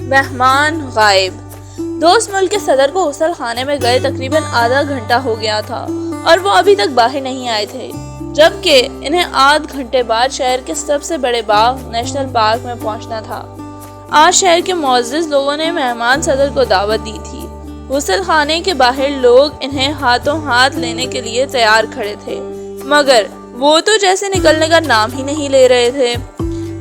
مہمان غائب۔ دوست ملک کے صدر کو غسل خانے میں گئے تقریباً آدھا گھنٹہ ہو گیا تھا اور وہ ابھی تک باہر نہیں آئے تھے، جبکہ انہیں آدھ گھنٹے بعد شہر کے سب سے بڑے باغ نیشنل پارک میں پہنچنا تھا۔ آج شہر کے معزز لوگوں نے مہمان صدر کو دعوت دی تھی۔ غسل خانے کے باہر لوگ انہیں ہاتھوں ہاتھ لینے کے لیے تیار کھڑے تھے، مگر وہ تو جیسے نکلنے کا نام ہی نہیں لے رہے تھے۔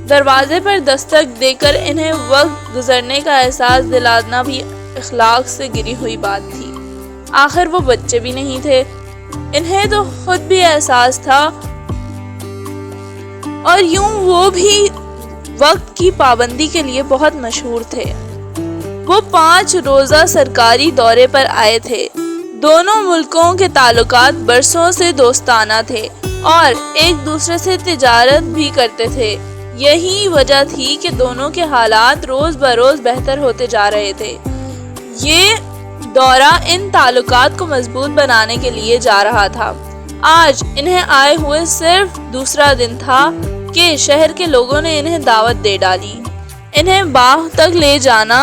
دروازے پر دستک دے کر انہیں وقت گزرنے کا احساس دلانا بھی اخلاق سے گری ہوئی بات تھی۔ آخر وہ بچے بھی نہیں تھے، انہیں تو خود بھی احساس تھا، اور یوں وہ بھی وقت کی پابندی کے لیے بہت مشہور تھے۔ وہ 5 روزہ سرکاری دورے پر آئے تھے۔ دونوں ملکوں کے تعلقات برسوں سے دوستانہ تھے اور ایک دوسرے سے تجارت بھی کرتے تھے۔ یہی وجہ تھی کہ دونوں کے حالات روز بروز بہتر ہوتے جا رہے تھے۔ یہ دورہ ان تعلقات کو مضبوط بنانے کے لیے جا رہا تھا۔ آج انہیں آئے ہوئے صرف دوسرا دن تھا کہ شہر کے لوگوں نے انہیں دعوت دے ڈالی۔ انہیں باغ تک لے جانا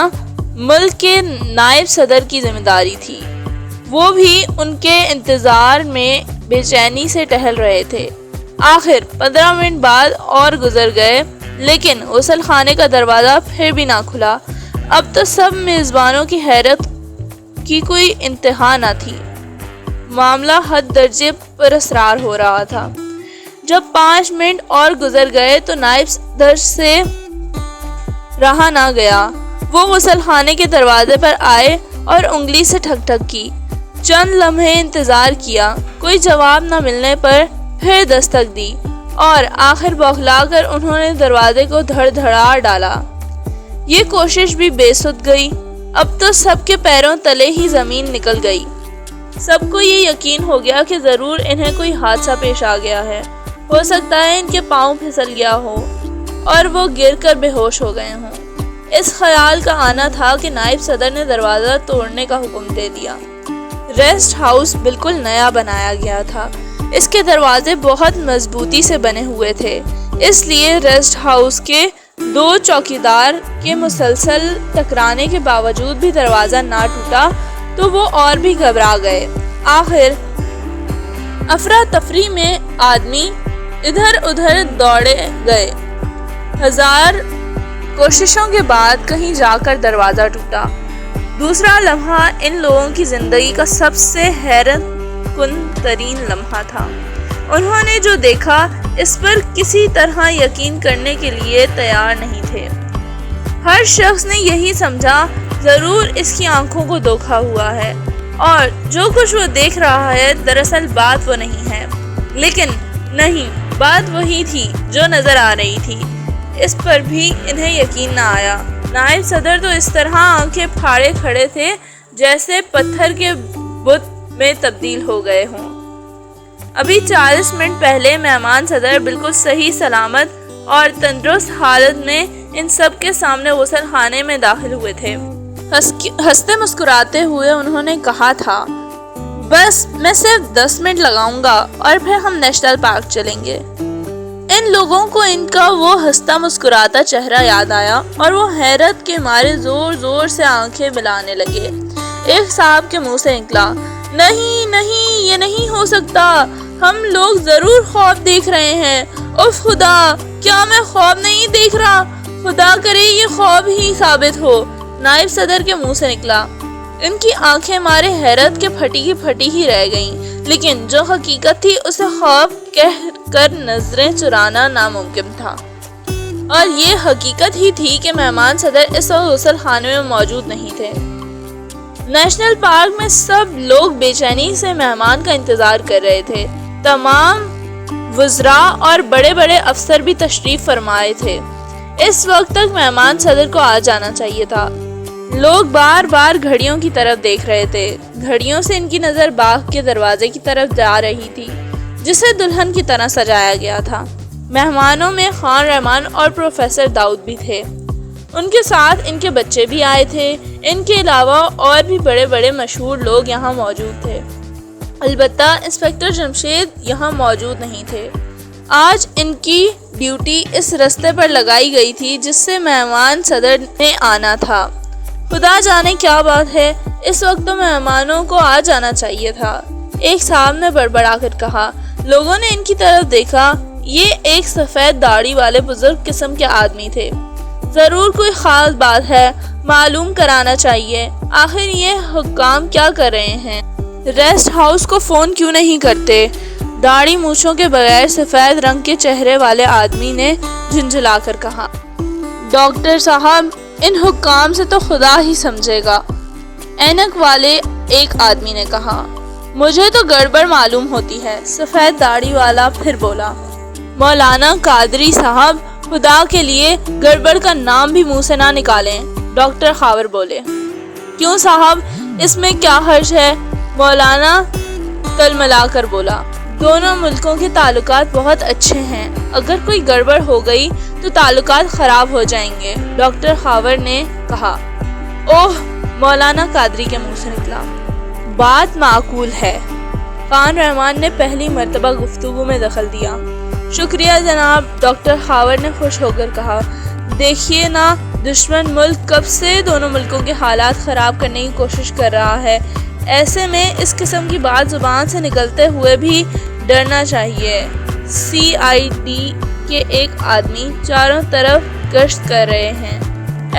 ملک کے نائب صدر کی ذمہ داری تھی۔ وہ بھی ان کے انتظار میں بے چینی سے ٹہل رہے تھے۔ آخر 15 منٹ بعد اور گزر گئے، لیکن غسل خانے کا دروازہ پھر بھی نہ کھلا۔ اب تو سب میزبانوں کی حیرت کی کوئی انتہا نہ تھی۔ معاملہ حد درجے پر اسرار ہو رہا تھا۔ جب 5 منٹ اور گزر گئے تو نائب صدر سے رہا نہ گیا۔ وہ غسل خانے کے دروازے پر آئے اور انگلی سے ٹھک ٹھک کی۔ چند لمحے انتظار کیا، کوئی جواب نہ ملنے پر پھر دستک دی اور آخر بوکھلا کر انہوں نے دروازے کو دھڑ دھڑا ڈالا۔ یہ کوشش بھی بے سود گئی۔ اب تو سب کے پیروں تلے ہی زمین نکل گئی۔ سب کو یہ یقین ہو گیا کہ ضرور انہیں کوئی حادثہ پیش آ گیا ہے۔ ہو سکتا ہے ان کے پاؤں پھسل گیا ہو اور وہ گر کر بے ہوش ہو گئے ہوں۔ اس خیال کا آنا تھا کہ نائب صدر نے دروازہ توڑنے کا حکم دے دیا۔ ریسٹ ہاؤس بالکل نیا بنایا گیا تھا۔ اس کے دروازے بہت مضبوطی سے بنے ہوئے تھے، اس لیے ریسٹ ہاؤس کے 2 چوکیدار کے مسلسل ٹکرانے کے باوجود بھی دروازہ نہ ٹوٹا تو وہ اور بھی گھبرا گئے۔ آخر افراتفری میں آدمی ادھر ادھر دوڑے گئے۔ 1000 کوششوں کے بعد کہیں جا کر دروازہ ٹوٹا۔ دوسرا لمحہ ان لوگوں کی زندگی کا سب سے حیرت کن ترین لمحہ تھا۔ انہوں نے جو دیکھا اس پر کسی طرح یقین کرنے کے لیے تیار نہیں تھے۔ ہر شخص نے یہی سمجھا ضرور اس کی آنکھوں کو دھوکا ہوا ہے اور جو کچھ وہ دیکھ رہا ہے دراصل بات وہ نہیں ہے، لیکن نہیں، بات وہی تھی جو نظر آ رہی تھی۔ اس پر بھی انہیں یقین نہ آیا۔ نائب صدر تو اس طرح آنکھیں پھاڑے کھڑے تھے جیسے پتھر کے بت میں تبدیل ہو گئے ہوں۔ ابھی 40 منٹ پہلے مہمان صدر بالکل صحیح سلامت اور تندرست حالت میں ان سب کے سامنے غسل خانے میں داخل ہوئے تھے۔ ہنستے مسکراتے ہوئے انہوں نے کہا تھا، بس میں صرف 10 منٹ لگاؤں گا اور پھر ہم نیشنل پارک چلیں گے۔ ان لوگوں کو ان کا وہ ہنستا مسکراتا چہرہ یاد آیا اور وہ حیرت کے مارے زور زور سے آنکھیں ملانے لگے۔ ایک صاحب کے منہ سے نکلا، نہیں نہیں، یہ نہیں ہو سکتا، ہم لوگ ضرور خواب دیکھ رہے ہیں۔ اف خدا، کیا میں خواب نہیں دیکھ رہا؟ خدا کرے یہ خواب ہی ثابت ہو۔ نائب صدر کے منہ سے نکلا۔ ان کی آنکھیں مارے حیرت کے پھٹی کی پھٹی ہی رہ گئیں، لیکن جو حقیقت تھی اسے خواب کہہ کر نظریں چرانا ناممکن تھا، اور یہ حقیقت ہی تھی کہ مہمان صدر اس وقت غسل خانے میں موجود نہیں تھے۔ نیشنل پارک میں سب لوگ بے چینی سے مہمان کا انتظار کر رہے تھے۔ تمام وزراء اور بڑے بڑے افسر بھی تشریف فرمائے تھے۔ اس وقت تک مہمان صدر کو آ جانا چاہیے تھا۔ لوگ بار بار گھڑیوں کی طرف دیکھ رہے تھے۔ گھڑیوں سے ان کی نظر باغ کے دروازے کی طرف جا رہی تھی جسے دلہن کی طرح سجایا گیا تھا۔ مہمانوں میں خان رحمان اور پروفیسر داؤد بھی تھے۔ ان کے ساتھ ان کے بچے بھی آئے تھے۔ ان کے علاوہ اور بھی بڑے بڑے مشہور لوگ یہاں موجود تھے۔ البتہ انسپکٹر جمشید یہاں موجود نہیں تھے۔ آج ان کی ڈیوٹی اس رستے پر لگائی گئی تھی جس سے مہمان صدر نے آنا تھا۔ خدا جانے کیا بات ہے، اس وقت تو مہمانوں کو آ جانا چاہیے تھا، ایک صاحب نے بڑبڑا کر کہا۔ لوگوں نے ان کی طرف دیکھا۔ یہ ایک سفید داڑھی والے بزرگ قسم کے آدمی تھے۔ ضرور کوئی خاص بات ہے، معلوم کرانا چاہیے، آخر یہ حکام کیا کر رہے ہیں، ریسٹ ہاؤس کو فون کیوں نہیں کرتے؟ داڑھی مونچھوں کے بغیر سفید رنگ کے چہرے والے آدمی نے جھنجھلا کر کہا۔ ڈاکٹر صاحب، ان حکام سے تو خدا ہی سمجھے گا، اینک والے ایک آدمی نے کہا۔ مجھے تو گڑبڑ معلوم ہوتی ہے، سفید داڑھی والا پھر بولا۔ مولانا قادری صاحب، خدا کے لیے گڑبڑ کا نام بھی منہ سے نہ نکالیں، ڈاکٹر خاور بولے۔ کیوں صاحب، اس میں کیا حرج ہے؟ مولانا تلملا کر بولا۔ دونوں ملکوں کے تعلقات بہت اچھے ہیں، اگر کوئی گڑبڑ ہو گئی تو تعلقات خراب ہو جائیں گے، ڈاکٹر خاور نے کہا۔ اوہ، مولانا قادری کے منہ سے نکلا۔ بات معقول ہے، خان رحمان نے پہلی مرتبہ گفتگو میں دخل دیا۔ شکریہ جناب، ڈاکٹر خاور نے خوش ہو کر کہا۔ دیکھیے نا، دشمن ملک کب سے دونوں ملکوں کے حالات خراب کرنے کی کوشش کر رہا ہے، ایسے میں اس قسم کی بات زبان سے نکلتے ہوئے بھی ڈرنا چاہیے۔ CID کے ایک آدمی چاروں طرف گشت کر رہے ہیں،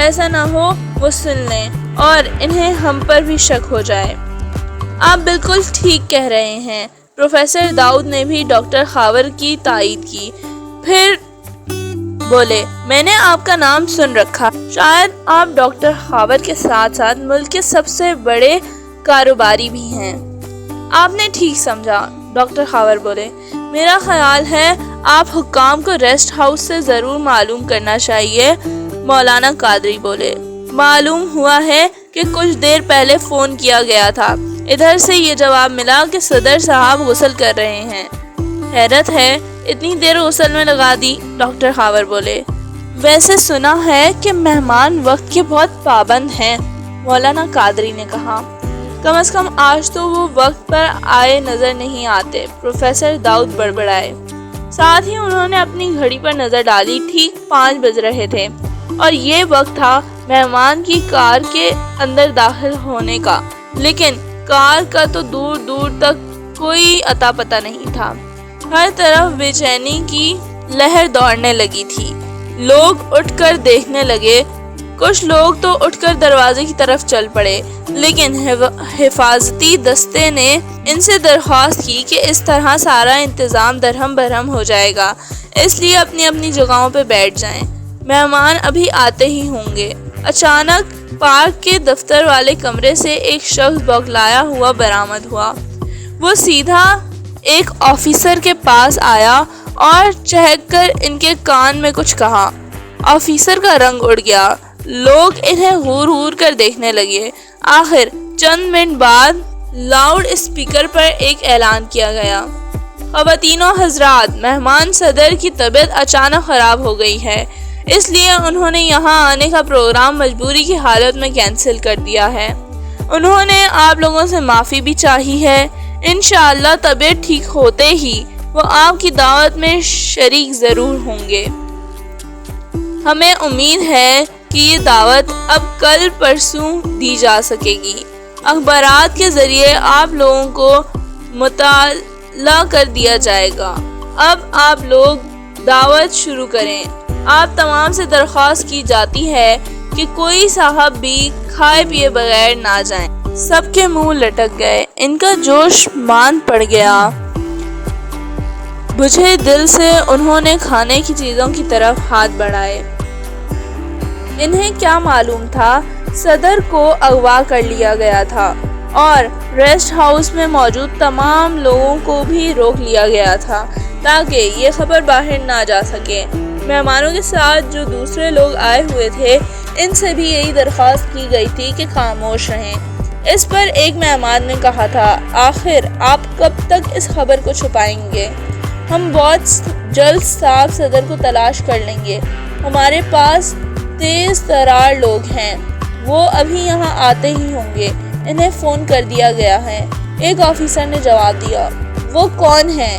ایسا نہ ہو وہ سن لیں اور انہیں ہم پر بھی شک ہو جائے۔ آپ بالکل ٹھیک کہہ رہے ہیں، پروفیسر داؤد نے بھی ڈاکٹر خاور کی تائید کی۔ پھر بولے، میں نے آپ کا نام سن رکھا، شاید آپ ڈاکٹر خاور کے ساتھ ساتھ ملک کے سب سے بڑے کاروباری بھی ہیں۔ آپ نے ٹھیک سمجھا، ڈاکٹر خاور بولے۔ میرا خیال ہے آپ حکام کو ریسٹ ہاؤس سے ضرور معلوم کرنا چاہیے، مولانا قادری بولے۔ معلوم ہوا ہے کہ کچھ دیر پہلے فون کیا گیا تھا، ادھر سے یہ جواب ملا کہ صدر صاحب غسل کر رہے ہیں۔ حیرت ہے، اتنی دیر غسل میں لگا دی، ڈاکٹر خاور بولے۔ ویسے سنا ہے کہ مہمان وقت کے بہت پابند ہیں، مولانا قادری نے کہا۔ کم از کم آج تو وہ وقت پر آئے نظر نہیں آتے، پروفیسر داؤد بڑبڑائے۔ ساتھ ہی انہوں نے اپنی گھڑی پر نظر ڈالی، ٹھیک 5 بج رہے تھے اور یہ وقت تھا مہمان کی کار کے اندر داخل ہونے کا، لیکن کار کا تو دور دور تک کوئی اتا پتہ نہیں تھا۔ ہر طرف بے چینی کی لہر دوڑنے لگی تھی، لوگ اٹھ کر دیکھنے لگے، کچھ لوگ تو اٹھ کر دروازے کی طرف چل پڑے، لیکن حفاظتی دستے نے ان سے درخواست کی کہ اس طرح سارا انتظام درہم برہم ہو جائے گا، اس لیے اپنی اپنی جگہوں پہ بیٹھ جائیں، مہمان ابھی آتے ہی ہوں گے۔ اچانک پارک کے دفتر والے کمرے سے ایک شخص بوکھلایا ہوا برآمد ہوا۔ وہ سیدھا ایک آفیسر کے پاس آیا اور چہک کر ان کے کان میں کچھ کہا۔ آفیسر کا رنگ اڑ گیا، لوگ انہیں غور غور کر دیکھنے لگے۔ آخر چند منٹ بعد لاؤڈ اسپیکر پر ایک اعلان کیا گیا۔ خواتین و حضرات، مہمان صدر کی طبیعت اچانک خراب ہو گئی ہے، اس لیے انہوں نے یہاں آنے کا پروگرام مجبوری کی حالت میں کینسل کر دیا ہے۔ انہوں نے آپ لوگوں سے معافی بھی چاہی ہے۔ انشاءاللہ طبیعت ٹھیک ہوتے ہی وہ آپ کی دعوت میں شریک ضرور ہوں گے۔ ہمیں امید ہے کہ یہ دعوت اب کل پرسوں دی جا سکے گی۔ اخبارات کے ذریعے آپ لوگوں کو مطلع کر دیا جائے گا۔ اب آپ لوگ دعوت شروع کریں۔ آپ تمام سے درخواست کی جاتی ہے کہ کوئی صاحب بھی کھائے پیے بغیر نہ جائیں۔ سب کے منہ لٹک گئے، ان کا جوش مان پڑ گیا۔ بجھے دل سے انہوں نے کھانے کی چیزوں کی طرف ہاتھ بڑھائے۔ انہیں کیا معلوم تھا صدر کو اغوا کر لیا گیا تھا اور ریسٹ ہاؤس میں موجود تمام لوگوں کو بھی روک لیا گیا تھا تاکہ یہ خبر باہر نہ جا سکے۔ مہمانوں کے ساتھ جو دوسرے لوگ آئے ہوئے تھے ان سے بھی یہی درخواست کی گئی تھی کہ خاموش رہیں۔ اس پر ایک مہمان نے کہا تھا، آخر آپ کب تک اس خبر کو چھپائیں گے؟ ہم بہت جلد صاحب صدر کو تلاش کر لیں گے، ہمارے پاس تیز ترار لوگ ہیں، وہ ابھی یہاں آتے ہی ہوں گے، انہیں فون کر دیا گیا ہے۔ ایک آفیسر نے جواب دیا۔ وہ کون ہیں؟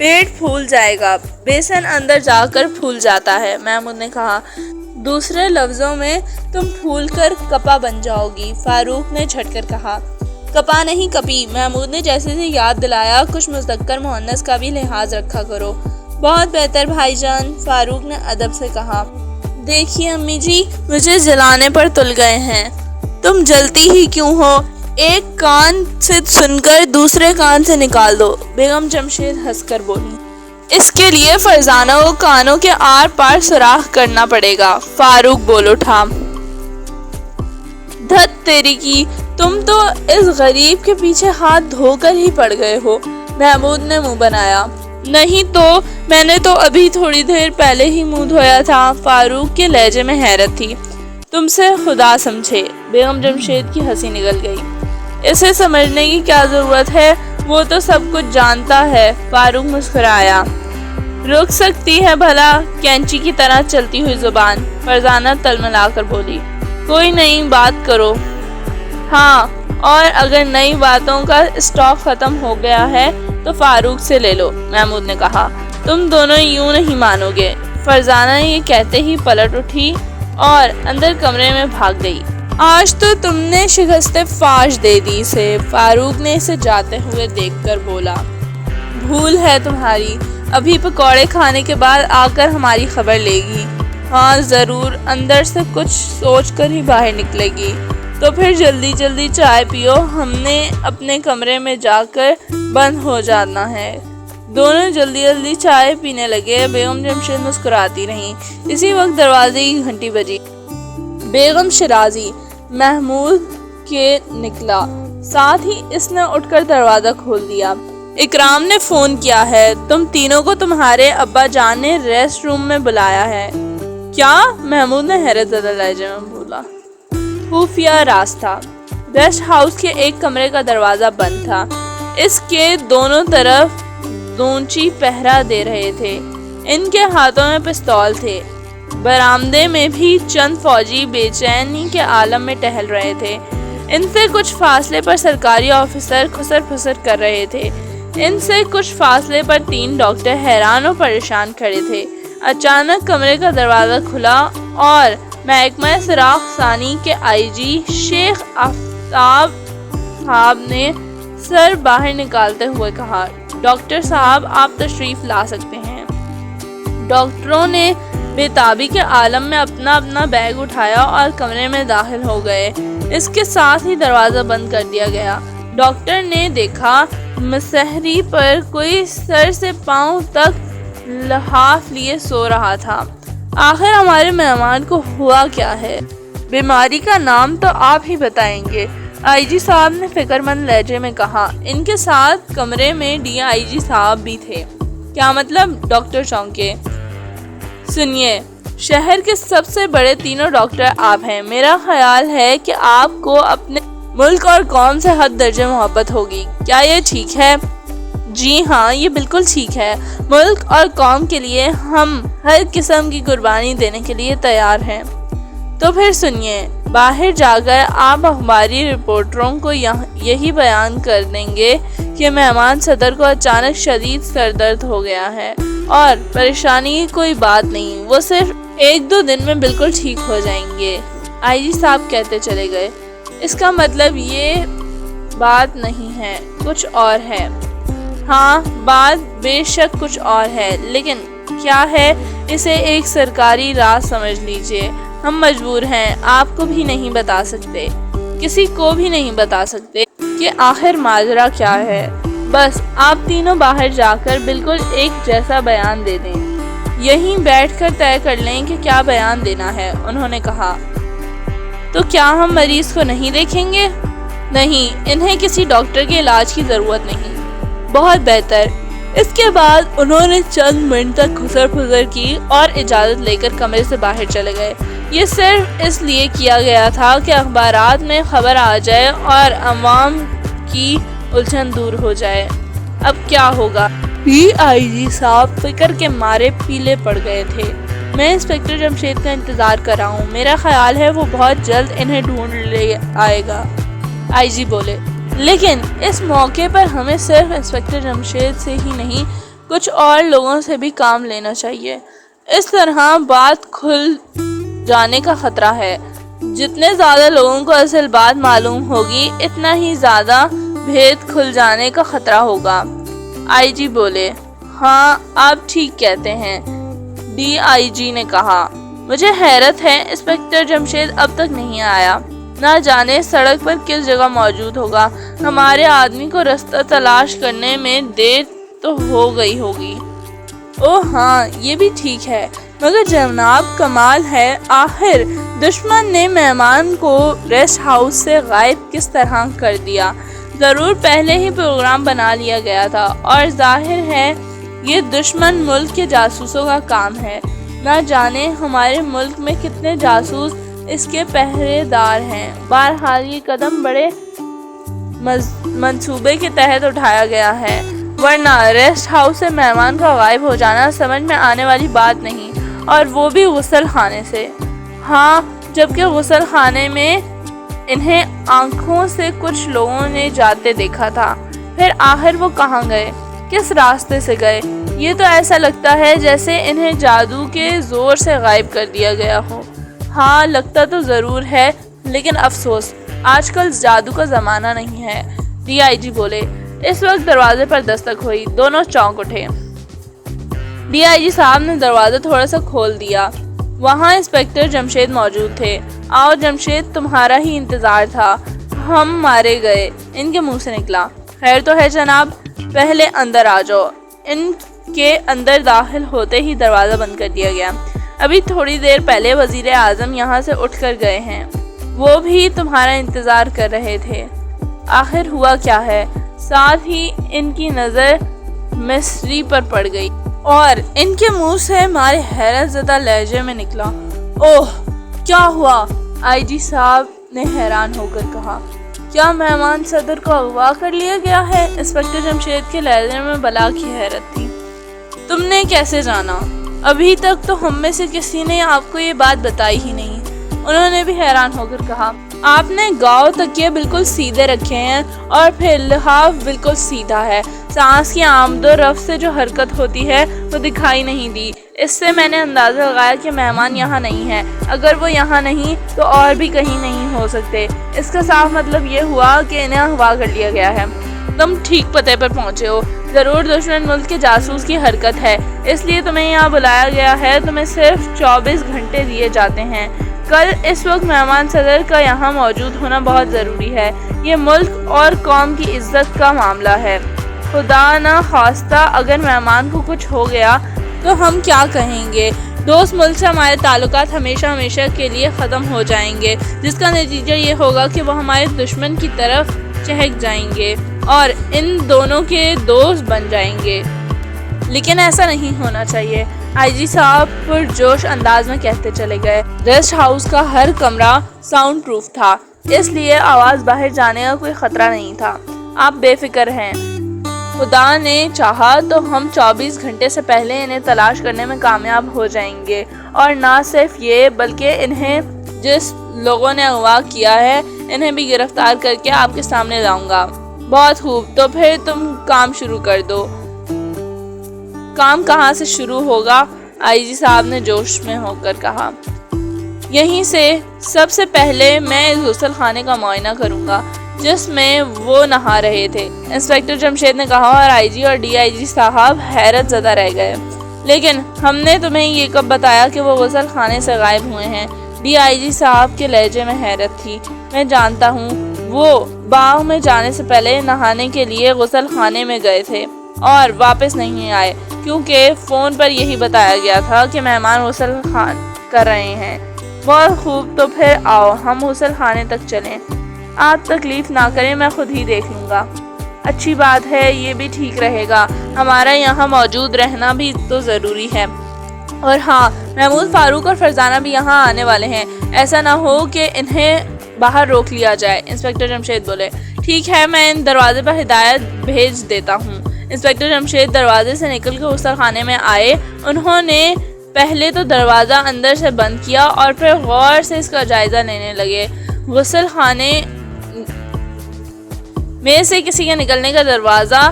پیٹ پھول جائے گا، بیسن اندر جا کر پھول جاتا ہے، محمود نے کہا۔ دوسرے لفظوں میں تم پھول کر کپا بن جاؤ گی، فاروق نے جھٹ کر کہا۔ کپا نہیں کپی، محمود نے جیسے سے یاد دلایا، کچھ مذکر مؤنث کا بھی لحاظ رکھا کرو۔ بہت بہتر بھائی جان، فاروق نے ادب سے کہا۔ دیکھیے امی جی، مجھے جلانے پر تل گئے ہیں۔ تم جلتی ہی کیوں ہو؟ ایک کان سے سن کر دوسرے کان سے نکال دو، بیگم جمشید ہنس کر بولی۔ اس کے لیے فرزانہ کو کانوں کے آر پار سوراخ کرنا پڑے گا، فاروق بول اٹھا۔ دھت تیری کی، تم تو اس غریب کے پیچھے ہاتھ دھو کر ہی پڑ گئے ہو، محمود نے منہ بنایا۔ نہیں تو میں نے تو ابھی تھوڑی دیر پہلے ہی منہ دھویا تھا، فاروق کے لہجے میں حیرت تھی۔ تم سے خدا سمجھے، بیگم جمشید کی ہنسی نکل گئی۔ اسے سمجھنے کی کیا ضرورت ہے، وہ تو سب کچھ جانتا ہے، فاروق مسکرایا۔ رک سکتی ہے بھلا کینچی کی طرح چلتی ہوئی زبان، فرزانہ تلملا کر بولی۔ کوئی نئی بات کرو۔ ہاں، اور اگر نئی باتوں کا اسٹاک ختم ہو گیا ہے تو فاروق سے لے لو، محمود نے کہا۔ تم دونوں یوں نہیں مانو گے، فرزانہ یہ کہتے ہی پلٹ اٹھی اور اندر کمرے میں بھاگ گئی۔ آج تو تم نے شکست فاش دے دی اسے، فاروق نے اسے جاتے ہوئے دیکھ کر بولا۔ بھول ہے تمہاری، ابھی پکوڑے کھانے کے بعد آ کر ہماری خبر لے گی۔ ہاں ضرور، اندر سے کچھ سوچ کر ہی باہر نکلے گی۔ تو پھر جلدی جلدی چائے پیو، ہم نے اپنے کمرے میں جا کر بند ہو جانا ہے۔ دونوں جلدی جلدی چائے پینے لگے، بیگم جمشید مسکراتی رہیں۔ اسی وقت دروازے کی گھنٹی بجی۔ بیگم شیرازی محمود کے نکلا، ساتھ ہی اس نے اٹھ کر دروازہ کھول دیا۔ اکرام نے فون کیا ہے، تم تینوں کو تمہارے ابا جان نے ریسٹ روم میں بلایا ہے۔ کیا؟ محمود نے حیرت زدہ لہجے میں بولا۔ خفیہ راز تھا۔ ریسٹ ہاؤس کے ایک کمرے کا دروازہ بند تھا، اس کے دونوں طرف دونچی پہرا دے رہے تھے، ان کے ہاتھوں میں پستول تھے۔ برآمدے میں بھی چند فوجی بے چینی کے عالم میں ٹہل رہے تھے۔ ان سے کچھ فاصلے پر سرکاری آفیسر خسر پھسر کر رہے تھے۔ ان سے کچھ فاصلے پر 3 ڈاکٹر حیران و پریشان کھڑے تھے۔ اچانک کمرے کا دروازہ کھلا اور محکمہ سراغ ثانی کے آئی جی شیخ آفتاب صاحب نے سر باہر نکالتے ہوئے کہا، ڈاکٹر صاحب آپ تشریف لا سکتے ہیں۔ ڈاکٹروں نے بے تابی کے عالم میں اپنا اپنا بیگ اٹھایا اور کمرے میں داخل ہو گئے۔ اس کے ساتھ ہی دروازہ بند کر دیا گیا۔ ڈاکٹر نے دیکھا مسحری پر کوئی سر سے پاؤں تک لحاف لیے سو رہا تھا۔ آخر ہمارے مہمان کو ہوا کیا ہے؟ بیماری کا نام تو آپ ہی بتائیں گے، آئی جی صاحب نے فکر مند لہجے میں کہا۔ ان کے ساتھ کمرے میں ڈی آئی جی صاحب بھی تھے۔ کیا مطلب؟ ڈاکٹر چونکے۔ سنیے، شہر کے سب سے بڑے تینوں ڈاکٹر آپ ہیں۔ میرا خیال ہے کہ آپ کو اپنے ملک اور قوم سے حد درجے محبت ہوگی۔ کیا یہ ٹھیک ہے؟ جی ہاں، یہ بالکل ٹھیک ہے۔ ملک اور قوم کے لیے ہم ہر قسم کی قربانی دینے کے لیے تیار ہیں۔ تو پھر سنیے، باہر جا کر آپ اخباری رپورٹروں کو یہی بیان کر دیں گے کہ مہمان صدر کو اچانک شدید سر درد ہو گیا ہے اور پریشانی کی کوئی بات نہیں، وہ صرف 1-2 دن میں بالکل ٹھیک ہو جائیں گے۔ آئی جی صاحب کہتے چلے گئے، اس کا مطلب یہ بات نہیں ہے، کچھ اور ہے۔ ہاں، بات بے شک کچھ اور ہے، لیکن کیا ہے اسے ایک سرکاری راز سمجھ لیجئے۔ ہم مجبور ہیں، آپ کو بھی نہیں بتا سکتے، کسی کو بھی نہیں بتا سکتے کہ آخر ماجرا کیا ہے۔ بس آپ تینوں باہر جا کر بالکل ایک جیسا بیان دے دیں، یہیں بیٹھ کر طے کر لیں کہ کیا بیان دینا ہے، انہوں نے کہا۔ تو کیا ہم مریض کو نہیں دیکھیں گے؟ نہیں، انہیں کسی ڈاکٹر کے علاج کی ضرورت نہیں۔ بہت بہتر۔ اس کے بعد انہوں نے چند منٹ تک خسر پھسر کی اور اجازت لے کر کمرے سے باہر چلے گئے۔ یہ صرف اس لیے کیا گیا تھا کہ اخبارات میں خبر آ جائے اور عوام کی الجھن دور ہو جائے۔ اب کیا ہوگا؟ ڈی آئی جی صاحب فکر کے مارے پیلے پڑ گئے تھے۔ میں انسپکٹر جمشید کا انتظار کر رہا ہوں، میرا خیال ہے وہ بہت جلد انہیں ڈھونڈ لے آئے گا، آئی جی بولے۔ لیکن اس موقع پر ہمیں صرف انسپکٹر جمشید سے ہی نہیں، کچھ اور لوگوں سے بھی کام لینا چاہیے۔ اس طرح بات کھل جانے کا خطرہ ہے۔ جتنے زیادہ لوگوں کو اصل بات معلوم ہوگی اتنا ہی زیادہ بھید کھل جانے کا خطرہ ہوگا۔ آئی جی بولے، ہاں آپ ٹھیک کہتے ہیں، ڈی آئی جی نے کہا۔ مجھے حیرت ہے انسپکٹر جمشید اب تک نہیں آیا، نہ جانے سڑک پر کس جگہ موجود ہوگا۔ ہمارے آدمی کو راستہ تلاش کرنے میں دیر تو ہو گئی ہوگی۔ اوہ ہاں یہ بھی ٹھیک ہے، مگر جناب کمال ہے، آخر دشمن نے مہمان کو ریسٹ ہاؤس سے غائب کس طرح کر دیا؟ ضرور پہلے ہی پروگرام بنا لیا گیا تھا، اور ظاہر ہے یہ دشمن ملک کے جاسوسوں کا کام ہے۔ نہ جانے ہمارے ملک میں کتنے جاسوس اس کے پہرے دار ہیں۔ بہرحال یہ قدم بڑے منصوبے کے تحت اٹھایا گیا ہے، ورنہ ریسٹ ہاؤس سے مہمان کا غائب ہو جانا سمجھ میں آنے والی بات نہیں، اور وہ بھی غسل خانے سے۔ ہاں، جبکہ غسل خانے میں انہیں آنکھوں سے کچھ لوگوں نے جاتے دیکھا تھا۔ پھر آخر وہ کہاں گئے؟ کس راستے سے گئے؟ یہ تو ایسا لگتا ہے جیسے انہیں جادو کے زور سے غائب کر دیا گیا ہو۔ ہاں لگتا تو ضرور ہے، لیکن افسوس آج کل جادو کا زمانہ نہیں ہے، ڈی آئی جی بولے۔ اس وقت دروازے پر دستک ہوئی، دونوں چونک اٹھے۔ ڈی آئی جی صاحب نے دروازہ تھوڑا سا کھول دیا۔ وہاں انسپکٹر جمشید موجود تھے۔ آؤ جمشید، تمہارا ہی انتظار تھا، ہم مارے گئے، ان کے منہ سے نکلا۔ خیر تو ہے جناب، پہلے اندر آ جاؤ۔ ان کے اندر داخل ہوتے ہی دروازہ بند کر دیا گیا۔ ابھی تھوڑی دیر پہلے وزیر اعظم یہاں سے اٹھ کر گئے ہیں، وہ بھی تمہارا انتظار کر رہے تھے۔ آخر ہوا کیا ہے؟ ساتھ ہی ان کی نظر مصری پر پڑ گئی اور ان کے منہ سے مارے حیرت زدہ لہجے میں نکلا، اوہ کیا ہوا؟ آئی جی صاحب نے حیران ہو کر کہا، کیا مہمان صدر کو اغوا کر لیا گیا ہے؟ انسپکٹر جمشید کے لہجے میں بلا کی حیرت تھی۔ تم نے کیسے جانا؟ ابھی تک تو ہم میں سے کسی نے آپ کو یہ بات بتائی ہی نہیں، انہوں نے بھی حیران ہو کر کہا۔ آپ نے گاؤں تکیے بالکل سیدھے رکھے ہیں اور پھر لحاف بالکل سیدھا ہے، سانس کی آمد و رفت سے جو حرکت ہوتی ہے وہ دکھائی نہیں دی۔ اس سے میں نے اندازہ لگایا کہ مہمان یہاں نہیں ہے، اگر وہ یہاں نہیں تو اور بھی کہیں نہیں ہو سکتے۔ اس کا صاف مطلب یہ ہوا کہ انہیں اغوا کر لیا گیا ہے۔ تم ٹھیک پتے پر پہنچے ہو، ضرور دشمن ملک کے جاسوس کی حرکت ہے، اس لیے تمہیں یہاں بلایا گیا ہے۔ تمہیں صرف 24 گھنٹے دیے جاتے ہیں۔ کل اس وقت مہمان صدر کا یہاں موجود ہونا بہت ضروری ہے، یہ ملک اور قوم کی عزت کا معاملہ ہے۔ خدا نہ خواستہ اگر مہمان کو کچھ ہو گیا تو ہم کیا کہیں گے؟ دوست ملک سے ہمارے تعلقات ہمیشہ ہمیشہ کے لیے ختم ہو جائیں گے، جس کا نتیجہ یہ ہوگا کہ وہ ہمارے دشمن کی طرف چہک جائیں گے اور ان دونوں کے دوست بن جائیں گے۔ لیکن ایسا نہیں ہونا چاہیے، آئی جی صاحب پرجوش انداز میں کہتے چلے گئے۔ ریسٹ ہاؤس کا ہر کمرہ ساؤنڈ پروف تھا، اس لیے آواز باہر جانے کا کوئی خطرہ نہیں تھا۔ آپ بے فکر ہیں، خدا نے چاہا تو ہم 24 گھنٹے سے پہلے انہیں تلاش کرنے میں کامیاب ہو جائیں گے، اور نہ صرف یہ بلکہ انہیں جس لوگوں نے اغوا کیا ہے انہیں بھی گرفتار کر کے آپ کے سامنے لاؤں گا۔ بہت خوب، تو پھر تم کام شروع کر دو۔ کام کہاں سے شروع ہوگا؟ آئی جی صاحب نے جوش میں ہو کر کہا، یہیں سے۔ سب سے پہلے میں اس غسل خانے کا معائنہ کروں گا جس میں وہ نہا رہے تھے، انسپکٹر جمشید نے کہا، اور آئی جی اور ڈی آئی جی صاحب حیرت زدہ رہ گئے۔ لیکن ہم نے تمہیں یہ کب بتایا کہ وہ غسل خانے سے غائب ہوئے ہیں؟ ڈی آئی جی صاحب کے لہجے میں حیرت تھی۔ میں جانتا ہوں، وہ باغ میں جانے سے پہلے نہانے کے لیے غسل خانے میں گئے تھے اور واپس نہیں آئے، کیونکہ فون پر یہی بتایا گیا تھا کہ مہمان غسل کر رہے ہیں۔ بہت خوب، تو پھر آؤ ہم غسل خانے تک چلیں۔ آپ تکلیف نہ کریں، میں خود ہی دیکھ لوں گا۔ اچھی بات ہے، یہ بھی ٹھیک رہے گا، ہمارا یہاں موجود رہنا بھی تو ضروری ہے۔ اور ہاں، محمود فاروق اور فرزانہ بھی یہاں آنے والے ہیں، ایسا نہ ہو کہ انہیں باہر روک لیا جائے، انسپکٹر جمشید بولے۔ ٹھیک ہے، میں ان دروازے پر ہدایت بھیج دیتا ہوں۔ انسپکٹر جمشید دروازے سے نکل کے غسل خانے میں آئے۔ انہوں نے پہلے تو دروازہ اندر سے بند کیا اور پھر غور سے اس کا جائزہ لینے لگے۔ غسل خانے میں سے کسی کے نکلنے کا دروازہ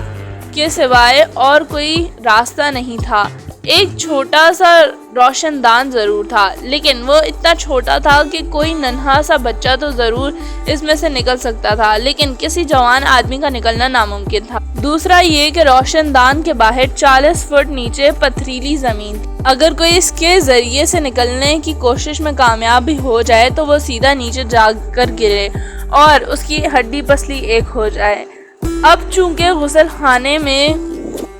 کے سوائے اور کوئی راستہ نہیں تھا۔ ایک چھوٹا سا روشن دان ضرور تھا، لیکن وہ اتنا چھوٹا تھا کہ کوئی ننھا سا بچہ تو ضرور اس میں سے نکل سکتا تھا، لیکن کسی جوان آدمی کا نکلنا ناممکن تھا۔ دوسرا یہ کہ روشن دان کے باہر 40 فٹ نیچے پتھریلی زمین تھی۔ اگر کوئی اس کے ذریعے سے نکلنے کی کوشش میں کامیاب بھی ہو جائے تو وہ سیدھا نیچے جا کر گرے اور اس کی ہڈی پسلی ایک ہو جائے۔ اب چونکہ غسل خانے میں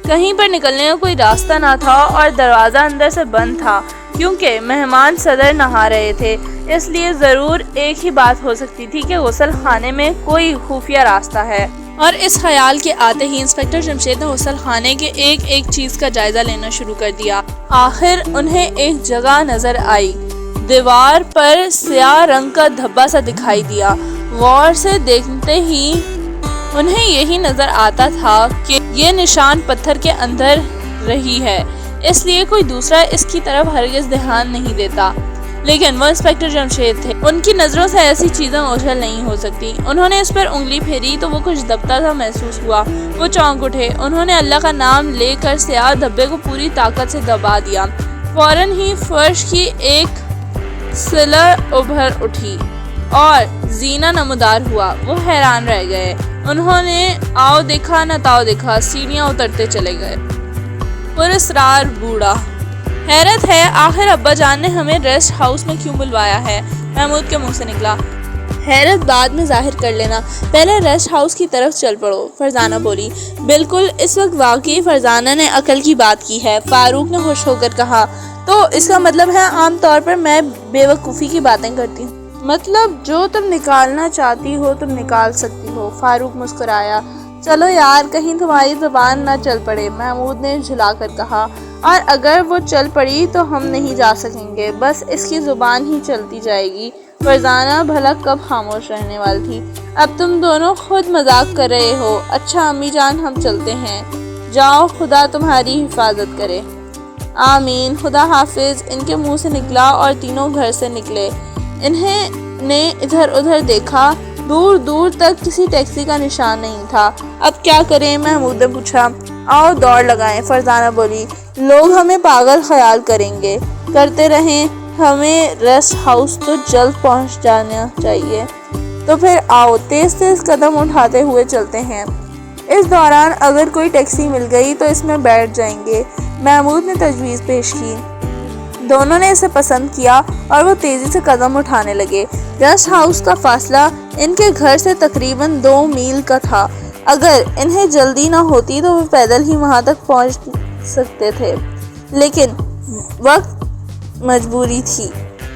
کہیں پر نکلنے کا کوئی راستہ نہ تھا اور دروازہ اندر سے بند تھا، کیونکہ مہمان صدر نہا رہے تھے، اس لیے ضرور ایک ہی بات ہو سکتی تھی کہ غسل خانے میں کوئی خفیہ راستہ ہے۔ اور اس خیال کے آتے ہی انسپکٹر جمشید نے غسل خانے کے ایک ایک چیز کا جائزہ لینا شروع کر دیا۔ آخر انہیں ایک جگہ نظر آئی۔ دیوار پر سیاہ رنگ کا دھبا سا دکھائی دیا۔ غور سے دیکھتے ہی انہیں یہی نظر آتا تھا کہ یہ نشان پتھر کے اندر رہی ہے، اس لیے کوئی دوسرا اس کی طرف ہرگز دھیان نہیں دیتا، لیکن وہ انسپکٹر جمشید تھے، ان کی نظروں سے ایسی چیزیں اوجھل نہیں ہو سکتی۔ انہوں نے اس پر انگلی پھیری تو وہ کچھ دبتا سا محسوس ہوا۔ وہ چونک اٹھے، انہوں نے اللہ کا نام لے کر سیاہ دھبے کو پوری طاقت سے دبا دیا۔ فوراً ہی فرش کی ایک سلع ابھر اٹھی اور زینہ نمودار ہوا۔ وہ حیران رہ گئے۔ انہوں نے آؤ دیکھا نہ تاؤ دیکھا، سیڑھیاں اترتے چلے گئے۔ پراسرار بوڑھا، حیرت ہے آخر ابا جان نے ہمیں ریسٹ ہاؤس میں کیوں بلوایا ہے؟ محمود کے منہ سے نکلا۔ حیرت بعد میں ظاہر کر لینا، پہلے ریسٹ ہاؤس کی طرف چل پڑو، فرزانہ بولی۔ بالکل، اس وقت واقعی فرزانہ نے عقل کی بات کی ہے، فاروق نے خوش ہو کر کہا۔ تو اس کا مطلب ہے عام طور پر میں بے وقوفی کی باتیں کرتی ہوں؟ مطلب جو تم نکالنا چاہتی ہو تم نکال سکتی ہو، فاروق مسکرایا۔ چلو یار، کہیں تمہاری زبان نہ چل پڑے، محمود نے جھلا کر کہا۔ اور اگر وہ چل پڑی تو ہم نہیں جا سکیں گے، بس اس کی زبان ہی چلتی جائے گی۔ فرزانہ بھلا کب خاموش رہنے والی تھی۔ اب تم دونوں خود مذاق کر رہے ہو۔ اچھا امی جان، ہم چلتے ہیں۔ جاؤ، خدا تمہاری حفاظت کرے۔ آمین، خدا حافظ، ان کے منہ سے نکلا اور تینوں گھر سے نکلے۔ انہیں نے ادھر ادھر دیکھا، دور دور تک کسی ٹیکسی کا نشان نہیں تھا۔ اب کیا کریں؟ محمود نے پوچھا۔ آؤ دوڑ لگائیں، فرزانہ بولی۔ لوگ ہمیں پاگل خیال کریں گے، کرتے رہیں، ہمیں ریسٹ ہاؤس تو جلد پہنچ جانا چاہیے۔ تو پھر آؤ، تیز تیز قدم اٹھاتے ہوئے چلتے ہیں۔ اس دوران اگر کوئی ٹیکسی مل گئی تو اس میں بیٹھ جائیں گے، محمود نے تجویز پیش کی۔ دونوں نے اسے پسند کیا اور وہ تیزی سے قدم اٹھانے لگے۔ ریسٹ ہاؤس کا فاصلہ ان کے گھر سے تقریباً 2 میل کا تھا۔ اگر انہیں جلدی نہ ہوتی تو وہ پیدل ہی وہاں تک پہنچ سکتے تھے، لیکن وقت مجبوری تھی،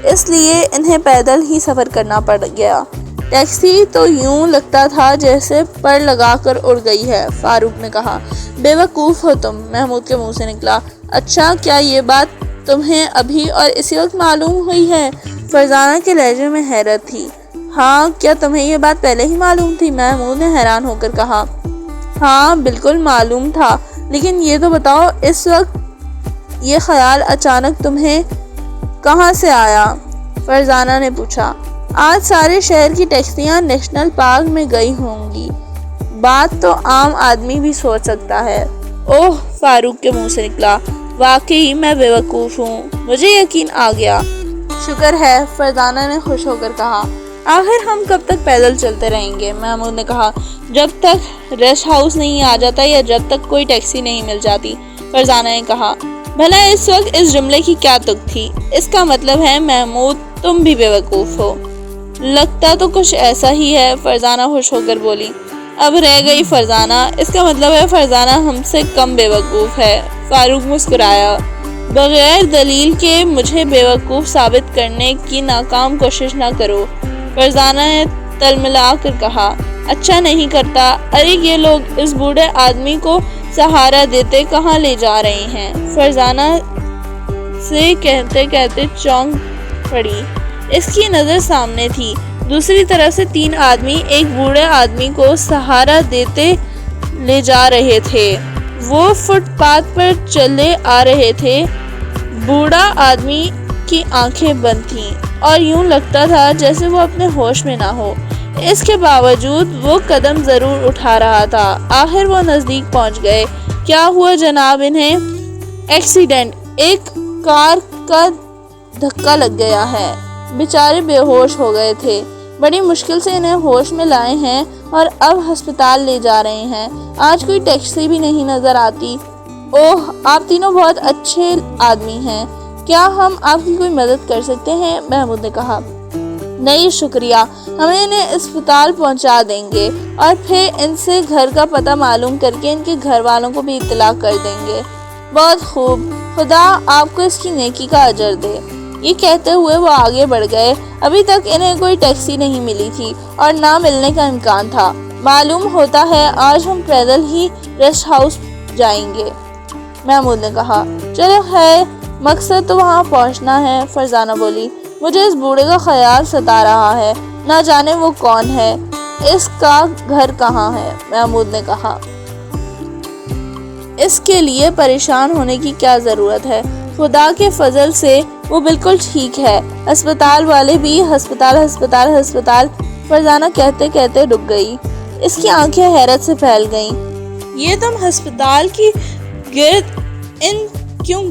اس لیے انہیں پیدل ہی سفر کرنا پڑ گیا۔ ٹیکسی تو یوں لگتا تھا جیسے پر لگا کر اڑ گئی ہے، فاروق نے کہا۔ بے وقوف ہو تم، محمود کے منہ سے نکلا۔ اچھا، کیا یہ بات تمہیں ابھی اور اسی وقت معلوم ہوئی ہے؟ فرزانہ کے لہجے میں حیرت تھی۔ ہاں، کیا تمہیں یہ بات پہلے ہی معلوم تھی؟ محمود نے حیران ہو کر کہا۔ ہاں، بالکل معلوم تھا، لیکن یہ تو بتاؤ اس وقت یہ خیال اچانک تمہیں کہاں سے آیا؟ فرزانہ نے پوچھا۔ آج سارے شہر کی ٹیکسیاں نیشنل پارک میں گئی ہوں گی، بات تو عام آدمی بھی سوچ سکتا ہے۔ اوہ، فاروق کے منہ سے نکلا۔ واقعی میں بے وقوف ہوں، مجھے یقین آ گیا۔ شکر ہے، فرزانہ نے خوش ہو کر کہا۔ آخر ہم کب تک پیدل چلتے رہیں گے؟ محمود نے کہا۔ جب تک ریسٹ ہاؤس نہیں آ جاتا یا جب تک کوئی ٹیکسی نہیں مل جاتی، فرزانہ نے کہا۔ بھلا اس وقت اس جملے کی کیا تک تھی؟ اس کا مطلب ہے محمود تم بھی بے وقوف ہو۔ لگتا تو کچھ ایسا ہی ہے، فرزانہ خوش ہو کر بولی۔ اب رہ گئی فرزانہ، اس کا مطلب ہے فرزانہ ہم سے کم بے وقوف ہے، فاروق مسکرایا۔ بغیر دلیل کے مجھے بے وقوف ثابت کرنے کی ناکام کوشش نہ کرو، فرزانہ نے تلملا کر کہا۔ اچھا نہیں کرتا، ارے یہ لوگ اس بوڑھے آدمی کو سہارا دیتے کہاں لے جا رہے ہیں؟ فرزانہ سے کہتے کہتے چونک پڑی۔ اس کی نظر سامنے تھی، دوسری طرف سے 3 آدمی ایک بوڑھے آدمی کو سہارا دیتے لے جا رہے تھے۔ وہ فٹ پاتھ پر چلے آ رہے تھے۔ بوڑھا آدمی کی آنکھیں بند تھیں اور یوں لگتا تھا جیسے وہ اپنے ہوش میں نہ ہو۔ اس کے باوجود وہ قدم ضرور اٹھا رہا تھا۔ آخر وہ نزدیک پہنچ گئے۔ کیا ہوا جناب؟ انہیں ایکسیڈنٹ، ایک کار کا دھکا لگ گیا ہے۔ بیچارے بے ہوش ہو گئے تھے، بڑی مشکل سے انہیں ہوش میں لائے ہیں اور اب ہسپتال لے جا رہے ہیں۔ آج کوئی ٹیکسی بھی نہیں نظر آتی۔ اوہ، آپ تینوں بہت اچھے آدمی ہیں، کیا ہم آپ کی کوئی مدد کر سکتے ہیں؟ محمود نے کہا۔ نہیں شکریہ، ہم انہیں اسپتال پہنچا دیں گے اور پھر ان سے گھر کا پتہ معلوم کر کے ان کے گھر والوں کو بھی اطلاع کر دیں گے۔ بہت خوب، خدا آپ کو اس کی نیکی کا اجر دے۔ یہ کہتے ہوئے وہ آگے بڑھ گئے۔ ابھی تک انہیں کوئی ٹیکسی نہیں ملی تھی اور نہ ملنے کا امکان تھا۔ معلوم ہوتا ہے آج ہم پیدل ہی ریسٹ ہاؤس جائیں گے، محمود نے کہا۔ چلو خیر، مقصد تو وہاں پہنچنا ہے، فرزانہ بولی۔ مجھے اس بوڑھے کا خیال ستا رہا ہے، نہ جانے وہ کون ہے، اس کا گھر کہاں ہے، محمود نے کہا۔ اس کے لیے پریشان ہونے کی کیا ضرورت ہے؟ خدا کے فضل سے وہ بالکل ٹھیک ہے۔ ہسپتال والے بھی ہسپتال ہسپتال ہسپتال، فرزانہ کہتے کہتے رک گئی۔ اس کی آنکھیں حیرت سے پھیل گئیں۔ یہ تم ہسپتال کی گرد ان کیوں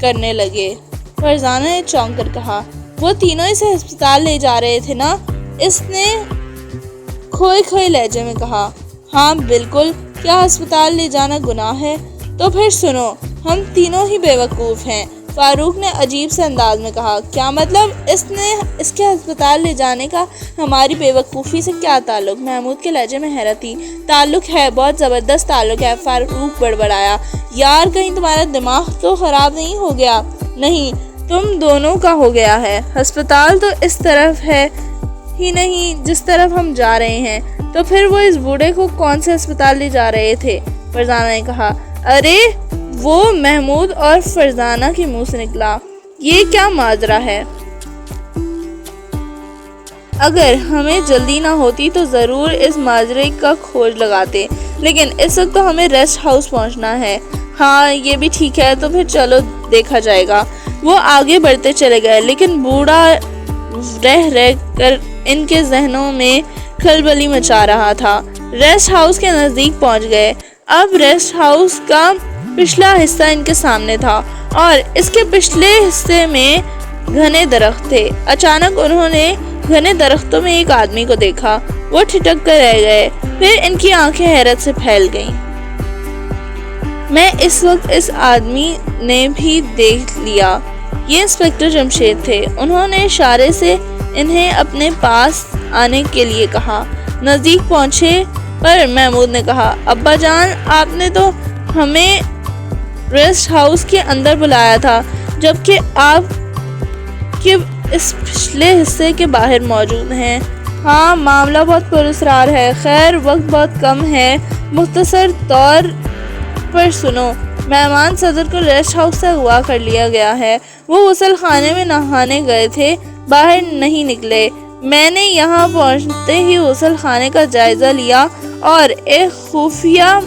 کرنے لگے؟ فرزانہ نے چونک کر کہا۔ وہ تینوں اسے ہسپتال لے جا رہے تھے نا، اس نے کھوئے لہجے میں کہا۔ ہاں بالکل، کیا ہسپتال لے جانا گناہ ہے؟ تو پھر سنو، ہم تینوں ہی بیوقوف ہیں، فاروق نے عجیب سے انداز میں کہا۔ کیا مطلب؟ اس کے ہسپتال لے جانے کا ہماری بیوقوفی سے کیا تعلق؟ محمود کے لہجے میں حیرت تھی۔ تعلق ہے، بہت زبردست تعلق ہے، فاروق بڑبڑایا۔ یار کہیں تمہارا دماغ تو خراب نہیں ہو گیا؟ نہیں، تم دونوں کا ہو گیا ہے۔ ہسپتال تو اس طرف ہے ہی نہیں جس طرف ہم جا رہے ہیں، تو پھر وہ اس بوڑھے کو کون سے ہسپتال لے جا رہے تھے؟ فرزانہ نے کہا۔ ارے وہ محمود اور فرزانہ کے منہ سے نکلا۔ یہ کیا ماجرا ہے؟ اگر ہمیں جلدی نہ ہوتی تو ضرور اس ماجرے کا کھوج لگاتے، لیکن اس وقت تو ہمیں ریسٹ ہاؤس پہنچنا ہے۔ ہاں یہ بھی ٹھیک ہے، تو پھر چلو دیکھا جائے گا۔ وہ آگے بڑھتے چلے گئے، لیکن بوڑھا رہ کر ان کے ذہنوں میں کھلبلی مچا رہا تھا۔ ریسٹ ہاؤس کے نزدیک پہنچ گئے۔ اب ریسٹ ہاؤس کا پچھلا حصہ ان کے سامنے تھا اور اس کے پچھلے حصے میں گھنے درخت تھے۔ اچانک انہوں نے گھنے درختوں میں ایک آدمی کو دیکھا۔ وہ ٹھٹک کر رہ گئے، پھر ان کی آنکھیں حیرت سے پھیل گئیں۔ میں اس وقت اس آدمی نے بھی دیکھ لیا، یہ انسپکٹر جمشید تھے۔ انہوں نے اشارے سے انہیں اپنے پاس آنے کے لیے کہا۔ نزدیک پہنچے پر محمود نے کہا۔ ابا جان، آپ نے تو ہمیں ریسٹ ہاؤس کے اندر بلایا تھا، جبکہ آپ کے اس پچھلے حصے کے باہر موجود ہیں۔ ہاں معاملہ بہت پراسرار ہے، خیر وقت بہت کم ہے، مختصر طور پر سنو۔ مہمان صدر کو ریسٹ ہاؤس سے اغوا کر لیا گیا ہے۔ وہ غسل خانے میں نہانے گئے تھے، باہر نہیں نکلے۔ میں نے یہاں پہنچتے ہی غسل خانے کا جائزہ لیا اور ایک خفیہ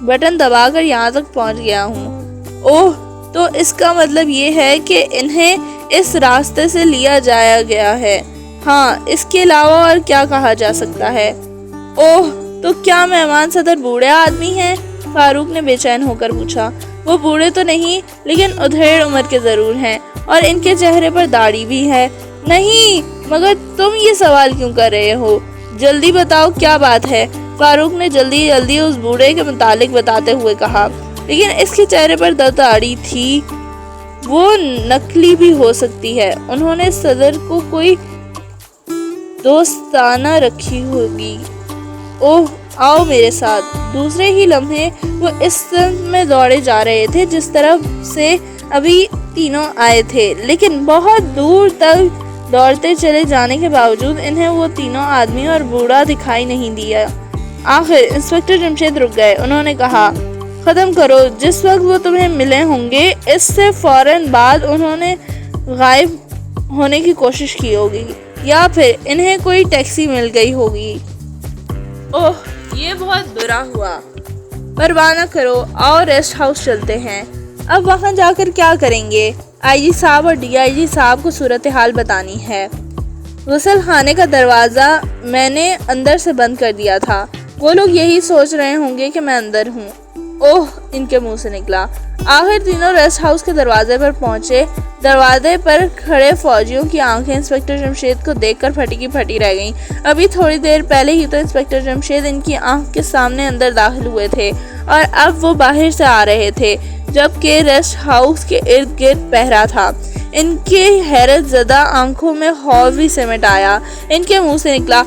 بٹن دبا کر یہاں تک پہنچ گیا ہوں۔ اوہ، تو اس کا مطلب یہ ہے کہ انہیں اس راستے سے لیا جایا گیا ہے۔ ہاں، اس کے علاوہ اور کیا کہا جا سکتا ہے؟ اوہ، تو کیا مہمان صدر بوڑھے آدمی ہیں؟ فاروق نے بے چین ہو کر پوچھا۔ وہ بوڑھے تو نہیں، لیکن ادھیڑ عمر کے ضرور ہیں، اور ان کے چہرے پر داڑھی بھی ہے۔ نہیں، مگر تم یہ سوال کیوں کر رہے ہو؟ جلدی بتاؤ کیا بات ہے؟ فاروق نے جلدی اس بوڑھے کے متعلق بتاتے ہوئے کہا۔ لیکن اس کے چہرے پر داڑھی تھی، وہ نقلی بھی ہو سکتی ہے۔ انہوں نے صدر کو کوئی دوستانہ رکھی ہوگی۔ اوہ، آؤ میرے ساتھ۔ دوسرے ہی لمحے وہ اس سمت میں دوڑے جا رہے تھے جس طرف سے ابھی تینوں آئے تھے، لیکن بہت دور تک دوڑتے چلے جانے کے باوجود انہیں وہ تینوں آدمی اور بوڑھا دکھائی نہیں دیا۔ آخر انسپکٹر جمشید رک گئے۔ انہوں نے کہا، ختم کرو۔ جس وقت وہ تمہیں ملے ہوں گے، اس سے فوراً بعد انہوں نے غائب ہونے کی کوشش کی ہوگی، یا پھر انہیں کوئی ٹیکسی مل گئی ہوگی۔ اوہ، یہ بہت برا ہوا۔ پرواہ نہ کرو، آؤ ریسٹ ہاؤس چلتے ہیں۔ اب وہاں جا کر کیا کریں گے؟ آئی جی صاحب اور ڈی آئی جی صاحب کو صورتحال بتانی ہے۔ غسل خانے کا دروازہ میں نے اندر سے بند کر دیا تھا۔ وہ لوگ یہی سوچ رہے ہوں گے کہ میں اندر ہوں۔ اوہ، ان کے منہ سے نکلا۔ آخر تینوں ریسٹ ہاؤس کے دروازے پر پہنچے۔ دروازے پر کھڑے فوجیوں کی آنکھیں انسپکٹر جمشید کو دیکھ کر پھٹی کی پھٹی رہ گئیں۔ ابھی تھوڑی دیر پہلے ہی تو انسپکٹر جمشید ان کی آنکھ کے سامنے اندر داخل ہوئے تھے اور اب وہ باہر سے آ رہے تھے، جبکہ ریسٹ ہاؤس کے ارد گرد پہرا تھا۔ ان کی حیرت زدہ آنکھوں میں خوف بھی سمٹ آیا۔ ان کے منہ سے نکلا،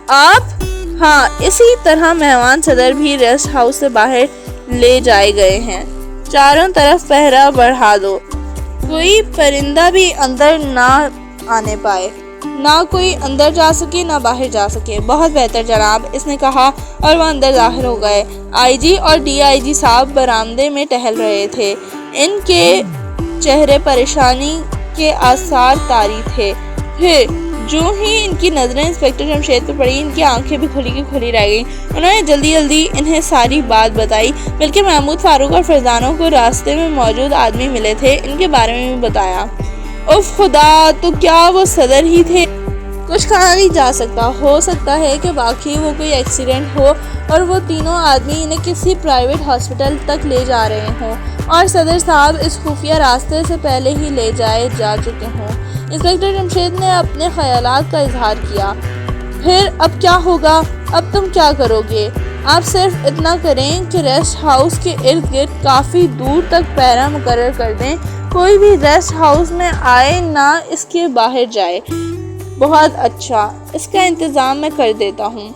آپ؟ ہاں، اسی طرح مہمان صدر بھی ریسٹ ہاؤس سے باہر لے جائے گئے ہیں۔ چاروں طرف پہرا بڑھا دو، کوئی پرندہ بھی اندر نہ آنے پائے، نہ کوئی اندر جا سکے نہ باہر جا سکے۔ بہت بہتر جناب، اس نے کہا اور وہ اندر داخل ہو گئے۔ آئی جی اور ڈی آئی جی صاحب برآمدے میں ٹہل رہے تھے۔ ان کے چہرے پریشانی کے آثار طاری تھے۔ پھر جو ہی ان کی نظریں انسپکٹر جمشید پہ پڑی، ان کی آنکھیں بھی کھلی کی کھلی رہ گئیں۔ انہوں نے جلدی جلدی انہیں ساری بات بتائی، بلکہ محمود، فاروق اور فرزانوں کو راستے میں موجود آدمی ملے تھے، ان کے بارے میں بھی بتایا۔ اف خدا، تو کیا وہ صدر ہی تھے؟ کچھ کہا نہیں جا سکتا، ہو سکتا ہے کہ واقعی وہ کوئی ایکسیڈنٹ ہو اور وہ تینوں آدمی انہیں کسی پرائیویٹ ہاسپٹل تک لے جا رہے ہوں اور صدر صاحب اس خفیہ راستے سے پہلے ہی لے جائے جا چکے ہوں۔ انسپکٹر جمشید نے اپنے خیالات کا اظہار کیا۔ پھر اب کیا ہوگا؟ اب تم کیا کرو گے؟ آپ صرف اتنا کریں کہ ریسٹ ہاؤس کے ارد گرد کافی دور تک پہرا مقرر کر دیں، کوئی بھی ریسٹ ہاؤس میں آئے نہ اس کے باہر جائے۔ بہت اچھا، اس کا انتظام میں کر دیتا ہوں۔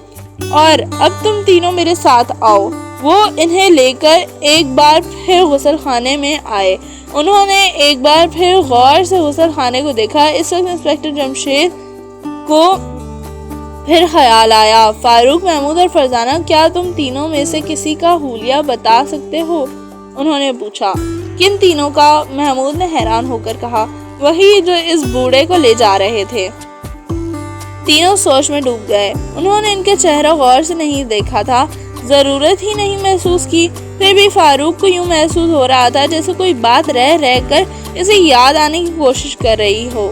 اور اب تم تینوں میرے ساتھ آؤ۔ وہ انہیں لے کر ایک بار پھر غسل خانے میں آئے۔ انہوں نے ایک بار پھر غور سے غسل خانے کو دیکھا۔ اس وقت انسپکٹر جمشید کو پھر خیال آیا، فاروق، محمود اور فرزانہ، کیا تم تینوں میں سے کسی کا حلیہ بتا سکتے ہو؟ انہوں نے پوچھا۔ کن تینوں کا؟ محمود نے حیران ہو کر کہا۔ وہی جو اس بوڑھے کو لے جا رہے تھے۔ تینوں سوچ میں ڈوب گئے۔ انہوں نے ان کے چہرہ غور سے نہیں دیکھا تھا، ضرورت ہی نہیں محسوس کی، پھر بھی فاروق کو یوں محسوس ہو رہا تھا جیسے کوئی بات رہ رہ کر اسے یاد آنے کی کوشش کر رہی ہو۔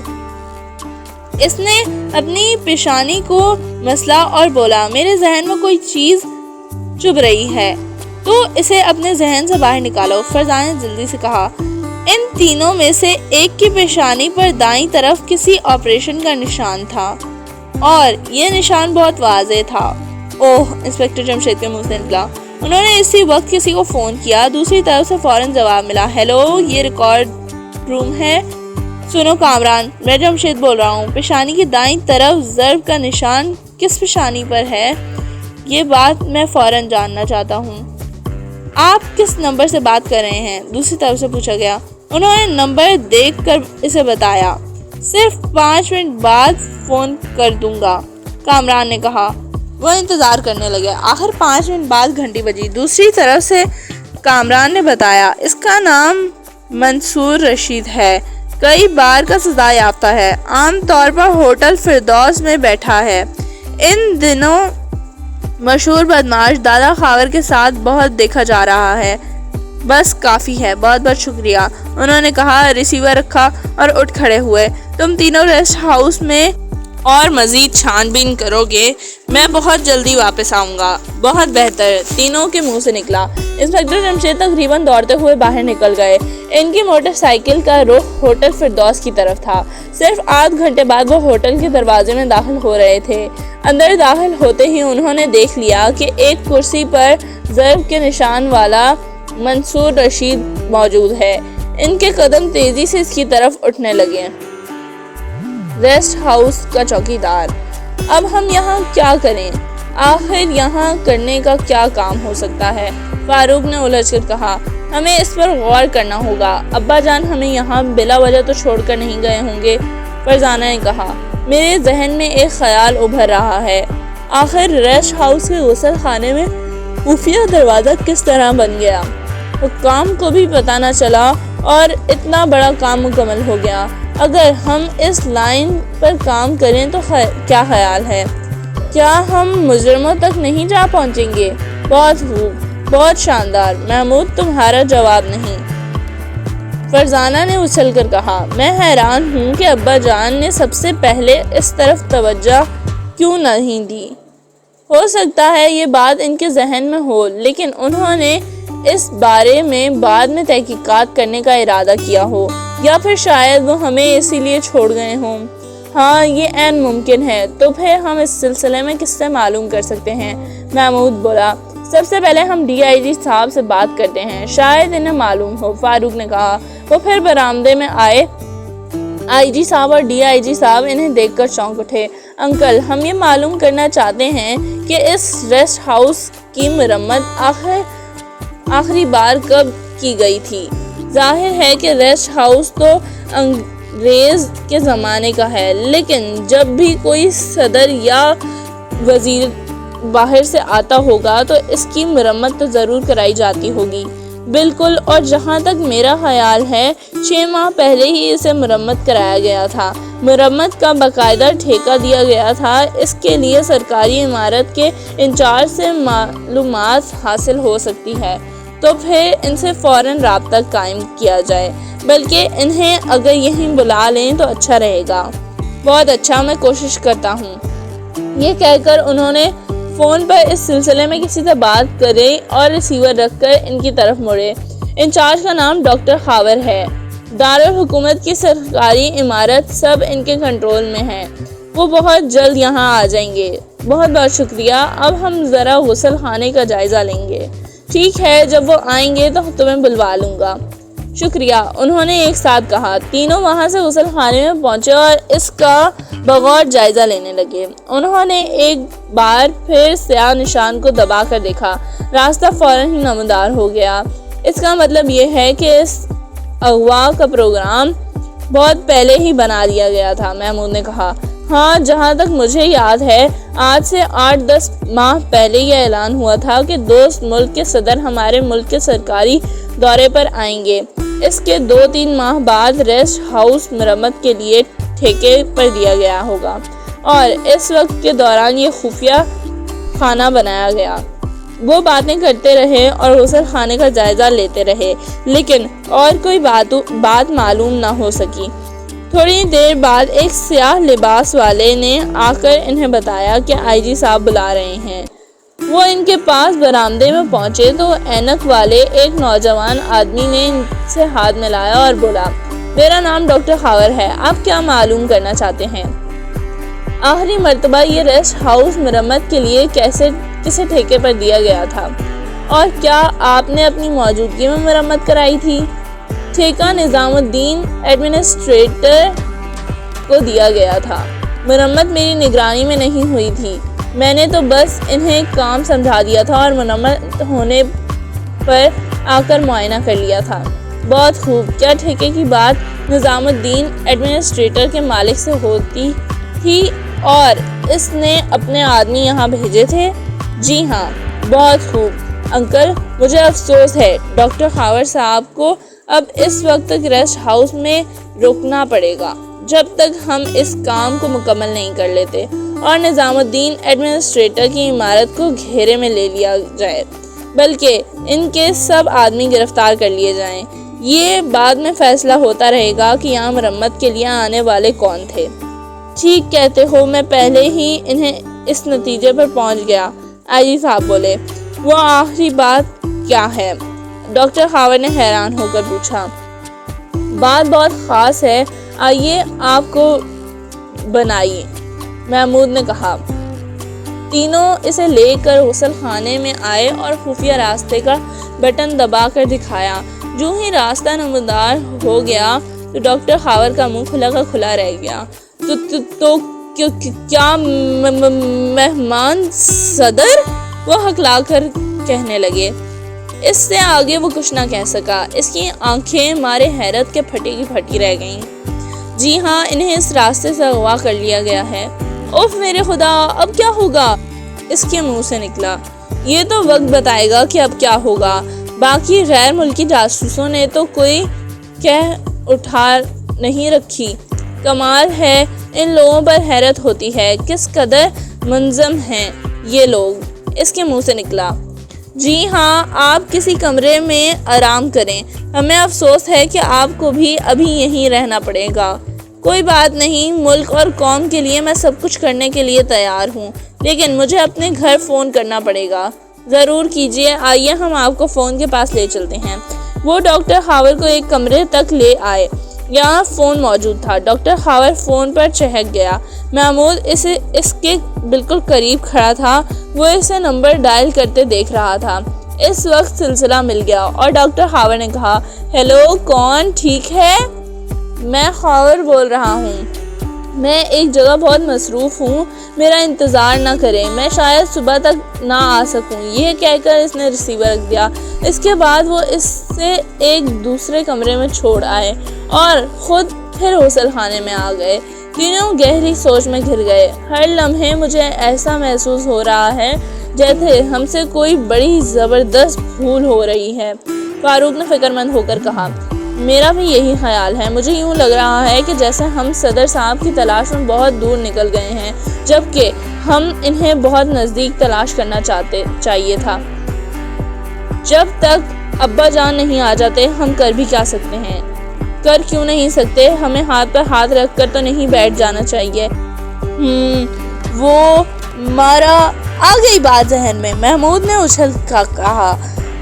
اس نے اپنی پیشانی کو مسلا اور بولا، میرے ذہن میں کوئی چیز چبھ رہی ہے، تو اسے اپنے ذہن سے باہر نکالو۔ فرزانہ نے جلدی سے کہا۔ ان تینوں میں سے ایک کی پیشانی پر دائیں طرف کسی آپریشن کا نشان تھا اور یہ نشان بہت واضح تھا۔ اوہ، انسپکٹر جمشید کے منہ سے نکلا۔ انہوں نے اسی وقت کسی کو فون کیا۔ دوسری طرف سے فوراً جواب ملا، ہیلو، یہ ریکارڈ روم ہے۔ سنو کامران، میں جمشید بول رہا ہوں۔ پیشانی کی دائیں طرف ضرب کا نشان کس پیشانی پر ہے؟ یہ بات میں فوراً جاننا چاہتا ہوں۔ آپ کس نمبر سے بات کر رہے ہیں؟ دوسری طرف سے پوچھا گیا۔ انہوں نے نمبر دیکھ کر اسے بتایا۔ صرف 5 منٹ بعد فون کر دوں گا، کامران نے کہا۔ وہ انتظار کرنے لگے۔ آخر 5 منٹ بعد گھنٹی بجی۔ دوسری طرف سے کامران نے بتایا، اس کا نام منصور رشید ہے، کئی بار کا سزا یافتہ ہے، عام طور پر ہوٹل فردوس میں بیٹھا ہے، ان دنوں مشہور بدماش دادا خاور کے ساتھ بہت دیکھا جا رہا ہے۔ بس کافی ہے، بہت بہت شکریہ، انہوں نے کہا، ریسیور رکھا اور اٹھ کھڑے ہوئے۔ تم تینوں ریسٹ ہاؤس میں اور مزید چھان بین کرو گے، میں بہت جلدی واپس آؤں گا۔ بہت بہتر، تینوں کے منہ سے نکلا۔ انسپکٹر جمشید تقریباً دوڑتے ہوئے باہر نکل گئے۔ ان کی موٹر سائیکل کا رخ ہوٹل فردوس کی طرف تھا۔ صرف آدھ گھنٹے بعد وہ ہوٹل کے دروازے میں داخل ہو رہے تھے۔ اندر داخل ہوتے ہی انہوں نے دیکھ لیا کہ ایک کرسی پر ضرب کے نشان والا منصور رشید موجود ہے۔ ان کے قدم تیزی سے اس کی طرف اٹھنے لگے۔ ریسٹ ہاؤس کا چوکیدار، اب ہم یہاں کیا کریں؟ آخر یہاں کرنے کا کیا کام ہو سکتا ہے؟ فاروق نے الجھ کر کہا۔ ہمیں اس پر غور کرنا ہوگا، ابا جان ہمیں یہاں بلا وجہ تو چھوڑ کر نہیں گئے ہوں گے، فرزانہ نے کہا۔ میرے ذہن میں ایک خیال ابھر رہا ہے، آخر ریسٹ ہاؤس کے غسل خانے میں خفیہ دروازہ کس طرح بن گیا؟ حکام کو بھی پتہ نہ چلا اور اتنا بڑا کام مکمل ہو گیا۔ اگر ہم اس لائن پر کام کریں تو کیا خیال ہے؟ کیا ہم مجرموں تک نہیں جا پہنچیں گے؟ بہت خوب، بہت شاندار، محمود تمہارا جواب نہیں؟ فرزانہ نے اچھل کر کہا۔ میں حیران ہوں کہ ابا جان نے سب سے پہلے اس طرف توجہ کیوں نہیں دی۔ ہو سکتا ہے یہ بات ان کے ذہن میں ہو، لیکن انہوں نے اس بارے میں بعد میں تحقیقات کرنے کا ارادہ کیا ہو، یا پھر شاید وہ ہمیں اسی لیے چھوڑ گئے ہوں۔ ہاں، یہ عین ممکن ہے۔ تو پھر ہم اس سلسلے میں کس سے معلوم کر سکتے ہیں؟ محمود بولا۔ سب سے پہلے ہم DIG صاحب سے بات کرتے ہیں، شاید انہیں معلوم ہو، فاروق نے کہا۔ وہ پھر برآمدے میں آئے۔ IG صاحب اور DIG صاحب انہیں دیکھ کر چونک اٹھے۔ انکل، ہم یہ معلوم کرنا چاہتے ہیں کہ اس ریسٹ ہاؤس کی مرمت آخری بار کب کی گئی تھی؟ ظاہر ہے کہ ریسٹ ہاؤس تو انگریز کے زمانے کا ہے، لیکن جب بھی کوئی صدر یا وزیر باہر سے آتا ہوگا تو اس کی مرمت تو ضرور کرائی جاتی ہوگی۔ بالکل، اور جہاں تک میرا خیال ہے 6 ماہ پہلے ہی اسے مرمت کرایا گیا تھا۔ مرمت کا باقاعدہ ٹھیکہ دیا گیا تھا۔ اس کے لیے سرکاری عمارت کے انچارج سے معلومات حاصل ہو سکتی ہے، تو پھر ان سے فوراً رابطہ قائم کیا جائے، بلکہ انہیں اگر یہیں بلا لیں تو اچھا رہے گا۔ بہت اچھا، میں کوشش کرتا ہوں۔ یہ کہہ کر انہوں نے فون پر اس سلسلے میں کسی سے بات کرے اور ریسیور رکھ کر ان کی طرف مڑے۔ انچارج کا نام ڈاکٹر خاور ہے۔ دارالحکومت کی سرکاری عمارت سب ان کے کنٹرول میں ہے۔ وہ بہت جلد یہاں آ جائیں گے۔ بہت بہت شکریہ۔ اب ہم ذرا غسل خانے کا جائزہ لیں گے۔ ٹھیک ہے، جب وہ آئیں گے تو تمہیں بلوا لوں گا۔ شکریہ، انہوں نے ایک ساتھ کہا۔ تینوں وہاں سے غسل خانے میں پہنچے اور اس کا بغور جائزہ لینے لگے۔ انہوں نے ایک بار پھر سیاہ نشان کو دبا کر دیکھا۔ راستہ فوراً ہی نمودار ہو گیا۔ اس کا مطلب یہ ہے کہ اس اغوا کا پروگرام بہت پہلے ہی بنا لیا گیا تھا، محمود نے کہا۔ ہاں، جہاں تک مجھے یاد ہے آج سے 8-10 ماہ پہلے یہ اعلان ہوا تھا کہ دوست ملک کے صدر ہمارے ملک کے سرکاری دورے پر آئیں گے۔ اس کے 2-3 ماہ بعد ریسٹ ہاؤس مرمت کے لیے ٹھیکے پر دیا گیا ہوگا، اور اس وقت کے دوران یہ خفیہ خانہ بنایا گیا۔ وہ باتیں کرتے رہے اور غسل خانے کا جائزہ لیتے رہے، لیکن اور کوئی بات معلوم نہ ہو سکی۔ تھوڑی دیر بعد ایک سیاہ لباس والے نے آ کر انہیں بتایا کہ IG صاحب بلا رہے ہیں۔ وہ ان کے پاس برآمدے میں پہنچے تو اینک والے ایک نوجوان آدمی نے ان سے ہاتھ ملایا اور بولا، میرا نام ڈاکٹر خاور ہے، آپ کیا معلوم کرنا چاہتے ہیں؟ آخری مرتبہ یہ ریسٹ ہاؤس مرمت کے لیے کسے ٹھیکے پر دیا گیا تھا، اور کیا آپ نے اپنی موجودگی میں مرمت کرائی تھی؟ ٹھیکہ نظام الدین ایڈمنسٹریٹر کو دیا گیا تھا۔ مرمت میری نگرانی میں نہیں ہوئی تھی، میں نے تو بس انہیں کام سمجھا دیا تھا اور مرمت ہونے پر آ کر معائنہ کر لیا تھا۔ بہت خوب، کیا ٹھیکے کی بات نظام الدین ایڈمنسٹریٹر کے مالک سے ہوتی تھی اور اس نے اپنے آدمی یہاں بھیجے تھے؟ جی ہاں۔ بہت خوب انکل، مجھے افسوس ہے، ڈاکٹر خاور صاحب کو اب اس وقت تک ریسٹ ہاؤس میں رکنا پڑے گا جب تک ہم اس کام کو مکمل نہیں کر لیتے اور نظام الدین ایڈمنسٹریٹر کی عمارت کو گھیرے میں لے لیا جائے، بلکہ ان کے سب آدمی گرفتار کر لیے جائیں۔ یہ بعد میں فیصلہ ہوتا رہے گا کہ یہاں مرمت کے لیے آنے والے کون تھے۔ ٹھیک کہتے ہو، میں پہلے ہی انہیں اس نتیجے پر پہنچ گیا، IG صاحب بولے۔ وہ آخری بات کیا ہے؟ ڈاکٹر خاور نے حیران ہو کر پوچھا۔ بات بہت خاص ہے، آئیے آپ کو بنائیے، محمود نے کہا۔ تینوں اسے لے کر غسل خانے میں آئے اور خفیہ راستے کا بٹن دبا کر دکھایا۔ جو ہی راستہ نمودار ہو گیا تو ڈاکٹر خاور کا منہ کھلا کا کھلا رہ گیا۔ تو کیا مہمان صدر؟ وہ ہکلا کر کہنے لگے۔ اس سے آگے وہ کچھ نہ کہہ سکا۔ اس کی آنکھیں مارے حیرت کے پھٹی کی پھٹی رہ گئیں۔ جی ہاں، انہیں اس راستے سے اغوا کر لیا گیا ہے۔ اوف میرے خدا، اب کیا ہوگا؟ اس کے منہ سے نکلا۔ یہ تو وقت بتائے گا کہ اب کیا ہوگا۔ باقی غیر ملکی جاسوسوں نے تو کوئی کہہ اٹھا نہیں رکھی۔ کمال ہے، ان لوگوں پر حیرت ہوتی ہے، کس قدر منظم ہیں یہ لوگ۔ اس کے منہ سے نکلا۔ جی ہاں، آپ کسی کمرے میں آرام کریں، ہمیں افسوس ہے کہ آپ کو بھی ابھی یہیں رہنا پڑے گا۔ کوئی بات نہیں، ملک اور قوم کے لیے میں سب کچھ کرنے کے لیے تیار ہوں، لیکن مجھے اپنے گھر فون کرنا پڑے گا۔ ضرور کیجیے، آئیے ہم آپ کو فون کے پاس لے چلتے ہیں۔ وہ ڈاکٹر ہاور کو ایک کمرے تک لے آئے۔ یہاں فون موجود تھا۔ ڈاکٹر ہاور فون پر چہک گیا۔ محمود اس کے بالکل قریب کھڑا تھا، وہ اسے نمبر ڈائل کرتے دیکھ رہا تھا۔ اس وقت سلسلہ مل گیا اور ڈاکٹر ہاور نے کہا، ہیلو، کون؟ ٹھیک ہے؟ میں ہاور بول رہا ہوں، میں ایک جگہ بہت مصروف ہوں، میرا انتظار نہ کریں، میں شاید صبح تک نہ آ سکوں۔ یہ کہہ کر اس نے ریسیور رکھ دیا۔ اس کے بعد وہ اس سے ایک دوسرے کمرے میں چھوڑ آئے اور خود پھر غسل خانے میں آ گئے۔ تینوں گہری سوچ میں گھر گئے۔ ہر لمحے مجھے ایسا محسوس ہو رہا ہے جیسے ہم سے کوئی بڑی زبردست بھول ہو رہی ہے، فاروق نے فکر مند ہو کر کہا۔ میرا بھی یہی خیال ہے، مجھے یوں لگ رہا ہے کہ جیسے ہم صدر صاحب کی تلاش میں بہت دور نکل گئے ہیں، جبکہ ہم انہیں بہت نزدیک تلاش کرنا چاہیے تھا۔ جب تک ابا جان نہیں آ جاتے ہم کر بھی کیا سکتے ہیں؟ کر کیوں نہیں سکتے؟ ہمیں ہاتھ پر ہاتھ رکھ کر تو نہیں بیٹھ جانا چاہیے۔ وہ مارا آ گئی بات ذہن میں، محمود نے اچھل کا کہا۔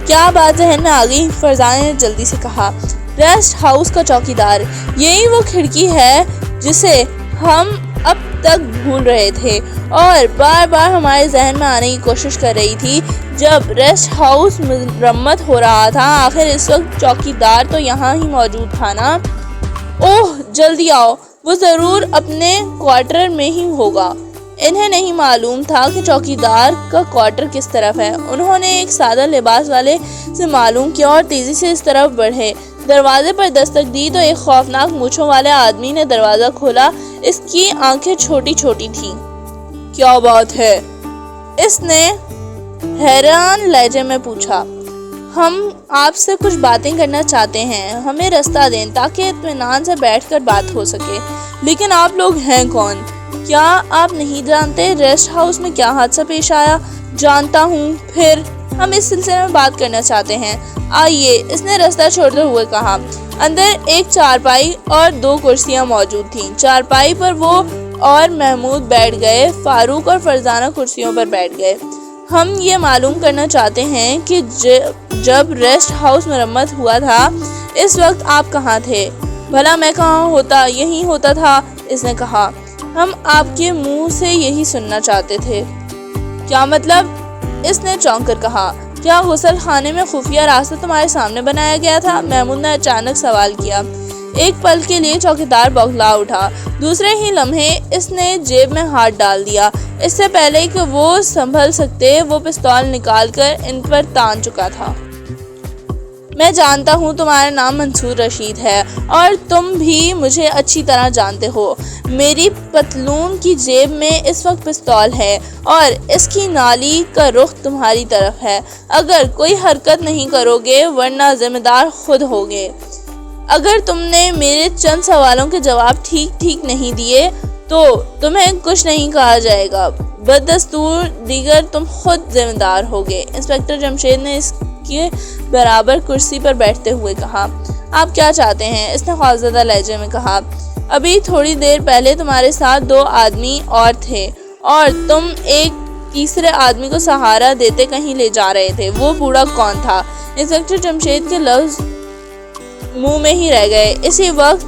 کیا بات ذہن میں آ گئی؟ فرزانہ نے جلدی سے کہا۔ ریسٹ ہاؤس کا چوکیدار، یہی وہ کھڑکی ہے جسے ہم اب تک بھول رہے تھے اور بار بار ہمارے ذہن میں آنے کی کوشش کر رہی تھی۔ جب ریسٹ ہاؤس مرمت ہو رہا تھا، آخر اس وقت چوکیدار تو یہاں ہی موجود تھا نا؟ اوہ، جلدی آؤ، وہ ضرور اپنے کوارٹر میں ہی ہوگا۔ انہیں نہیں معلوم تھا کہ چوکیدار کا کوارٹر کس طرف ہے۔ انہوں نے ایک سادہ لباس والے سے معلوم کیا اور تیزی سے اس طرف بڑھے۔ دروازے پر دستک دی تو ایک خوفناک مونچھوں والے آدمی نے دروازہ کھولا۔ اس کی آنکھیں چھوٹی چھوٹی تھیں۔ کیا بات ہے؟ اس نے حیران لہجے میں پوچھا۔ ہم آپ سے کچھ باتیں کرنا چاہتے ہیں، ہمیں راستہ دیں تاکہ اطمینان سے بیٹھ کر بات ہو سکے۔ لیکن آپ لوگ ہیں کون؟ کیا آپ نہیں جانتے ریسٹ ہاؤس میں کیا حادثہ پیش آیا؟ جانتا ہوں، پھر ہم اس سلسلے میں بات کرنا چاہتے ہیں۔ آئیے، اس نے راستہ چھوڑتے ہوئے کہا۔ اندر ایک چارپائی اور 2 کرسیاں موجود تھیں۔ چارپائی پر وہ اور محمود بیٹھ گئے، فاروق اور فرزانہ کرسیوں پر بیٹھ گئے۔ ہم یہ معلوم کرنا چاہتے ہیں کہ جب ریسٹ ہاؤس مرمت ہوا تھا اس وقت آپ کہاں تھے؟ بھلا میں کہاں ہوتا، یہی ہوتا تھا، اس نے کہا۔ ہم آپ کے منہ سے یہی سننا چاہتے تھے۔ کیا مطلب؟ اس نے چونک کر کہا۔ کیا غسل خانے میں خفیہ راستہ تمہارے سامنے بنایا گیا تھا؟ محمود نے اچانک سوال کیا۔ ایک پل کے لیے چوکیدار بوکھلا اٹھا، دوسرے ہی لمحے اس نے جیب میں ہاتھ ڈال دیا۔ اس سے پہلے کہ وہ سنبھل سکتے وہ پستول نکال کر ان پر تان چکا تھا۔ میں جانتا ہوں تمہارا نام منصور رشید ہے اور تم بھی مجھے اچھی طرح جانتے ہو۔ میری پتلون کی جیب میں اس وقت پستول ہے اور اس کی نالی کا رخ تمہاری طرف ہے۔ اگر کوئی حرکت نہیں کرو گے ورنہ ذمہ دار خود ہوگے۔ اگر تم نے میرے چند سوالوں کے جواب ٹھیک نہیں دیے تو تمہیں کچھ نہیں کہا جائے گا، بدستور دیگر تم خود ذمہ دار ہوگے۔ انسپکٹر جمشید نے اس کے برابر کرسی پر بیٹھتے ہوئے کہا۔ آپ کیا چاہتے ہیں؟ اس نے خوفزدہ لہجے میں کہا۔ ابھی تھوڑی دیر پہلے تمہارے ساتھ 2 آدمی اور تھے اور تم ایک تیسرے آدمی کو سہارا دیتے کہیں لے جا رہے تھے، وہ بوڑھا کون تھا؟ انسپکٹر جمشید کے لفظ منہ میں ہی رہ گئے۔ اسی وقت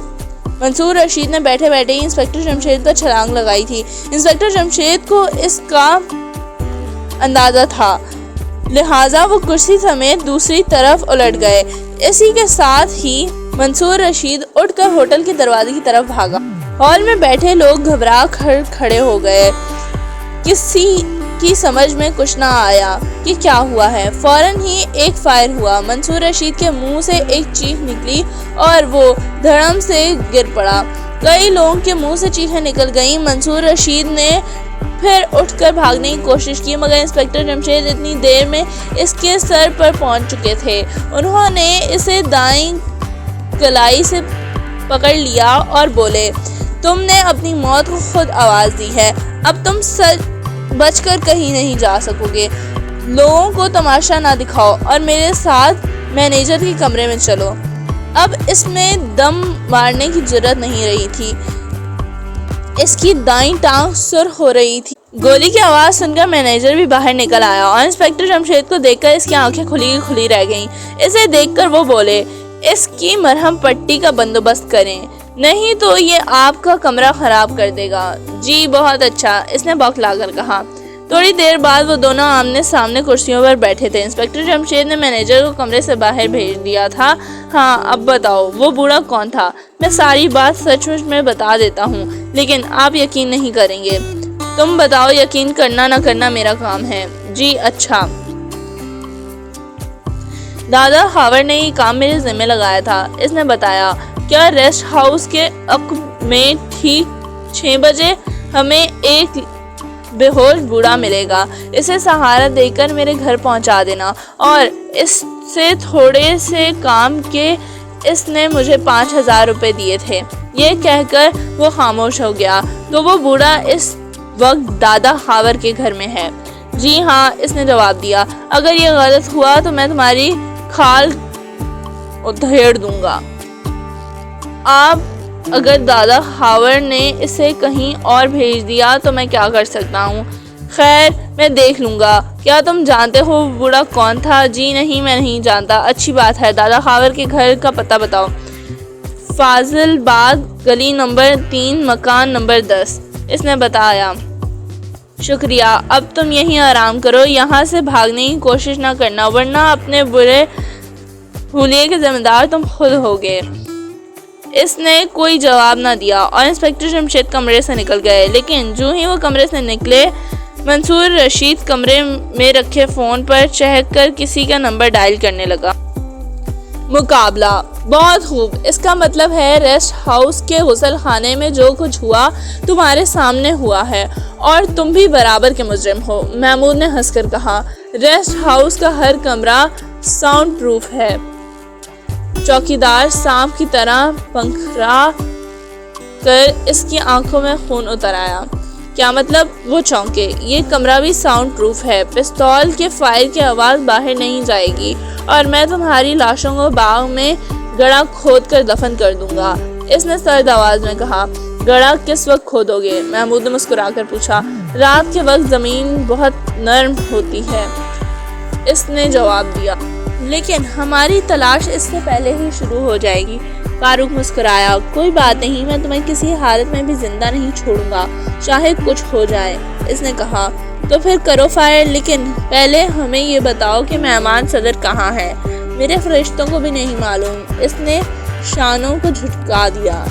منصور رشید نے بیٹھے بیٹھے ہی انسپکٹر جمشید پر چھلانگ لگائی تھی۔ انسپکٹر جمشید کو اس کا اندازہ تھا، لہٰذا وہ کرسی سمیت دوسری طرف الٹ گئے۔ اسی کے ساتھ ہی منصور رشید اٹھ کر ہوٹل کے دروازے کی طرف بھاگا۔ ہال میں بیٹھے لوگ گھبرا کر کھڑے ہو گئے۔ کسی کی سمجھ میں کچھ نہ آیا کہ کیا ہوا ہے۔ فوراً ہی ایک فائر ہوا، منصور رشید کے منہ سے ایک چیخ نکلی اور وہ دھڑم سے گر پڑا۔ کئی لوگوں کے منہ سے چیخیں نکل گئیں۔ منصور رشید نے پھر اٹھ کر بھاگنے کی کوشش کی مگر انسپکٹر جمشید اتنی دیر میں اس کے سر پر پہنچ چکے تھے۔ انہوں نے اسے دائیں کلائی سے پکڑ لیا اور بولے، تم نے اپنی موت کو خود آواز دی ہے، اب تم بچ کر کہیں نہیں جا سکو گے۔ لوگوں کو تماشا نہ دکھاؤ اور میرے ساتھ مینیجر کے کمرے میں چلو۔ اب اس میں دم مارنے کی جرات نہیں رہی تھی، اس کی دائیں ٹانگ سر ہو رہی تھی۔ گولی کی آواز سن کر مینیجر بھی باہر نکل آیا اور انسپکٹر جمشید کو دیکھ کر اس کی آنکھیں کھلی رہ گئیں۔ اسے دیکھ کر وہ بولے، اس کی مرہم پٹی کا بندوبست کریں، نہیں تو یہ آپ کا کمرہ خراب کر دے گا۔ جی بہت اچھا، اس نے بوکھلا کر کہا۔ تھوڑی دیر بعد وہ دونوں آمنے سامنے کرسیوں پر بیٹھے تھے۔ انسپکٹر جمشید نے مینیجر کو کمرے سے باہر بھیج دیا تھا۔ ہاں اب بتاؤ وہ بوڑھا کون تھا؟ میں ساری بات سچ مچ میں بتا دیتا ہوں، لیکن آپ یقین نہیں کریں گے۔ تم بتاؤ، یقین کرنا نہ کرنا میرا کام ہے۔ جی اچھا۔ دادا ہاورڈ نے یہ کام میرے ذمہ لگایا تھا، اس نے بتایا۔ کیا ریسٹ ہاؤس کے عقب میں ٹھیک 6 بجے ہمیں ایک بے ہوش بوڑھا ملے گا، اسے سہارا دے کر میرے گھر پہنچا دینا، اور اس سے تھوڑے سے کام کے اس نے مجھے 5,000 روپے دیے تھے۔ یہ کہہ کر وہ خاموش ہو گیا۔ تو وہ بوڑھا اس وقت دادا ہاورڈ کے گھر میں ہے؟ جی ہاں، اس نے جواب دیا۔ اگر یہ غلط ہوا تو میں تمہاری کھال ادھیڑ دوں گا۔ آپ اگر دادا ہاورڈ نے اسے کہیں اور بھیج دیا تو میں کیا کر سکتا ہوں؟ خیر میں دیکھ لوں گا۔ کیا تم جانتے ہو وہ بوڑھا کون تھا؟ جی نہیں، میں نہیں جانتا۔ اچھی بات ہے، دادا ہاورڈ کے گھر کا پتہ بتاؤ۔ فاضل باغ، گلی نمبر 3، مکان نمبر 10، اس نے بتایا۔ شکریہ، اب تم یہیں آرام کرو، یہاں سے بھاگنے کی کوشش نہ کرنا، ورنہ اپنے برے حلیے کے ذمہ دار تم خود ہوگے۔ اس نے کوئی جواب نہ دیا اور انسپکٹر جمشید کمرے سے نکل گئے، لیکن جو ہی وہ کمرے سے نکلے، منصور رشید کمرے میں رکھے فون پر چہک کر کسی کا نمبر ڈائل کرنے لگا۔ مقابلہ، بہت خوب، اس کا مطلب ہے ریسٹ ہاؤس کے غسل خانے میں جو کچھ ہوا تمہارے سامنے ہوا ہے، اور تم بھی برابر کے مجرم ہو۔ محمود نے ہنس کر کہا، ریسٹ ہاؤس کا ہر کمرہ ساؤنڈ پروف ہے۔ چوکیدار سانپ کی طرح پنکھرا کر اس کی آنکھوں میں خون اتر آیا۔ کیا مطلب؟ وہ چونکے۔ یہ کمرہ بھی ساؤنڈ پروف ہے، پستول کے فائر کی آواز باہر نہیں جائے گی، اور میں تمہاری لاشوں کو باغ میں گڑھا کھود کر دفن کر دوں گا، اس نے سرد آواز میں کہا۔ گڑھا کس وقت کھودو گے؟ محمود نے مسکرا کر پوچھا۔ رات کے وقت زمین بہت نرم ہوتی ہے، اس نے جواب دیا، لیکن ہماری تلاش اس سے پہلے ہی شروع ہو جائے گی۔ فاروق مسکرایا۔ کوئی بات نہیں، میں تمہیں کسی حالت میں بھی زندہ نہیں چھوڑوں گا، چاہے کچھ ہو جائے، اس نے کہا۔ تو پھر کرو فائر، لیکن پہلے ہمیں یہ بتاؤ کہ مہمان صدر کہاں ہے؟ میرے فرشتوں کو بھی نہیں معلوم، اس نے شانوں کو جھٹکا دیا۔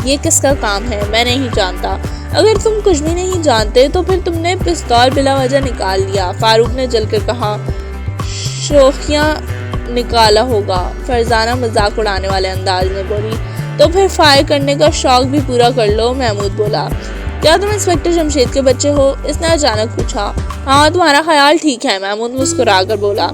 یہ کس کا کام ہے؟ میں نہیں جانتا۔ اگر تم کچھ بھی نہیں جانتے تو پھر تم نے پستول بلا وجہ نکال لیا، فاروق نے جل کر کہا۔ شوخیاں نکالا ہوگا، فرزانہ مذاق اڑانے والے انداز میں بولی۔ تو پھر فائر کرنے کا شوق بھی پورا کر لو، محمود بولا۔ کیا تم انسپکٹر جمشید کے بچے ہو؟ اس نے اچانک پوچھا۔ ہاں، تمہارا خیال ٹھیک ہے، محمود مسکرا کر بولا۔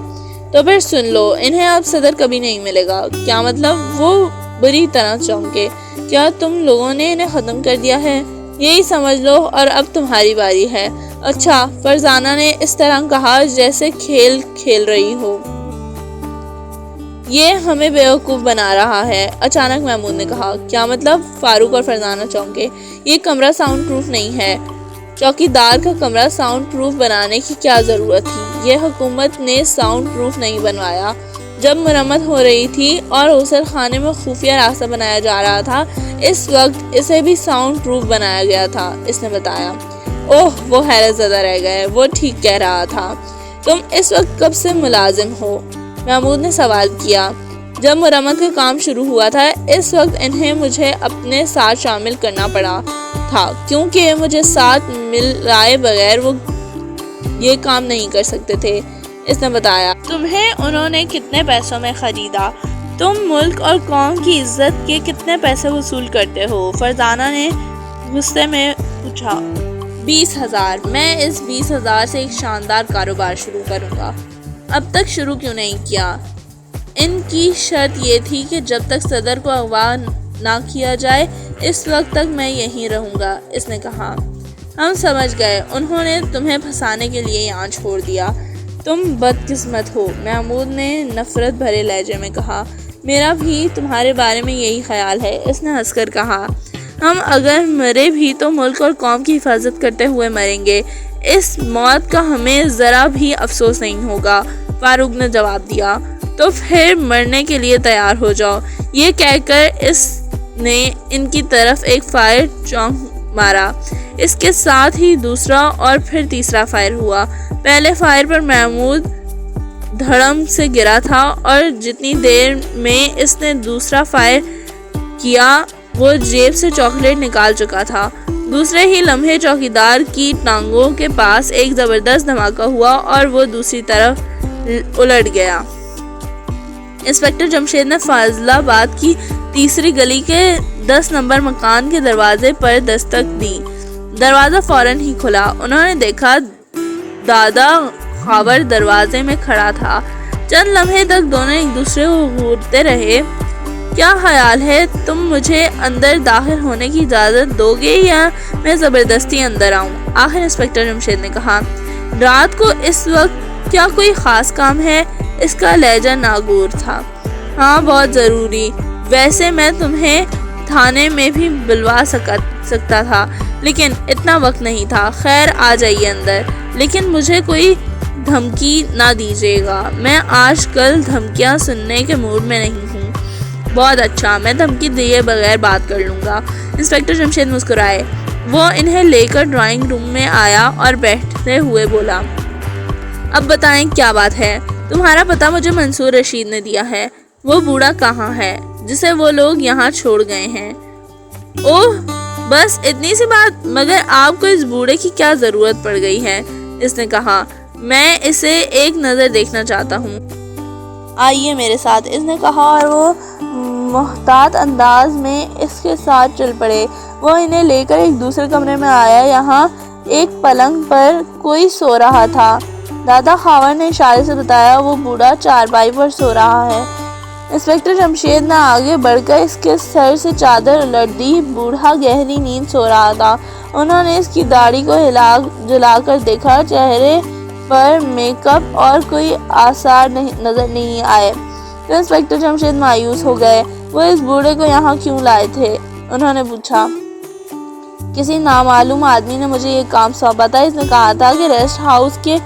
تو پھر سن لو، انہیں اب صدر کبھی نہیں ملے گا۔ کیا مطلب؟ وہ بری طرح چونکے۔ کیا تم لوگوں نے انہیں ختم کر دیا ہے؟ یہی سمجھ لو، اور اب تمہاری باری ہے۔ اچھا، فرزانہ نے اس طرح کہا جیسے کھیل کھیل رہی ہو۔ یہ ہمیں بیوقوف بنا رہا ہے، اچانک محمود نے کہا۔ کیا مطلب؟ فاروق اور فرزانہ چونکے۔ یہ کمرہ ساؤنڈ پروف نہیں ہے، چوکیدار کا کمرہ ساؤنڈ پروف بنانے کی کیا ضرورت تھی؟ یہ حکومت نے ساؤنڈ پروف نہیں بنوایا، جب مرمت ہو رہی تھی اور غسل خانے میں خفیہ راستہ بنایا جا رہا تھا، اس وقت اسے بھی ساؤنڈ پروف بنایا گیا تھا، اس نے بتایا۔ اوہ، وہ حیرت زدہ رہ گئے۔ وہ ٹھیک کہہ رہا تھا۔ تم اس وقت کب سے ملازم ہو؟ محمود نے سوال کیا۔ جب مرمت کا کام شروع ہوا تھا، اس وقت انہیں مجھے اپنے ساتھ شامل کرنا پڑا تھا، کیونکہ مجھے ساتھ مل رائے بغیر وہ یہ کام نہیں کر سکتے تھے، اس نے بتایا۔ تمہیں انہوں نے کتنے پیسوں میں خریدا؟ تم ملک اور قوم کی عزت کے کتنے پیسے وصول کرتے ہو؟ فرزانہ نے غصے میں پوچھا۔ 20,000۔ میں اس 20,000 سے ایک شاندار کاروبار شروع کروں گا۔ اب تک شروع کیوں نہیں کیا؟ ان کی شرط یہ تھی کہ جب تک صدر کو اغوا نہ کیا جائے، اس وقت تک میں یہیں رہوں گا، اس نے کہا۔ ہم سمجھ گئے، انہوں نے تمہیں پھنسانے کے لیے یہاں چھوڑ دیا۔ تم بدقسمت ہو، محمود نے نفرت بھرے لہجے میں کہا۔ میرا بھی تمہارے بارے میں یہی خیال ہے، اس نے ہنس کر کہا۔ ہم اگر مرے بھی تو ملک اور قوم کی حفاظت کرتے ہوئے مریں گے، اس موت کا ہمیں ذرا بھی افسوس نہیں ہوگا، فاروق نے جواب دیا۔ تو پھر مرنے کے لیے تیار ہو جاؤ، یہ کہہ کر اس نے ان کی طرف ایک فائر چونک مارا۔ اس کے ساتھ ہی دوسرا اور پھر تیسرا فائر ہوا۔ پہلے فائر پر محمود دھڑم سے گرا تھا اور جتنی دیر میں اس نے دوسرا فائر کیا وہ جیب سے چاکلیٹ نکال چکا تھا۔ دوسرے ہی لمحے چوکیدار کی ٹانگوں کے پاس ایک زبردست دھماکہ ہوا اور وہ دوسری طرف الٹ گیا۔ انسپکٹر جمشید نے فاضل آباد کی تیسری گلی کے 10 نمبر مکان کے دروازے پر دستک دی۔ دروازہ فوراً ہی کھلا۔ انہوں نے دیکھا دادا خاور دروازے میں کھڑا تھا۔ چند لمحے تک دونوں ایک دوسرے کو گھورتے رہے۔ کیا خیال ہے، تم مجھے اندر داخل ہونے کی اجازت دو گے یا میں زبردستی اندر آؤں؟ آخر انسپکٹر جمشید نے کہا۔ رات کو اس وقت کیا کوئی خاص کام ہے؟ اس کا لہجہ ناگور تھا۔ ہاں، بہت ضروری۔ ویسے میں تمہیں تھانے میں بھی بلوا سکتا تھا لیکن اتنا وقت نہیں تھا۔ خیر، آ جائیے اندر، لیکن مجھے کوئی دھمکی نہ دیجیے گا۔ میں آج کل دھمکیاں سننے کے موڈ میں نہیں ہوں۔ بہت اچھا، میں دھمکی دیے بغیر بات کر لوں گا۔ انسپکٹر جمشید مسکرائے۔ وہ انہیں لے کر ڈرائنگ روم میں آیا اور بیٹھتے ہوئے بولا، اب بتائیں کیا بات ہے؟ تمہارا پتہ مجھے منصور رشید نے دیا ہے۔ وہ بوڑھا کہاں ہے جسے وہ لوگ یہاں چھوڑ گئے ہیں؟ اوہ، بس اتنی سی بات؟ مگر آپ کو اس بوڑھے کی کیا ضرورت پڑ گئی ہے؟ اس نے کہا۔ میں اسے ایک نظر دیکھنا چاہتا ہوں۔ آئیے میرے ساتھ، اس نے کہا اور وہ محتاط انداز میں اس کے ساتھ چل پڑے۔ وہ انہیں لے کر ایک دوسرے کمرے میں آیا۔ یہاں ایک پلنگ پر کوئی سو رہا تھا۔ دادا خاور نے اشارے سے بتایا، وہ بوڑھا چارپائی پر سو رہا ہے۔ انسپکٹر جمشید نے آگے بڑھ کر اس کے سر سے چادر الٹ دی۔ بوڑھا گہری نیند سو رہا تھا۔ انہوں نے اس کی داڑھی کو ہلا جلا کر دیکھا۔ چہرے پر میک اپ اور کوئی آثار نظر نہیں آئے تو انسپکٹر جمشید مایوس ہو گئے۔ وہ اس بوڑھے کو یہاں کیوں لائے تھے؟ انہوں نے پوچھا۔ کسی نامعلوم آدمی نے مجھے یہ کام سونپا تھا۔ اس نے کہا تھا کہ ریسٹ ہاؤس کے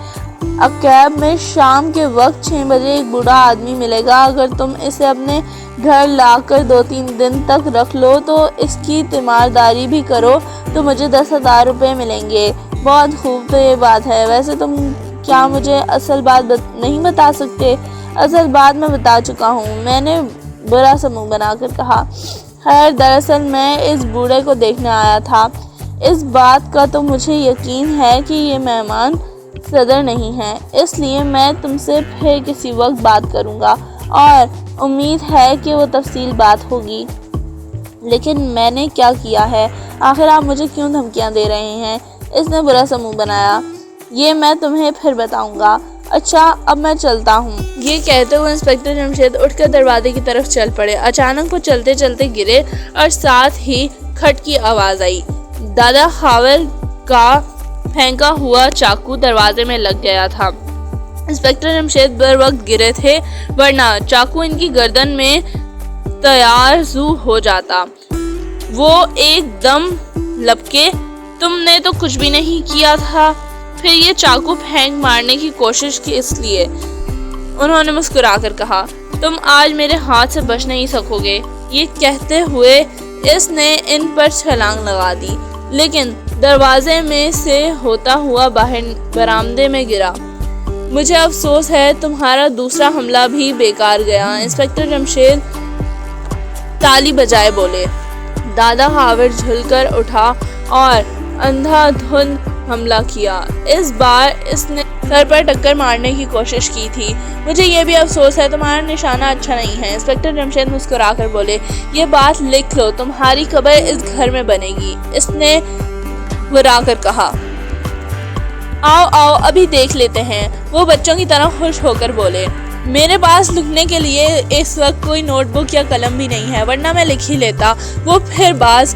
عقب میں شام کے وقت 6 بجے ایک بوڑھا آدمی ملے گا۔ اگر تم اسے اپنے گھر لا کر 2-3 دن تک رکھ لو تو اس کی تیمارداری بھی کرو تو مجھے 10,000 روپے ملیں گے۔ بہت خوب، تو یہ بات ہے۔ ویسے تم کیا مجھے اصل بات نہیں بتا سکتے؟ اصل بات میں بتا چکا ہوں، میں نے برا سا منہ بنا کر کہا۔ خیر، دراصل میں اس بوڑھے کو دیکھنے آیا تھا۔ اس بات کا تو مجھے یقین ہے کہ یہ مہمان صدر نہیں ہے، اس لیے میں تم سے پھر کسی وقت بات کروں گا اور امید ہے کہ وہ تفصیل بات ہوگی۔ لیکن میں نے کیا کیا ہے؟ آخر آپ مجھے کیوں دھمکیاں دے رہے ہیں؟ اس نے برا سا منہ بنایا۔ یہ میں تمہیں پھر بتاؤں گا۔ اچھا، اب میں چلتا ہوں۔ یہ کہتے ہوئے انسپکٹر جمشید اٹھ کر دروازے کی طرف چل پڑے۔ اچانک وہ چلتے چلتے گرے اور ساتھ ہی کھٹ کی آواز آئی۔ دادا خاور کا پھینکا ہوا چاقو دروازے میں لگ گیا تھا۔ انسپکٹر جمشید بر وقت گرے تھے، ورنہ چاقو ان کی گردن میں تیار ہو جاتا۔ وہ ایک دم لپکے۔ تم نے تو کچھ بھی نہیں کیا تھا، پھر یہ چاقو پھینک مارنے کی کوشش کی اس لیے؟ انہوں نے مسکرا کر کہا۔ تم آج میرے ہاتھ سے بچ نہیں سکو گے۔ یہ کہتے ہوئے اس نے ان پر چھلانگ لگا دی، لیکن دروازے میں سے ہوتا ہوا باہر برآمدے میں گرا۔ مجھے افسوس ہے، تمہارا دوسرا حملہ بھی بیکار گیا۔ انسپکٹر جمشید تالی بجائے بولے۔ دادا خاور جھل کر اٹھا اور اندھا دھند حملہ کیا۔ اس بار اس نے سر پر ٹکر مارنے کی کوشش کی تھی۔ مجھے یہ بھی افسوس ہے، تمہارا نشانہ اچھا نہیں ہے۔ انسپکٹر جمشید مسکرا کر بولے۔ یہ بات لکھ لو، تمہاری قبر اس گھر میں بنے گی۔ اس نے ورا کر کہا۔ آؤ آؤ، ابھی دیکھ لیتے ہیں۔ وہ بچوں کی طرح خوش ہو کر بولے۔ میرے پاس لکھنے کے لیے اس وقت کوئی نوٹ بک یا قلم بھی نہیں ہے، ورنہ میں لکھ ہی لیتا۔ وہ پھر باز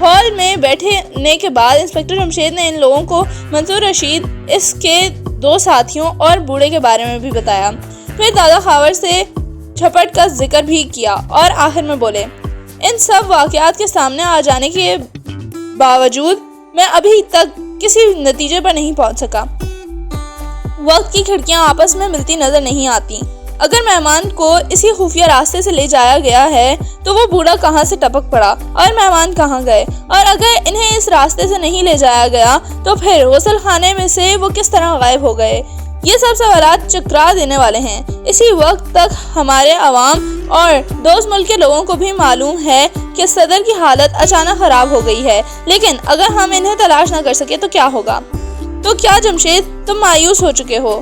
ہال میں بیٹھنے کے بعد انسپکٹر جمشید نے ان لوگوں کو منصور رشید، اس کے 2 ساتھیوں اور بوڑھے کے بارے میں بھی بتایا۔ پھر دادا خاور سے جھپٹ کا ذکر بھی کیا اور آخر میں بولے، ان سب واقعات کے سامنے آ جانے کے باوجود میں ابھی تک کسی نتیجے پر نہیں پہنچ سکا۔ وقت کی کھڑکیاں آپس میں ملتی نظر نہیں آتی۔ اگر مہمان کو اسی خفیہ راستے سے لے جایا گیا ہے تو وہ بوڑھا کہاں سے ٹپک پڑا اور مہمان کہاں گئے، اور اگر انہیں اس راستے سے نہیں لے جایا گیا تو پھر غسل خانے میں سے وہ کس طرح غائب ہو گئے؟ یہ سب سوالات چکرا دینے والے ہیں۔ اسی وقت تک ہمارے عوام اور دوست ملک کے لوگوں کو بھی معلوم ہے کہ صدر کی حالت اچانک خراب ہو گئی ہے، لیکن اگر ہم انہیں تلاش نہ کر سکے تو کیا ہوگا؟ تو کیا جمشید تم مایوس ہو چکے ہو؟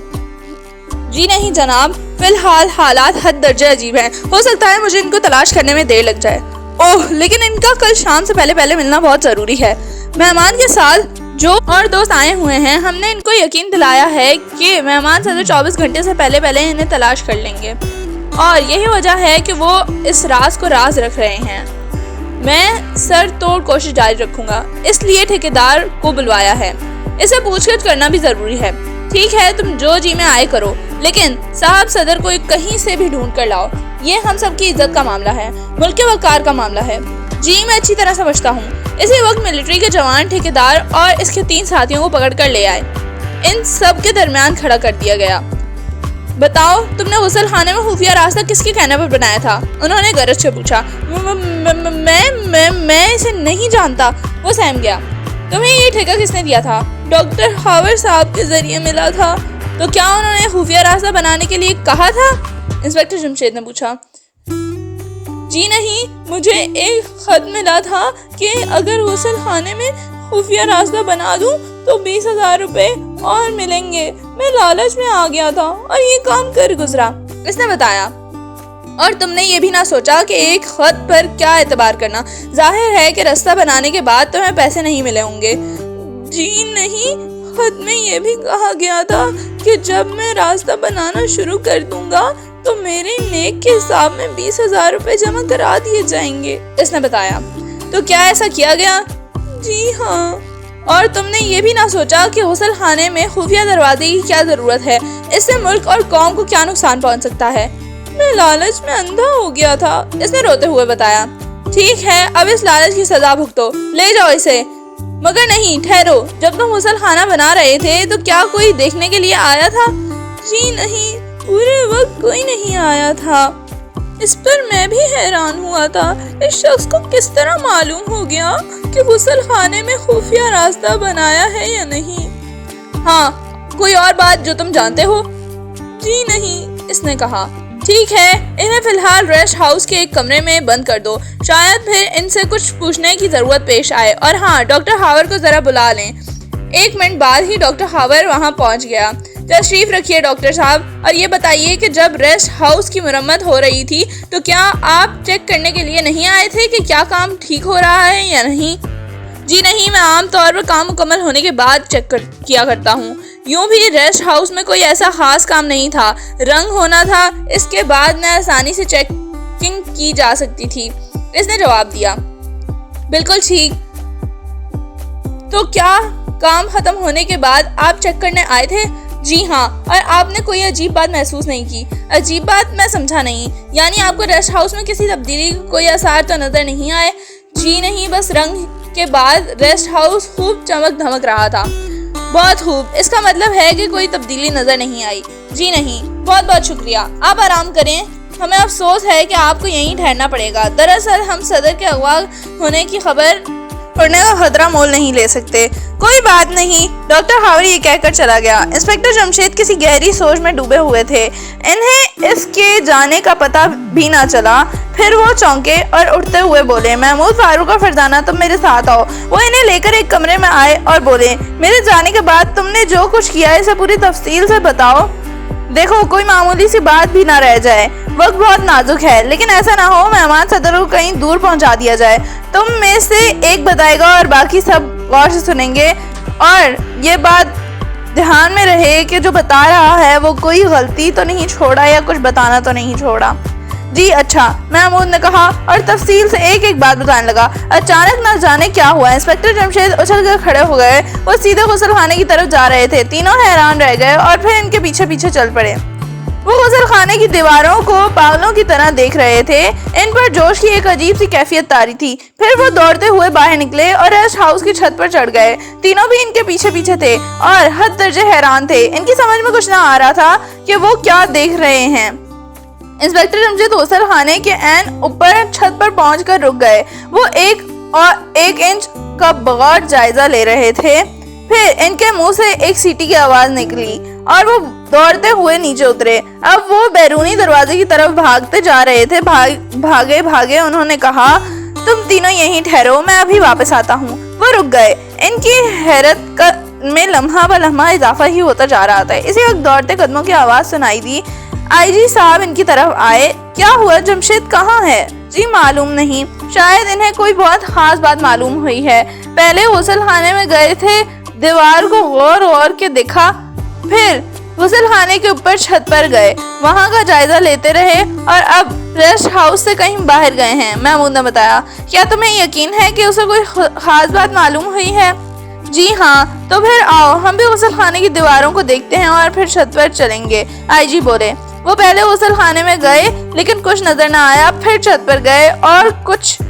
جی نہیں جناب، فی الحال حالات حد درجہ عجیب ہیں، ہو سکتا ہے مجھے ان کو تلاش کرنے میں دیر لگ جائے۔ اوہ، لیکن ان کا کل شام سے پہلے ملنا بہت ضروری ہے۔ مہمان کے ساتھ جو اور دوست آئے ہوئے ہیں، ہم نے ان کو یقین دلایا ہے کہ مہمان صدر 24 گھنٹے سے پہلے انہیں تلاش کر لیں گے، اور یہی وجہ ہے کہ وہ اس راز کو راز رکھ رہے ہیں۔ میں سر توڑ کوشش جاری رکھوں گا، اس لیے ٹھیکیدار کو بلوایا ہے۔ اسے پوچھ گچھ کرنا بھی ضروری ہے۔ ٹھیک ہے، تم جو جی میں آئے کرو، لیکن صاحب صدر کو کہیں سے بھی ڈھونڈ کر لاؤ۔ یہ ہم سب کی عزت کا معاملہ ہے، ملک کے وقار کا معاملہ ہے۔ جی میں اچھی طرح سمجھتا ہوں۔ اسی وقت ملٹری کے جوان ٹھیکیدار اور اس کے 3 ساتھیوں کو پکڑ کر لے آئے۔ ان سب کے درمیان کھڑا کر دیا گیا۔ بتاؤ، تم نے غسل خانے میں خفیہ راستہ کس کے کہنے پر بنایا تھا؟ انہوں نے غرض سے پوچھا۔ میں اسے نہیں جانتا، وہ سہم گیا۔ تمہیں یہ ٹھیکہ کس نے دیا تھا؟ ڈاکٹر خاور صاحب کے ذریعے ملا تھا۔ تو کیا انہوں نے خفیہ راستہ بنانے کے لیے کہا تھا؟ انسپکٹر جمشید نے پوچھا۔ جی نہیں، مجھے ایک خط ملا تھا کہ اگر غسل خانے میں خفیہ راستہ بنا دوں تو 20,000 روپے اور ملیں گے۔ میں لالچ میں آ گیا تھا اور یہ کام کر گزرا، اس نے بتایا۔ اور تم نے یہ بھی نہ سوچا کہ ایک خط پر کیا اعتبار کرنا؟ ظاہر ہے کہ راستہ بنانے کے بعد تمہیں پیسے نہیں ملے ہوں گے۔ جی نہیں، خط میں یہ بھی کہا گیا تھا کہ جب میں راستہ بنانا شروع کر دوں گا تو میرے نیک کے حساب میں 20,000 روپے جمع کرا دیے جائیں گے، اس نے بتایا۔ تو کیا ایسا کیا گیا؟ جی ہاں۔ اور تم نے یہ بھی نہ سوچا کہ غسل خانے میں خفیہ دروازے کی کیا ضرورت ہے؟ اس سے ملک اور قوم کو کیا نقصان پہنچ سکتا ہے؟ میں لالچ میں اندھا ہو گیا تھا، اس نے روتے ہوئے بتایا۔ ٹھیک ہے، اب اس لالچ کی سزا بھگتو، لے جاؤ اسے۔ مگر نہیں، ٹھہرو، جب تم غسل خانہ بنا رہے تھے تو کیا کوئی دیکھنے کے لیے آیا تھا؟ جی نہیں، پورے وقت کوئی نہیں آیا تھا۔ اس پر میں بھی حیران ہوا تھا، اس شخص کو کس طرح معلوم ہو گیا کہ غسل خانے میں خفیہ راستہ بنایا ہے یا نہیں؟ ہاں، کوئی اور بات جو تم جانتے ہو؟ جی نہیں، اس نے کہا۔ ٹھیک ہے، انہیں فی الحال ریسٹ ہاؤس کے ایک کمرے میں بند کر دو، شاید پھر ان سے کچھ پوچھنے کی ضرورت پیش آئے۔ اور ہاں، ڈاکٹر خاور کو ذرا بلا لیں۔ 1 منٹ بعد ہی ڈاکٹر خاور وہاں پہنچ گیا۔ تشریف رکھیے ڈاکٹر صاحب، اور یہ بتائیے کہ جب ریسٹ ہاؤس کی مرمت ہو رہی تھی تو کیا آپ چیک کرنے کے لیے نہیں آئے تھے کہ کیا کام ٹھیک ہو رہا ہے یا نہیں؟ جی نہیں، میں عام طور پر کام مکمل ہونے کے بعد چیک کیا کرتا ہوں۔ یوں بھی ریسٹ ہاؤس میں کوئی ایسا خاص کام نہیں تھا، رنگ ہونا تھا، اس کے بعد میں آسانی سے چیکنگ کی جا سکتی تھی، اس نے جواب دیا۔ بالکل ٹھیک۔ تو کیا کام ختم ہونے کے بعد آپ چیک کرنے آئے تھے؟ جی ہاں۔ اور آپ نے کوئی عجیب بات محسوس نہیں کی؟ عجیب بات میں سمجھا نہیں، یعنی آپ کو ریسٹ ہاؤس میں کسی تبدیلی کا کوئی آثار تو نظر نہیں آئے؟ جی نہیں، بس رنگ کے بعد ریسٹ ہاؤس خوب چمک دھمک رہا تھا۔ بہت خوب، اس کا مطلب ہے کہ کوئی تبدیلی نظر نہیں آئی؟ جی نہیں۔ بہت بہت شکریہ، آپ آرام کریں، ہمیں افسوس ہے کہ آپ کو یہیں ٹھہرنا پڑے گا۔ دراصل ہم صدر کے اغوا ہونے کی خبر پڑنے کا خطرہ مول نہیں لے سکتے۔ کوئی بات نہیں، ڈاکٹر خاور یہ کہہ کر چلا گیا۔ انسپکٹر جمشید کسی گہری سوچ میں ڈوبے ہوئے تھے، انہیں اس کے جانے کا پتہ بھی نہ چلا۔ پھر وہ چونکے اور اٹھتے ہوئے بولے، محمود فاروق اور فرزانہ، تم میرے ساتھ آؤ۔ وہ انہیں لے کر ایک کمرے میں آئے اور بولے، میرے جانے کے بعد تم نے جو کچھ کیا اسے پوری تفصیل سے بتاؤ۔ دیکھو، کوئی معمولی سی بات بھی نہ رہ جائے، وقت بہت نازک ہے، لیکن ایسا نہ ہو مہمان صدر کو کہیں دور پہنچا دیا جائے۔ تم میں سے ایک بتائے گا اور باقی سب غور سے سنیں گے، اور یہ بات دھیان میں رہے کہ جو بتا رہا ہے وہ کوئی غلطی تو نہیں چھوڑا یا کچھ بتانا تو نہیں چھوڑا۔ جی اچھا، محمود نے کہا اور تفصیل سے ایک ایک بات بتانے لگا۔ اچانک نہ جانے کیا ہوا، انسپکٹر جمشید اچھل کر کھڑے ہو گئے۔ وہ سیدھے غسل خانے کی طرف جا رہے تھے۔ تینوں حیران رہ گئے اور پھر ان کے پیچھے پیچھے چل پڑے۔ وہ غسل خانے کی دیواروں کو پاگلوں کی طرح دیکھ رہے تھے۔ ان پر جوش کی ایک عجیب سی کیفیت طاری تھی۔ پھر وہ دوڑتے ہوئے باہر نکلے اور ریسٹ ہاؤس کی چھت پر چڑھ گئے۔ تینوں بھی ان کے پیچھے پیچھے تھے اور حد درجے حیران تھے۔ ان کی سمجھ میں کچھ نہ آ رہا تھا کہ وہ کیا دیکھ رہے ہیں۔ انسپکٹر جمشید غسل خانے کے عین اوپر چھت پر پہنچ کر رک گئے۔ وہ ایک انچ کا بغور جائزہ لے رہے تھے۔ پھر ان کے منہ سے ایک سیٹی کی آواز نکلی اور وہ دوڑتے ہوئے نیچے اترے۔ اب وہ بیرونی دروازے کی طرف بھاگتے جا رہے تھے۔ بھاگے بھاگے انہوں نے کہا، تم تینوں یہیں ٹھہرو، میں ابھی واپس آتا ہوں۔ وہ رک گئے۔ ان کی حیرت میں لمحہ بہ لمحہ اضافہ ہی ہوتا جا رہا تھا۔ اسی وقت دوڑتے قدموں کی آواز سنائی دی۔ آئی جی صاحب ان کی طرف آئے۔ کیا ہوا، جمشید کہاں ہے؟ جی معلوم نہیں، شاید انہیں کوئی بہت خاص بات معلوم ہوئی ہے۔ پہلے غسل خانے میں گئے تھے، دیوار کو غور کے دیکھا، پھر غسل خانے کے اوپر چھت پر گئے، وہاں کا جائزہ لیتے رہے اور اب ریسٹ ہاؤس سے کہیں باہر گئے ہیں، محمود نے بتایا۔ کیا تمہیں یقین ہے کہ اسے کوئی خاص بات معلوم ہوئی ہے؟ جی ہاں۔ تو پھر آؤ ہم بھی غسل خانے کی دیواروں کو دیکھتے ہیں اور پھر چھت پر چلیں گے، آئی جی بولے۔ وہ پہلے غسل خانے میں گئے لیکن کچھ نظر نہ آیا، پھر چھت پر گئے اور کچھ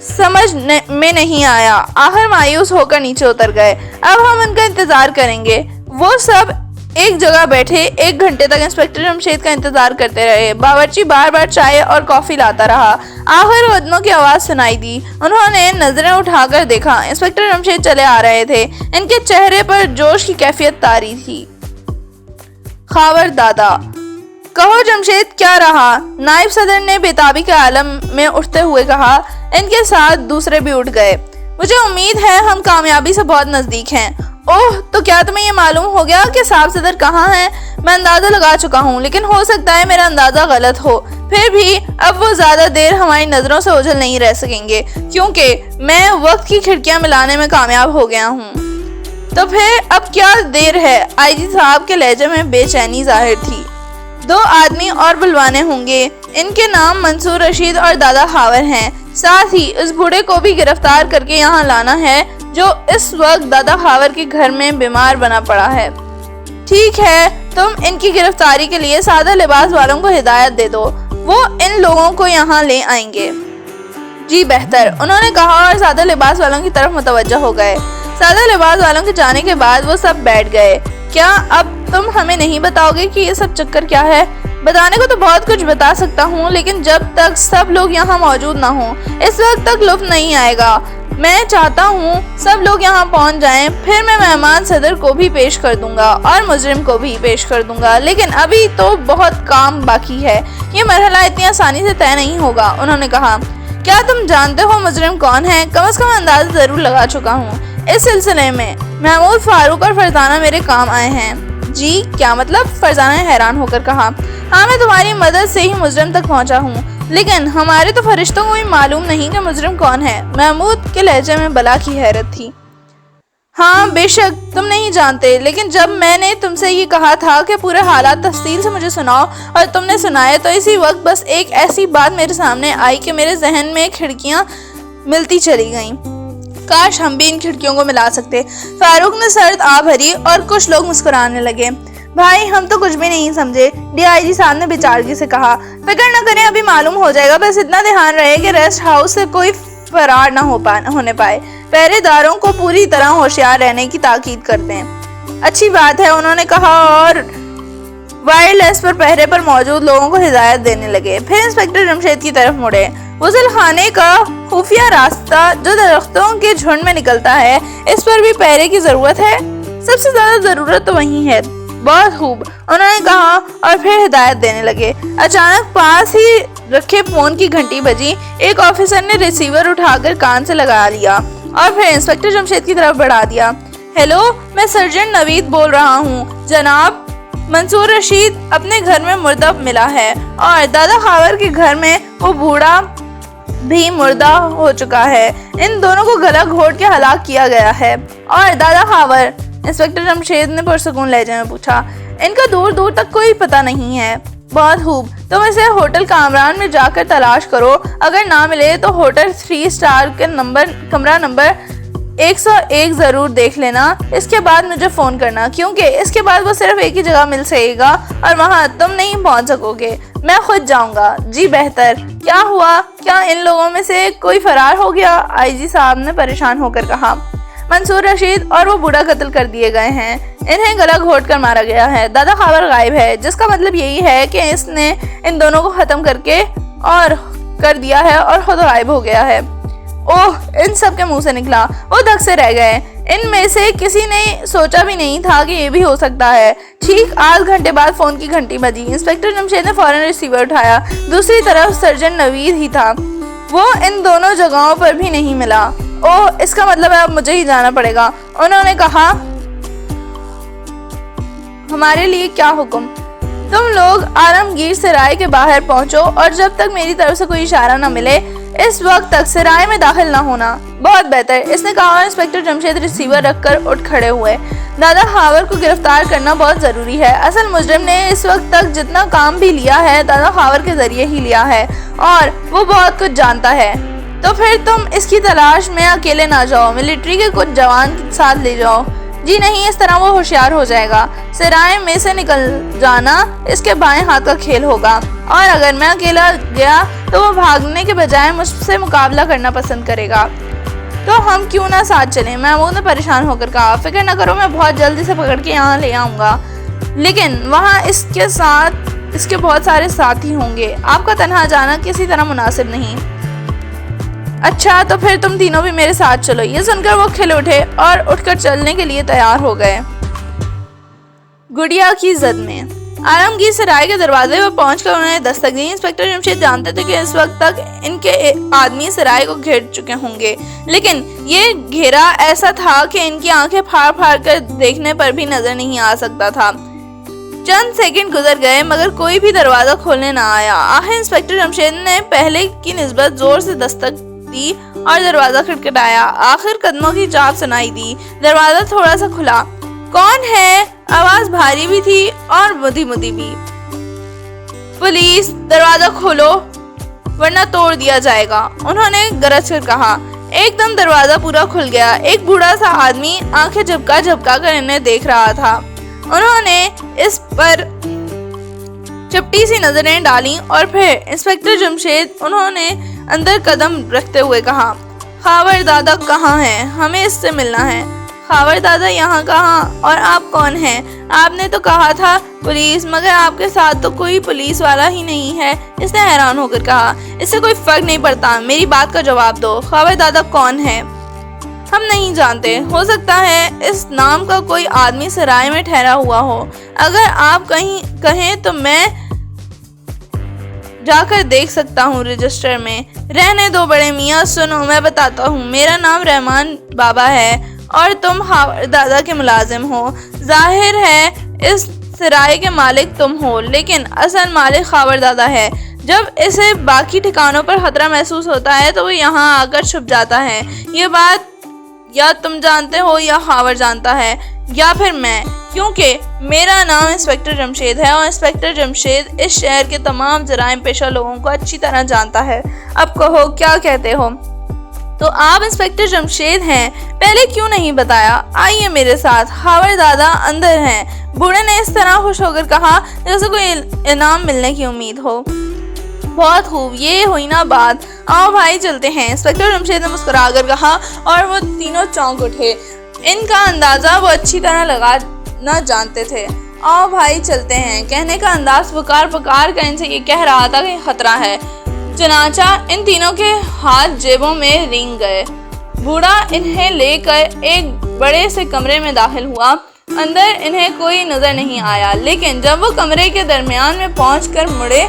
سمجھ میں نہیں آیا، آخر مایوس ہو کر نیچے اتر گئے۔ اب ہم ان کا انتظار کریں گے۔ وہ سب ایک جگہ بیٹھے 1 گھنٹے تک انسپکٹر جمشید کا انتظار کرتے رہے۔ باورچی بار بار چائے اور کافی لاتا رہا۔ آخر قدموں کی آواز سنائی دی۔ انہوں نے نظریں اٹھا کر دیکھا، انسپکٹر جمشید چلے آ رہے تھے۔ ان کے چہرے پر جوش کی کیفیت طاری تھی۔ خاور دادا، کہو جمشید کیا رہا؟ نائب صدر نے بےتابی کے عالم میں اٹھتے ہوئے کہا۔ ان کے ساتھ دوسرے بھی اٹھ گئے۔ مجھے امید ہے ہم کامیابی سے بہت نزدیک ہیں۔ اوہ، تو کیا تمہیں یہ معلوم ہو گیا کہ صاحب صدر کہاں ہیں؟ میں اندازہ لگا چکا ہوں، لیکن ہو سکتا ہے میرا اندازہ غلط ہو۔ پھر بھی اب وہ زیادہ دیر ہماری نظروں سے اوجھل نہیں رہ سکیں گے، کیونکہ میں وقت کی کھڑکیاں ملانے میں کامیاب ہو گیا ہوں۔ تو پھر اب کیا دیر ہے؟ آئی جی صاحب کے لہجے میں بے چینی ظاہر تھی۔ 2 آدمی اور بلوانے ہوں گے، ان کے نام منصور رشید اور دادا خاور ہیں۔ ساتھ ہی اس بوڑھے کو بھی گرفتار کر کے یہاں لانا ہے جو اس وقت دادا خاور کے گھر میں بیمار بنا پڑا ہے۔ ٹھیک ہے، تم ان کی گرفتاری کے لیے سادہ لباس والوں کو ہدایت دے دو، وہ ان لوگوں کو یہاں لے آئیں گے۔ جی بہتر، انہوں نے کہا اور سادہ لباس والوں کی طرف متوجہ ہو گئے۔ سادہ لباس والوں کے جانے کے بعد وہ سب بیٹھ گئے۔ کیا اب تم ہمیں نہیں بتاؤ گے کہ یہ سب چکر کیا ہے؟ بتانے کو تو بہت کچھ بتا سکتا ہوں، لیکن جب تک سب لوگ یہاں موجود نہ ہوں اس وقت تک لطف نہیں آئے گا۔ میں چاہتا ہوں سب لوگ یہاں پہنچ جائیں، پھر میں مہمان صدر کو بھی پیش کر دوں گا اور مجرم کو بھی پیش کر دوں گا، لیکن ابھی تو بہت کام باقی ہے، یہ مرحلہ اتنی آسانی سے طے نہیں ہوگا۔ انہوں نے کہا، کیا تم جانتے ہو مجرم کون ہے؟ کم از کم اندازہ ضرور لگا چکا ہوں۔ اس سلسلے میں محمود، فاروق اور فرزانہ میرے کام آئے ہیں۔ جی کیا مطلب؟ فرزانہ نے حیران ہو کر کہا۔ ہاں، میں تمہاری مدد سے ہی مجرم تک پہنچا ہوں، لیکن ہمارے تو فرشتوں کو بھی معلوم نہیں کہ مجرم کون ہے۔ محمود کے لہجے میں بلا کی حیرت تھی۔ ہاں بے شک تم نہیں جانتے، لیکن جب میں نے تم سے یہ کہا تھا کہ پورے حالات تفصیل سے مجھے سناؤ اور تم نے سنائے، تو اسی وقت بس ایک ایسی بات میرے سامنے آئی کہ میرے ذہن میں کھڑکیاں ملتی چلی گئیں۔ کاش ہم بھی ان کھڑکیوں کو ملا سکتے۔ فاروق نے سرد آہ بھری اور کچھ لوگ مسکرانے لگے۔ بھائی ہم تو کچھ بھی نہیں سمجھے، ڈی آئی جی صاحب نے بےچارگی سے کہا۔ فکر نہ کریں، ابھی معلوم ہو جائے گا، بس اتنا دھیان رہے کہ ریسٹ ہاؤس سے کوئی فرار نہ ہونے پائے۔ پہرے داروں کو پوری طرح ہوشیار رہنے کی تاکید کرتے ہیں۔ اچھی بات ہے، انہوں نے کہا اور وائرلیس پر پہرے پر موجود لوگوں کو ہدایت دینے لگے۔ پھر انسپکٹر جمشید کی طرف مڑے۔ غسل خانے کا خفیہ راستہ جو درختوں کے جھنڈ میں نکلتا ہے، اس پر بھی پہرے کی ضرورت ہے؟ سب سے زیادہ ضرورت تو وہی ہے۔ بہت خوب، انہوں نے کہا اور پھر ہدایت دینے لگے۔ اچانک پاس ہی رکھے فون کی گھنٹی بجی۔ ایک آفیسر نے ریسیور اٹھا کر کان سے لگا لیا اور پھر انسپکٹر جمشید کی طرف بڑھا دیا۔ ہیلو، میں سرجن نوید بول رہا ہوں جناب۔ منصور رشید اپنے گھر میں مردہ ملا ہے اور دادا خاور کے گھر میں وہ بوڑھا بھی مردہ ہو چکا ہے۔ ان دونوں کو گلا گھونٹ کے ہلاک کیا گیا ہے۔ اور دادا خاور؟ انسپکٹر جمشید نے پرسکون لہجے میں پوچھا۔ ان کا دور دور تک کوئی پتہ نہیں ہے۔ بہت خوب، تم اسے ہوٹل کامران میں جا کر تلاش کرو، اگر نہ ملے تو ہوٹل 3 اسٹار کے کمرہ نمبر 101 ضرور دیکھ لینا، اس کے بعد مجھے فون کرنا، کیونکہ اس کے بعد وہ صرف ایک ہی جگہ مل سکے گا اور وہاں تم نہیں پہنچ سکو گے، میں خود جاؤں گا۔ جی بہتر، کیا ہوا؟ کیا ان لوگوں میں سے کوئی فرار ہو گیا؟ آئی جی صاحب نے پریشان ہو کر کہا۔ منصور رشید اور وہ بوڑھا قتل کر دیے گئے ہیں، انہیں گلا گھونٹ کر مارا گیا ہے، دادا خاور غائب ہے، جس کا مطلب یہی ہے کہ اس نے ان دونوں کو ختم کر دیا ہے اور خود غائب ہو گیا ہے۔ اوہ، ان سب کے منہ سے نکلا، وہ دھک سے رہ گئے، ان میں سے کسی نے سوچا بھی نہیں تھا کہ یہ بھی ہو سکتا ہے۔ ٹھیک 8 گھنٹے بعد فون کی گھنٹی بجی، انسپکٹر جمشید نے فوراً ریسیور اٹھایا، دوسری طرف سرجن نوید ہی تھا، وہ ان دونوں جگہوں پر بھی نہیں ملا۔ اوہ، اس کا مطلب ہے اب مجھے ہی جانا پڑے گا، انہوں نے کہا۔ ہمارے لیے کیا حکم؟ تم لوگ عالمگیر سرائے کے باہر پہنچو اور جب تک میری طرف سے کوئی اشارہ نہ ملے اس وقت تک سرائے میں داخل نہ ہونا۔ بہت بہتر، اس نے کہا اور انسپکٹر جمشید ریسیور رکھ کر اٹھ کھڑے ہوئے۔ دادا خاور کو گرفتار کرنا بہت ضروری ہے، اصل مجرم نے اس وقت تک جتنا کام بھی لیا ہے دادا خاور کے ذریعے ہی لیا ہے اور وہ بہت کچھ جانتا ہے، تو پھر تم اس کی تلاش میں اکیلے نہ جاؤ، ملٹری کے کچھ جوان ساتھ لے جاؤ۔ جی نہیں، اس طرح وہ ہوشیار ہو جائے گا، سرائے میں سے نکل جانا اس کے بائیں ہاتھ کا کھیل ہوگا، اور اگر میں اکیلا گیا تو وہ بھاگنے کے بجائے مجھ سے مقابلہ کرنا پسند کرے گا۔ تو ہم کیوں نہ ساتھ چلیں؟ محمود نے پریشان ہو کر کہا۔ فکر نہ کرو، میں بہت جلدی سے پکڑ کے یہاں لے آؤں گا، لیکن وہاں اس کے بہت سارے ساتھی ہوں گے، آپ کا تنہا جانا کسی طرح مناسب نہیں۔ اچھا، تو پھر تم تینوں بھی میرے ساتھ چلو۔ یہ سن کر وہ کھل اٹھے اور اٹھ کر چلنے کے لیے تیار ہو گئے۔ گڑیا کی زد میں عالمگیر سرائے کے دروازے پر پہنچ کر انہوں نے دستک دی۔ انسپکٹر جمشید جانتے تھے کہ اس وقت تک ان کے آدمی سرائے کو گھیر چکے ہوں گے، لیکن یہ گھیرا ایسا تھا کہ ان کی آنکھیں پھاڑ پھاڑ کر دیکھنے پر بھی نظر نہیں آ سکتا تھا۔ چند سیکنڈ گزر گئے مگر کوئی بھی دروازہ کھولنے نہ آیا۔ آخر انسپکٹر جمشید نے پہلے کی نسبت زور سے دستک دی اور دروازہ کھٹکھٹایا۔ آخر قدموں کی چاپ سنائی دی، دروازہ تھوڑا سا کھلا۔ کون ہے؟ آواز بھاری بھی تھی اور مدی بھی۔ پولیس، دروازہ کھولو ورنہ توڑ دیا جائے گا، انہوں نے گرج کر کہا۔ ایک دم دروازہ پورا کھل گیا۔ ایک بوڑھا سا آدمی آنکھیں جھپکا کر انہیں دیکھ رہا تھا۔ انہوں نے اس پر چپٹی سی نظریں ڈالیں اور پھر انسپکٹر جمشید انہوں نے اندر قدم رکھتے ہوئے کہا، خاور دادا کہاں ہیں؟ ہمیں اس سے ملنا ہے۔ خاور دادا یہاں کہاں؟ اور آپ کون ہیں؟ آپ نے تو کہا تھا پولیس، مگر آپ کے ساتھ تو کوئی پولیس والا ہی نہیں ہے، اس نے حیران ہو کر کہا۔ اس سے کوئی فرق نہیں پڑتا، میری بات کا جواب دو، خاور دادا کون ہے؟ ہم نہیں جانتے، ہو سکتا ہے اس نام کا کوئی آدمی سرائے میں ٹھہرا ہوا ہو، اگر آپ کہیں تو میں جا کر دیکھ سکتا ہوں رجسٹر میں۔ رہنے دو بڑے میاں، سنو میں بتاتا ہوں، میرا نام رحمان بابا ہے اور تم خاور دادا کے ملازم ہو۔ ظاہر ہے اس سرائے کے مالک تم ہو، لیکن اصل مالک خاور دادا ہے۔ جب اسے باقی ٹھکانوں پر خطرہ محسوس ہوتا ہے تو وہ یہاں آ کر چھپ جاتا ہے۔ یہ بات یا تم جانتے ہو یا خاور جانتا ہے یا پھر میں، کیونکہ میرا نام انسپکٹر جمشید ہے اور انسپکٹر جمشید اس شہر کے تمام جرائم پیشہ لوگوں کو اچھی طرح جانتا ہے۔ اب کہو کیا کہتے ہو؟ تو آپ انسپکٹر جمشید ہیں، پہلے کیوں نہیں بتایا؟ آئیے میرے ساتھ، خاور دادا اندر ہیں، بوڑھے نے اس طرح خوش ہو کر کہا جیسے کوئی انعام ملنے کی امید ہو۔ بہت خوب، یہ ہوئی نا بات، آؤ بھائی چلتے ہیں، انسپکٹر جمشید نے مسکرا کر کہا اور وہ تینوں چونک اٹھے۔ ان کا اندازہ وہ اچھی طرح لگانا جانتے تھے۔ آؤ بھائی چلتے ہیں کہنے کا انداز پکار کر ان سے یہ کہہ رہا تھا کہ خطرہ ہے۔ چنانچہ ان تینوں کے ہاتھ جیبوں میں رینگ گئے۔ بوڑھا انہیں لے کر ایک بڑے سے کمرے میں داخل ہوا۔ اندر انہیں کوئی نظر نہیں آیا، لیکن جب وہ کمرے کے درمیان میں پہنچ کر مڑے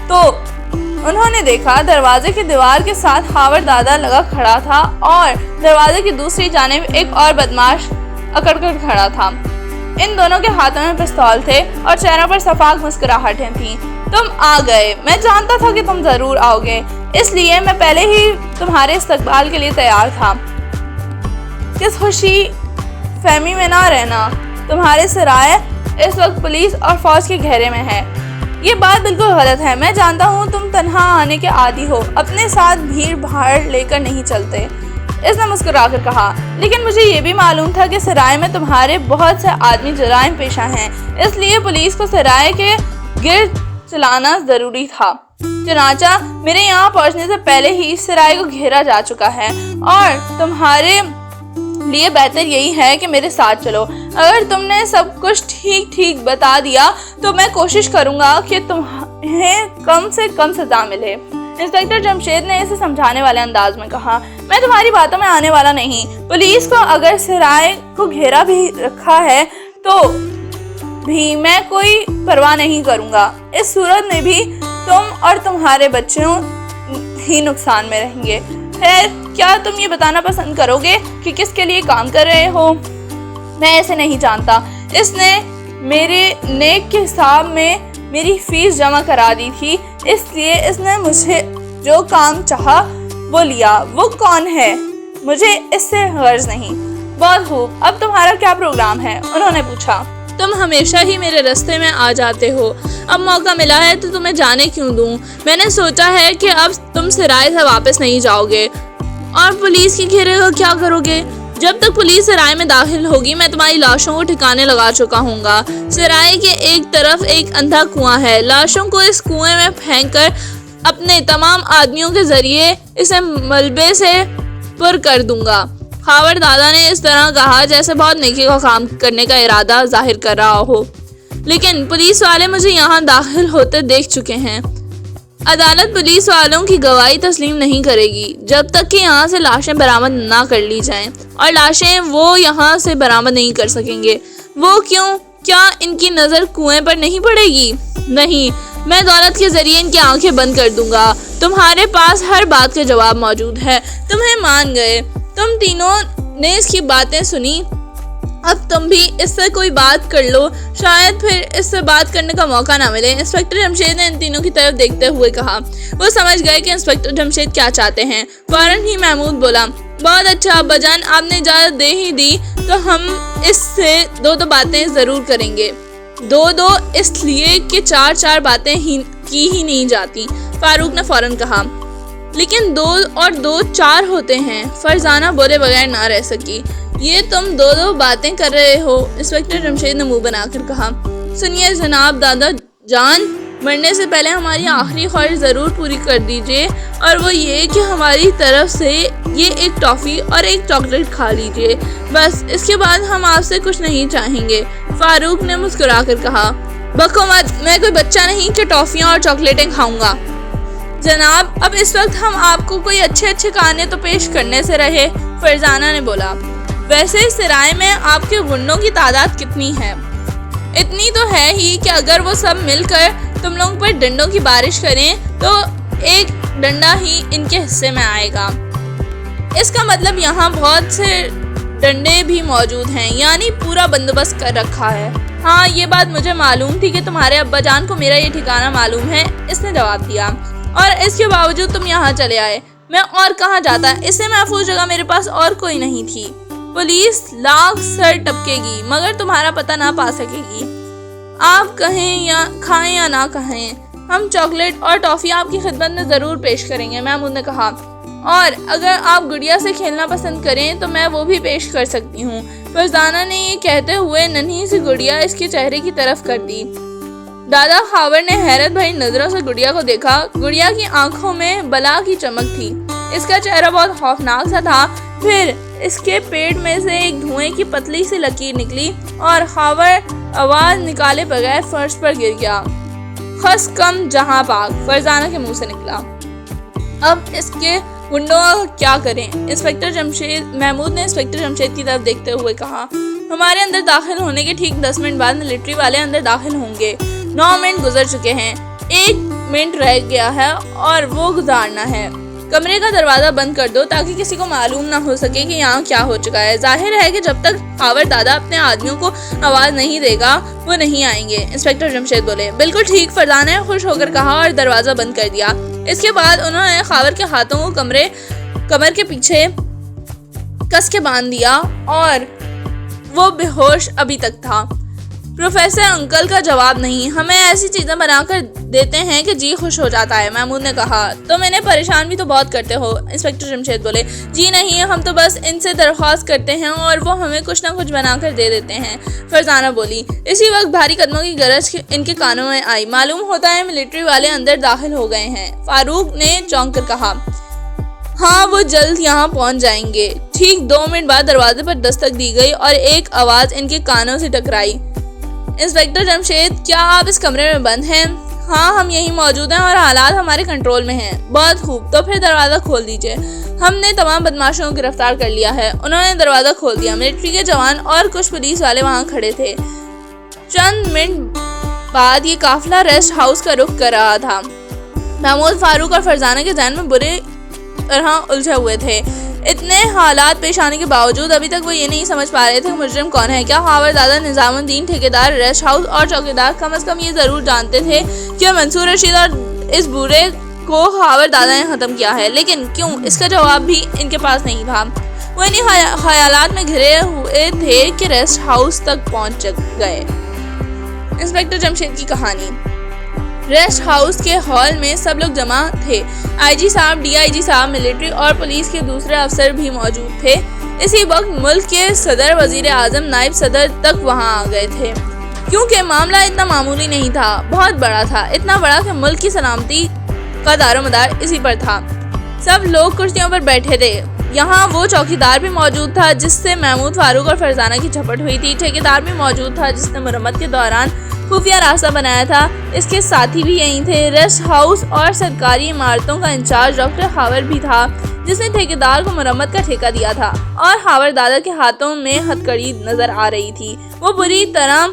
تو انہوں نے دیکھا دروازے کی دیوار کے ساتھ خاور دادا لگا کھڑا تھا اور دروازے کی دوسری جانب ایک اور بدماش اکڑ کر کھڑا تھا۔ ان دونوں کے ہاتھوں میں پستول تھے اور چہروں پر صفاق مسکراہٹیں تھیں۔ تم آ گئے، میں جانتا تھا کہ تم ضرور آؤ گے، اس لیے میں پہلے ہی تمہارے استقبال کے لیے تیار تھا۔ کس خوشی فہمی میں نہ رہنا، تمہارے سرائے اس وقت پولیس اور فوج کے گھیرے میں ہے۔ یہ بات بالکل غلط ہے، میں جانتا ہوں تم تنہا آنے کے عادی ہو، اپنے ساتھ بھیڑ بھاڑ لے کر نہیں چلتے۔ اس نے مسکرا کر کہا، لیکن مجھے یہ بھی معلوم تھا کہ سرائے میں تمہارے بہت سے آدمی جرائم پیشہ ہیں، اس لیے پولیس کو سرائے کے گرد چلانا ضروری تھا۔ چنانچہ میرے یہاں پہنچنے سے پہلے ہی سرائے کو گھیرا جا چکا ہے اور تمہارے لیے بہتر یہی ہے کہ میرے ساتھ چلو۔ اگر تم نے سب کچھ ٹھیک بتا دیا تو میں کوشش کروں گا کہ تمہیں کم سے کم سزا ملے۔ انسپکٹر جمشید نے اسے سمجھانے والے انداز میں کہا، میں تمہاری باتوں میں آنے والا نہیں۔ پولیس کو اگر سرائے کو گھیرا بھی رکھا ہے تو بھی میں کوئی پرواہ نہیں کروں گا، اس صورت میں بھی تم اور تمہارے بچوں ہی نقصان میں رہیں گے۔ خیر، کیا تم یہ بتانا پسند کرو گے کہ کس کے لیے کام کر رہے ہو؟ میں اسے نہیں جانتا، اس نے میرے نیک کے حساب میں میری فیس جمع کرا دی تھی، اس لیے اس نے مجھے جو کام چاہا وہ لیا۔ وہ کون ہے؟ مجھے اس سے غرض نہیں۔ بہت خوب، اب تمہارا کیا پروگرام ہے؟ انہوں نے پوچھا۔ تم ہمیشہ ہی میرے راستے میں آ جاتے ہو، اب موقع ملا ہے تو تمہیں جانے کیوں دوں؟ میں نے سوچا ہے کہ اب تم سرائے سے واپس نہیں جاؤ گے اور پولیس کی گھیرے کا کیا کرو گے؟ جب تک پولیس سرائے میں داخل ہوگی میں تمہاری لاشوں کو ٹھکانے لگا چکا ہوں گا۔ سرائے کے ایک طرف ایک اندھا کنواں ہے، لاشوں کو اس کنویں میں پھینک کر اپنے تمام آدمیوں کے ذریعے اسے ملبے سے پر کر دوں گا۔ خاور دادا نے اس طرح کہا جیسے بہت نیکی کا کام کرنے کا ارادہ ظاہر کر رہا ہو، لیکن پولیس والے مجھے یہاں داخل ہوتے دیکھ چکے ہیں۔ عدالت پولیس والوں کی گواہی تسلیم نہیں کرے گی جب تک کہ یہاں سے لاشیں برآمد نہ کر لی جائیں، اور لاشیں وہ یہاں سے برآمد نہیں کر سکیں گے۔ وہ کیوں؟ کیا ان کی نظر کنویں پر نہیں پڑے گی؟ نہیں، میں دولت کے ذریعے ان کی آنکھیں بند کر دوں گا۔ تمہارے پاس ہر بات کا جواب موجود ہے، تمہیں مان گئے۔ تم تینوں نے اس کی باتیں سنی، اب تم بھی اس سے کوئی بات کر لو، شاید پھر اس سے بات کرنے کا موقع نہ ملے۔ انسپکٹر جمشید نے ان تینوں کی طرف دیکھتے ہوئے کہا۔ وہ سمجھ گئے کہ انسپکٹر جمشید کیا چاہتے ہیں۔ فوراً ہی محمود بولا، بہت اچھا ابا جان، آپ نے اجازت دے ہی دی تو ہم اس سے دو باتیں ضرور کریں گے۔ دو اس لیے کہ چار باتیں کی ہی نہیں جاتی، فاروق نے فوراً کہا۔ لیکن 2 اور 2 4 ہوتے ہیں، فرزانہ بولے بغیر نہ رہ سکی۔ یہ تم 2 باتیں کر رہے ہو، انسپکٹر جمشید نے منہ بنا کر کہا۔ سنیے جناب دادا جان، مرنے سے پہلے ہماری آخری خواہش ضرور پوری کر دیجیے، اور وہ یہ کہ ہماری طرف سے یہ ایک ٹافی اور ایک چاکلیٹ کھا لیجیے، بس اس کے بعد ہم آپ سے کچھ نہیں چاہیں گے۔ فاروق نے مسکرا کر کہا، بکو مت، میں کوئی بچہ نہیں کہ ٹافیاں اور چاکلیٹیں کھاؤں گا۔ جناب، اب اس وقت ہم آپ کو کوئی اچھے کھانے تو پیش کرنے سے رہے، فرزانہ نے بولا۔ ویسے سرائے میں آپ کے غنڈوں کی تعداد کتنی ہے؟ اتنی تو ہے ہی کہ اگر وہ سب مل کر تم لوگوں پر ڈنڈوں کی بارش کریں تو ایک ڈنڈا ہی ان کے حصے میں آئے گا۔ اس کا مطلب یہاں بہت سے ڈنڈے بھی موجود ہیں، یعنی پورا بندوبست کر رکھا ہے۔ ہاں، یہ بات مجھے معلوم تھی کہ تمہارے ابا جان کو میرا یہ ٹھکانہ معلوم ہے، اس نے جواب دیا، اور اس کے باوجود تم یہاں چلے آئے۔ میں اور کہاں جاتا، اس سے محفوظ جگہ میرے پاس اور کوئی نہیں تھی۔ پولیس لاکھ سر ٹپکے گی مگر تمہارا پتہ نہ پا سکے گی۔ آپ کہیں یا کھائیں یا نہ کہیں، ہم چاکلیٹ اور ٹافی آپ کی خدمت میں ضرور پیش کریں گے، محمود نے کہا۔ اور اگر آپ گڑیا سے کھیلنا پسند کریں تو میں وہ بھی پیش کر سکتی ہوں۔ فرزانہ نے یہ کہتے ہوئے ننھی سی گڑیا اس کے چہرے کی طرف کر دی۔ دادا خاور نے حیرت بھری نظروں سے گڑیا کو دیکھا۔ گڑیا کی آنکھوں میں بلا کی چمک تھی، اس کا چہرہ بہت خوفناک سا تھا۔ پھر اس کے پیٹ میں سے ایک دھوئیں کی پتلی سی لکیر نکلی اور خاور آواز نکالے بغیر فرش پر گر گیا۔ خس کم جہاں پاک، فرزانہ کے منہ سے نکلا۔ اب اس کے گنڈوں کیا کریں؟ انسپکٹر جمشید محمود نے انسپکٹر جمشید کی طرف دیکھتے ہوئے کہا۔ ہمارے اندر داخل ہونے کے ٹھیک 10 منٹ بعد ملٹری والے اندر داخل ہوں گے۔ 9 منٹ گزر چکے ہیں، 1 منٹ رہ گیا ہے اور وہ گزارنا ہے۔ کمرے کا دروازہ بند کر دو تاکہ کسی کو معلوم نہ ہو سکے کہ یہاں کیا ہو چکا ہے۔ ظاہر ہے کہ جب تک خاور دادا اپنے آدمیوں کو آواز نہیں دے گا وہ نہیں آئیں گے، انسپکٹر جمشید بولے۔ بالکل ٹھیک، فرزانہ نے خوش ہو کر کہا اور دروازہ بند کر دیا۔ اس کے بعد انہوں نے خاور کے ہاتھوں کو کمر کے پیچھے کس کے باندھ دیا اور وہ بے ہوش ابھی تک تھا۔ پروفیسر انکل کا جواب نہیں، ہمیں ایسی چیزیں بنا کر دیتے ہیں کہ جی خوش ہو جاتا ہے۔ محمود نے کہا تم انہیں پریشان بھی تو بہت کرتے ہو۔ انسپکٹر جمشید بولے جی نہیں، ہم تو بس ان سے درخواست کرتے ہیں اور وہ ہمیں کچھ نہ کچھ بنا کر دے دیتے ہیں۔ فرزانہ بولی۔ اسی وقت بھاری قدموں کی گرج ان کے کانوں میں آئی، معلوم ہوتا ہے ملٹری والے اندر داخل ہو گئے ہیں۔ فاروق نے چونک کر کہا ہاں وہ جلد یہاں پہنچ جائیں گے۔ ٹھیک 2 منٹ بعد دروازے پر دستک دی گئی اور ایک آواز ان کے کانوں سے ٹکرائی، انسپکٹر جمشید کیا آپ اس کمرے میں بند ہیں؟ ہاں ہم یہی موجود ہیں اور حالات ہمارے کنٹرول میں ہیں۔ بہت خوب، تو پھر دروازہ کھول دیجئے، ہم نے تمام بدماشوں کو گرفتار کر لیا ہے۔ انہوں نے دروازہ کھول دیا۔ ملٹری کے جوان اور کچھ پولیس والے وہاں کھڑے تھے۔ چند منٹ بعد یہ قافلہ ریسٹ ہاؤس کا رخ کر رہا تھا۔ محمود، فاروق اور فرزانہ کے ذہن میں برے طرح الجھے ہوئے تھے۔ اتنے حالات پیش آنے کے باوجود ابھی تک وہ یہ نہیں سمجھ پا رہے تھے کہ مجرم کون ہے۔ کیا خبردار نظام الدین ٹھیکیدار ریسٹ ہاؤس اور چوکیدار کم از کم یہ ضرور جانتے تھے کہ منصور رشید اور اس بورے کو خبردار نے ختم کیا ہے، لیکن کیوں؟ اس کا جواب بھی ان کے پاس نہیں تھا۔ وہ انہی خیالات میں گھرے ہوئے تھے کہ ریسٹ ہاؤس تک پہنچ گئے۔ انسپکٹر جمشید کی کہانی۔ ریسٹ ہاؤس کے ہال میں سب لوگ جمع تھے۔ آئی جی صاحب، ڈی آئی جی صاحب، ملٹری اور پولیس کے دوسرے افسر بھی موجود تھے۔ اسی وقت ملک کے صدر، وزیر اعظم، نائب صدر تک وہاں آ گئے تھے، کیونکہ معاملہ اتنا معمولی نہیں تھا، بہت بڑا تھا، اتنا بڑا کہ ملک کی سلامتی کا دار و مدار اسی پر تھا۔ سب لوگ کرسیوں پر بیٹھے تھے۔ یہاں وہ چوکیدار بھی موجود تھا جس سے محمود، فاروق اور فرزانہ کی جھپٹ ہوئی تھی۔ ٹھیکیدار بھی موجود تھا جس نے مرمت کے دوران خفیہ راستہ بنایا تھا۔ اس کے ساتھی بھی یہیں تھے۔ ریسٹ ہاؤس اور سرکاری عمارتوں کا انچارج ڈاکٹر خاور بھی تھا جس نے ٹھیکیدار کو مرمت کا ٹھیکہ دیا تھا، اور خاور دادا کے ہاتھوں میں ہتھکڑی نظر آ رہی تھی۔ وہ بری طرح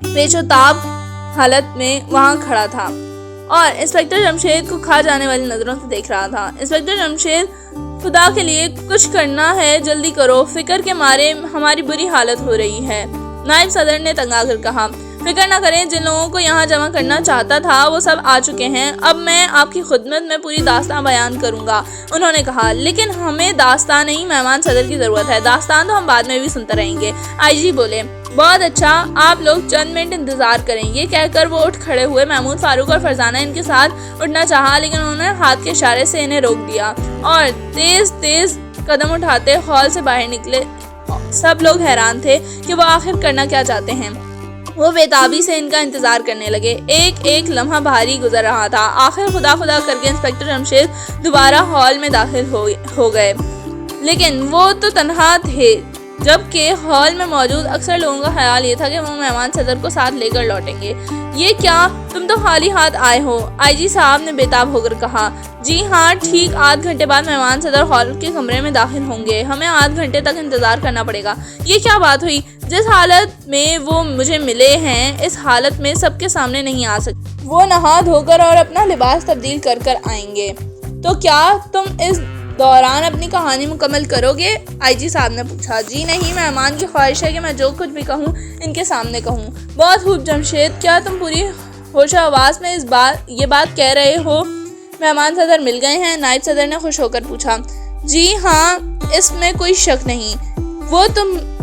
پیچ و تاب حالت میں وہاں کھڑا تھا اور انسپکٹر جمشید کو کھا جانے والی نظروں سے دیکھ رہا تھا۔ انسپکٹر جمشید، خدا کے لیے کچھ کرنا ہے، جلدی کرو، فکر کے مارے ہماری بری حالت ہو رہی ہے۔ نائب صدر نے تنگا کر کہا فکر نہ کریں، جن لوگوں کو یہاں جمع کرنا چاہتا تھا وہ سب آ چکے ہیں۔ اب میں آپ کی خدمت میں پوری داستان بیان کروں گا۔ انہوں نے کہا لیکن ہمیں داستان نہیں، مہمان صدر کی ضرورت ہے۔ داستان تو ہم بعد میں بھی سنتے رہیں گے۔ آئی جی بولے بہت اچھا، آپ لوگ چند منٹ انتظار کریں۔ یہ کہہ کر وہ اٹھ کھڑے ہوئے۔ محمود، فاروق اور فرزانہ ان کے ساتھ اٹھنا چاہا لیکن انہوں نے ہاتھ کے اشارے سے انہیں روک دیا اور تیز تیز قدم اٹھاتے ہال سے باہر نکلے۔ سب لوگ حیران تھے کہ وہ آخر کرنا کیا چاہتے ہیں۔ وہ بےتابی سے ان کا انتظار کرنے لگے۔ ایک ایک لمحہ بھاری گزر رہا تھا۔ آخر خدا خدا کر کے انسپکٹر جمشید دوبارہ ہال میں داخل ہو گئے، لیکن وہ تو تنہا تھے، جبکہ ہال میں موجود اکثر لوگوں کا خیال یہ تھا کہ وہ مہمان صدر کو ساتھ لے کر لوٹیں گے۔ یہ کیا، تم تو خالی ہاتھ آئے ہو؟ آئی جی صاحب نے بےتاب ہو کر کہا جی ہاں، ٹھیک آدھ گھنٹے بعد مہمان صدر ہال کے کمرے میں داخل ہوں گے، ہمیں آدھ گھنٹے تک انتظار کرنا پڑے گا۔ یہ کیا بات ہوئی؟ جس حالت میں وہ مجھے ملے ہیں اس حالت میں سب کے سامنے نہیں آ سکتے۔ وہ نہا دھو کر اور اپنا لباس تبدیل کر کر آئیں گے۔ تو کیا تم اس دوران اپنی کہانی مکمل کرو گے؟ آئی جی صاحب نے پوچھا۔ جی نہیں، مہمان کی خواہش ہے کہ میں جو کچھ بھی کہوں ان کے سامنے کہوں۔ بہت خوب جمشید، کیا تم پوری ہوش و حواس میں یہ بات کہہ رہے ہو؟ مہمان صدر مل گئے ہیں؟ نائب صدر نے خوش ہو کر پوچھا۔ جی ہاں، اس میں کوئی شک نہیں۔ وہ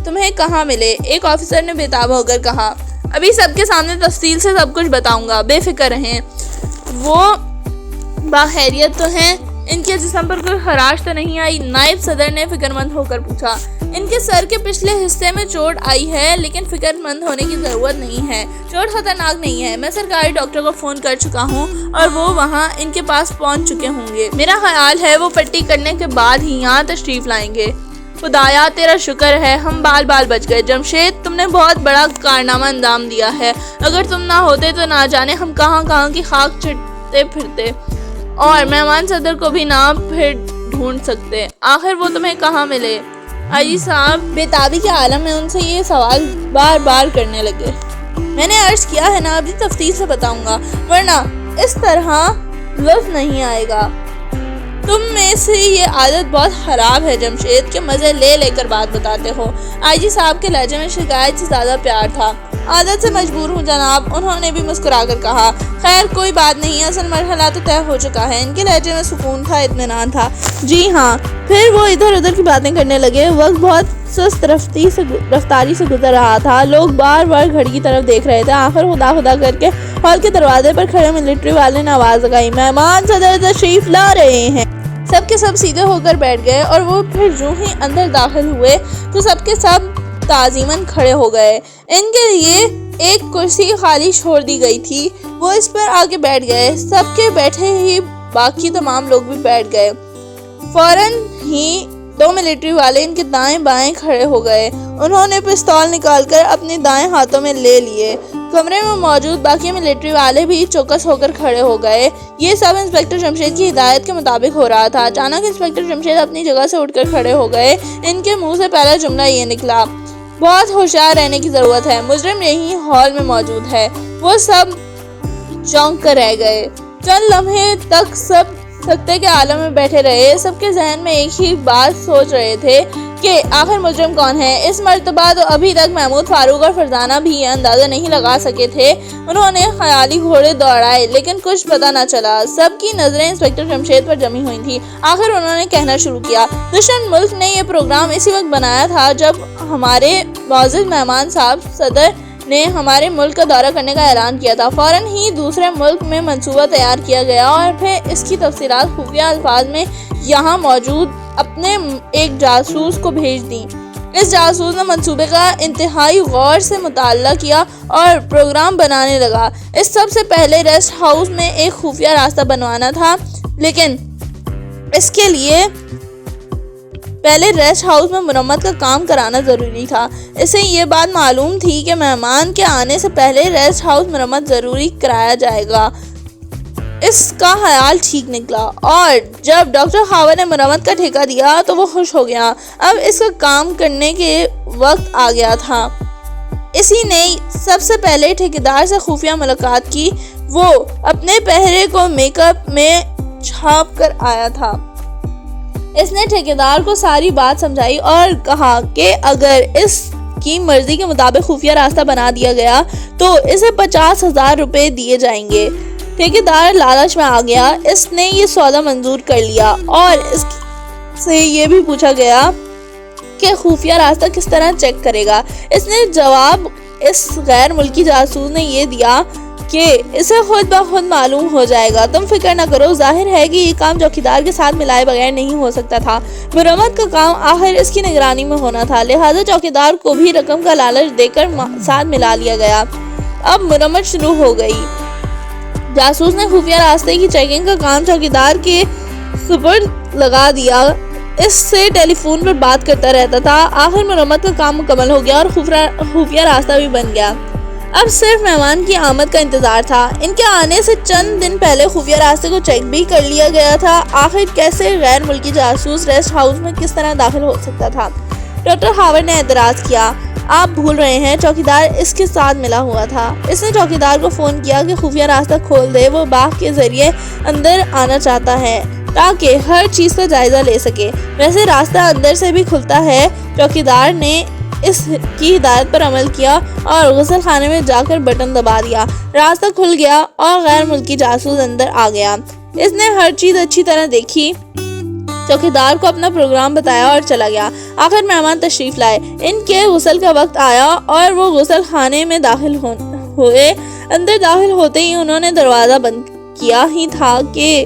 تمہیں کہاں ملے؟ ایک آفیسر نے بےتاب ہو کر کہا۔ ابھی سب کے سامنے تفصیل سے سب کچھ بتاؤں گا، بے فکر رہیں۔ وہ باخیریت تو ہیں؟ ان کے جسم پر کوئی خراش تو نہیں آئی؟ نائب صدر نے فکر مند ہو کر پوچھا۔ ان کے سر کے پچھلے حصے میں چوٹ آئی ہے، لیکن فکر مند ہونے کی ضرورت نہیں ہے، چوٹ خطرناک نہیں ہے۔ میں سرکاری ڈاکٹر کو فون کر چکا ہوں اور وہ وہاں ان کے پاس پہنچ چکے ہوں گے۔ میرا خیال ہے وہ پٹی کرنے کے بعد ہی یہاں تشریف لائیں گے۔ خدایا تیرا شکر ہے، ہم بال بچ گئے۔ جمشید، تم نے بہت بڑا کارنامہ انجام دیا ہے، اگر تم نہ ہوتے تو نہ جانے ہم کہاں کہاں کی خاک چھٹتے پھرتے اور مہمان صدر کو بھی نہ پھر ڈھونڈ سکتے۔ آخر وہ تمہیں کہاں ملے؟ آئی جی صاحب بےتابی کے عالم میں ان سے یہ سوال بار بار کرنے لگے۔ میں نے عرض کیا ہے نا، ابھی تفصیل سے بتاؤں گا، ورنہ اس طرح لفظ نہیں آئے گا۔ تم میں سے یہ عادت بہت خراب ہے جمشید کہ مزے لے کر بات بتاتے ہو۔ آئی جی صاحب کے لہجے میں شکایت سے زیادہ پیار تھا۔ عادت سے مجبور ہوں جناب، انہوں نے بھی مسکرا کر کہا۔ خیر کوئی بات نہیں، اصل مرحلہ تو طے ہو چکا ہے۔ ان کے لہجے میں سکون تھا، اطمینان تھا۔ جی ہاں۔ پھر وہ ادھر ادھر کی باتیں کرنے لگے۔ وقت بہت سست رفتاری سے گزر رہا تھا۔ لوگ بار بار گھڑی کی طرف دیکھ رہے تھے۔ آخر خدا خدا کر کے ہال کے دروازے پر کھڑے ملٹری والے نے آواز لگائی، مہمان صدر تشریف لا رہے ہیں۔ سب کے سب سیدھے ہو کر بیٹھ گئے اور وہ پھر جو ہی اندر داخل ہوئے تو سب کے سب تعظیماً کھڑے ہو گئے۔ ان کے لیے ایک کرسی خالی چھوڑ دی گئی تھی، وہ اس پر آ کے بیٹھ گئے۔ سب کے بیٹھے ہی باقی تمام لوگ بھی بیٹھ گئے۔ فوراً ہی 2 ملٹری والے ان کے دائیں بائیں کھڑے ہو گئے۔ انہوں نے پستول نکال کر اپنے دائیں ہاتھوں میں لے لیے۔ کمرے میں موجود باقی ملٹری والے بھی چوکس ہو کر کھڑے ہو گئے۔ یہ سب انسپکٹر جمشید کی ہدایت کے مطابق ہو رہا تھا۔ اچانک انسپکٹر جمشید اپنی جگہ سے اٹھ کر کھڑے ہو گئے۔ ان کے منہ سے پہلا جملہ یہ نکلا، بہت ہوشیار رہنے کی ضرورت ہے، مجرم یہیں ہال میں موجود ہے۔ وہ سب چونک کر رہ گئے۔ چند لمحے تک سب سکتے کے عالم میں بیٹھے رہے۔ سب کے ذہن میں ایک ہی بات سوچ رہے تھے کہ آخر مجرم کون ہے۔ اس مرتبہ تو ابھی تک محمود فاروق اور فرزانہ بھی یہ اندازہ نہیں لگا سکے تھے۔ انہوں نے خیالی گھوڑے دوڑائے لیکن کچھ پتہ نہ چلا۔ سب کی نظریں انسپکٹر جمشید پر جمی ہوئی تھیں۔ آخر انہوں نے کہنا شروع کیا، دشمن ملک نے یہ پروگرام اسی وقت بنایا تھا جب ہمارے معزز مہمان صاحب صدر نے ہمارے ملک کا دورہ کرنے کا اعلان کیا تھا۔ فوراً ہی دوسرے ملک میں منصوبہ تیار کیا گیا اور پھر اس کی تفصیلات خفیہ الفاظ میں یہاں موجود اپنے ایک جاسوس کو بھیج دیں۔ اس جاسوس نے منصوبے کا انتہائی غور سے مطالعہ کیا اور پروگرام بنانے لگا۔ اس سب سے پہلے ریسٹ ہاؤس میں ایک خفیہ راستہ بنوانا تھا، لیکن اس کے لیے پہلے ریسٹ ہاؤس میں مرمت کا کام کرانا ضروری تھا۔ اسے یہ بات معلوم تھی کہ مہمان کے آنے سے پہلے ریسٹ ہاؤس مرمت ضروری کرایا جائے گا۔ اس کا خیال ٹھیک نکلا اور جب ڈاکٹر خاور نے مرمت کا ٹھیکہ دیا تو وہ خوش ہو گیا۔ اب اس کا کام کرنے کے وقت آ گیا تھا۔ اسی نے سب سے پہلے ٹھیکیدار سے خفیہ ملاقات کی۔ وہ اپنے پہرے کو میک اپ میں چھاپ کر آیا تھا۔ اس نے ٹھیکیدار کو ساری بات سمجھائی اور کہا کہ اگر اس کی مرضی کے مطابق خفیہ راستہ بنا دیا گیا تو اسے 50,000 روپے دیے جائیں گے۔ ٹھیکیدار لالچ میں آ گیا۔ اس نے یہ سودا منظور کر لیا اور اس سے یہ بھی پوچھا گیا کہ خفیہ راستہ کس طرح چیک کرے گا۔ اس نے جواب اس غیر ملکی جاسوس نے یہ دیا کہ اسے خود بخود معلوم ہو جائے گا، تم فکر نہ کرو۔ ظاہر ہے کہ یہ کام چوکیدار کے ساتھ ملائے بغیر نہیں ہو سکتا تھا۔ مرمت کا کام آخر اس کی نگرانی میں ہونا تھا، لہٰذا چوکیدار کو بھی رقم کا لالچ دے کر ساتھ ملا لیا گیا۔ اب مرمت شروع ہو گئی۔ جاسوس نے خفیہ راستے کی چیکنگ کا کام چوکیدار کے سپرد لگا دیا۔ اس سے ٹیلی فون پر بات کرتا رہتا تھا۔ آخر مرمت کا کام مکمل ہو گیا اور خفیہ راستہ بھی بن گیا۔ اب صرف مہمان کی آمد کا انتظار تھا۔ ان کے آنے سے چند دن پہلے خفیہ راستے کو چیک بھی کر لیا گیا تھا۔ آخر کیسے غیر ملکی جاسوس ریسٹ ہاؤس میں کس طرح داخل ہو سکتا تھا؟ ڈاکٹر خاور نے اعتراض کیا، آپ بھول رہے ہیں، چوکیدار اس کے ساتھ ملا ہوا تھا۔ اس نے چوکیدار کو فون کیا کہ خفیہ راستہ کھول دے، وہ باغ کے ذریعے اندر آنا چاہتا ہے تاکہ ہر چیز کا جائزہ لے سکے۔ ویسے راستہ اندر سے بھی کھلتا ہے۔ چوکیدار نے اس کی ہدایت پر عمل کیا اور غسل خانے میں جا کر بٹن دبا دیا۔ راستہ کھل گیا اور غیر ملکی جاسوس اندر آ گیا۔ اس نے ہر چیز اچھی طرح دیکھی، چوکیدار کو اپنا پروگرام بتایا اور چلا گیا۔ آخر مہمان تشریف لائے۔ ان کے غسل کا وقت آیا اور وہ غسل خانے میں داخل ہوئے۔ اندر داخل ہوتے ہی انہوں نے دروازہ بند کیا ہی تھا کہ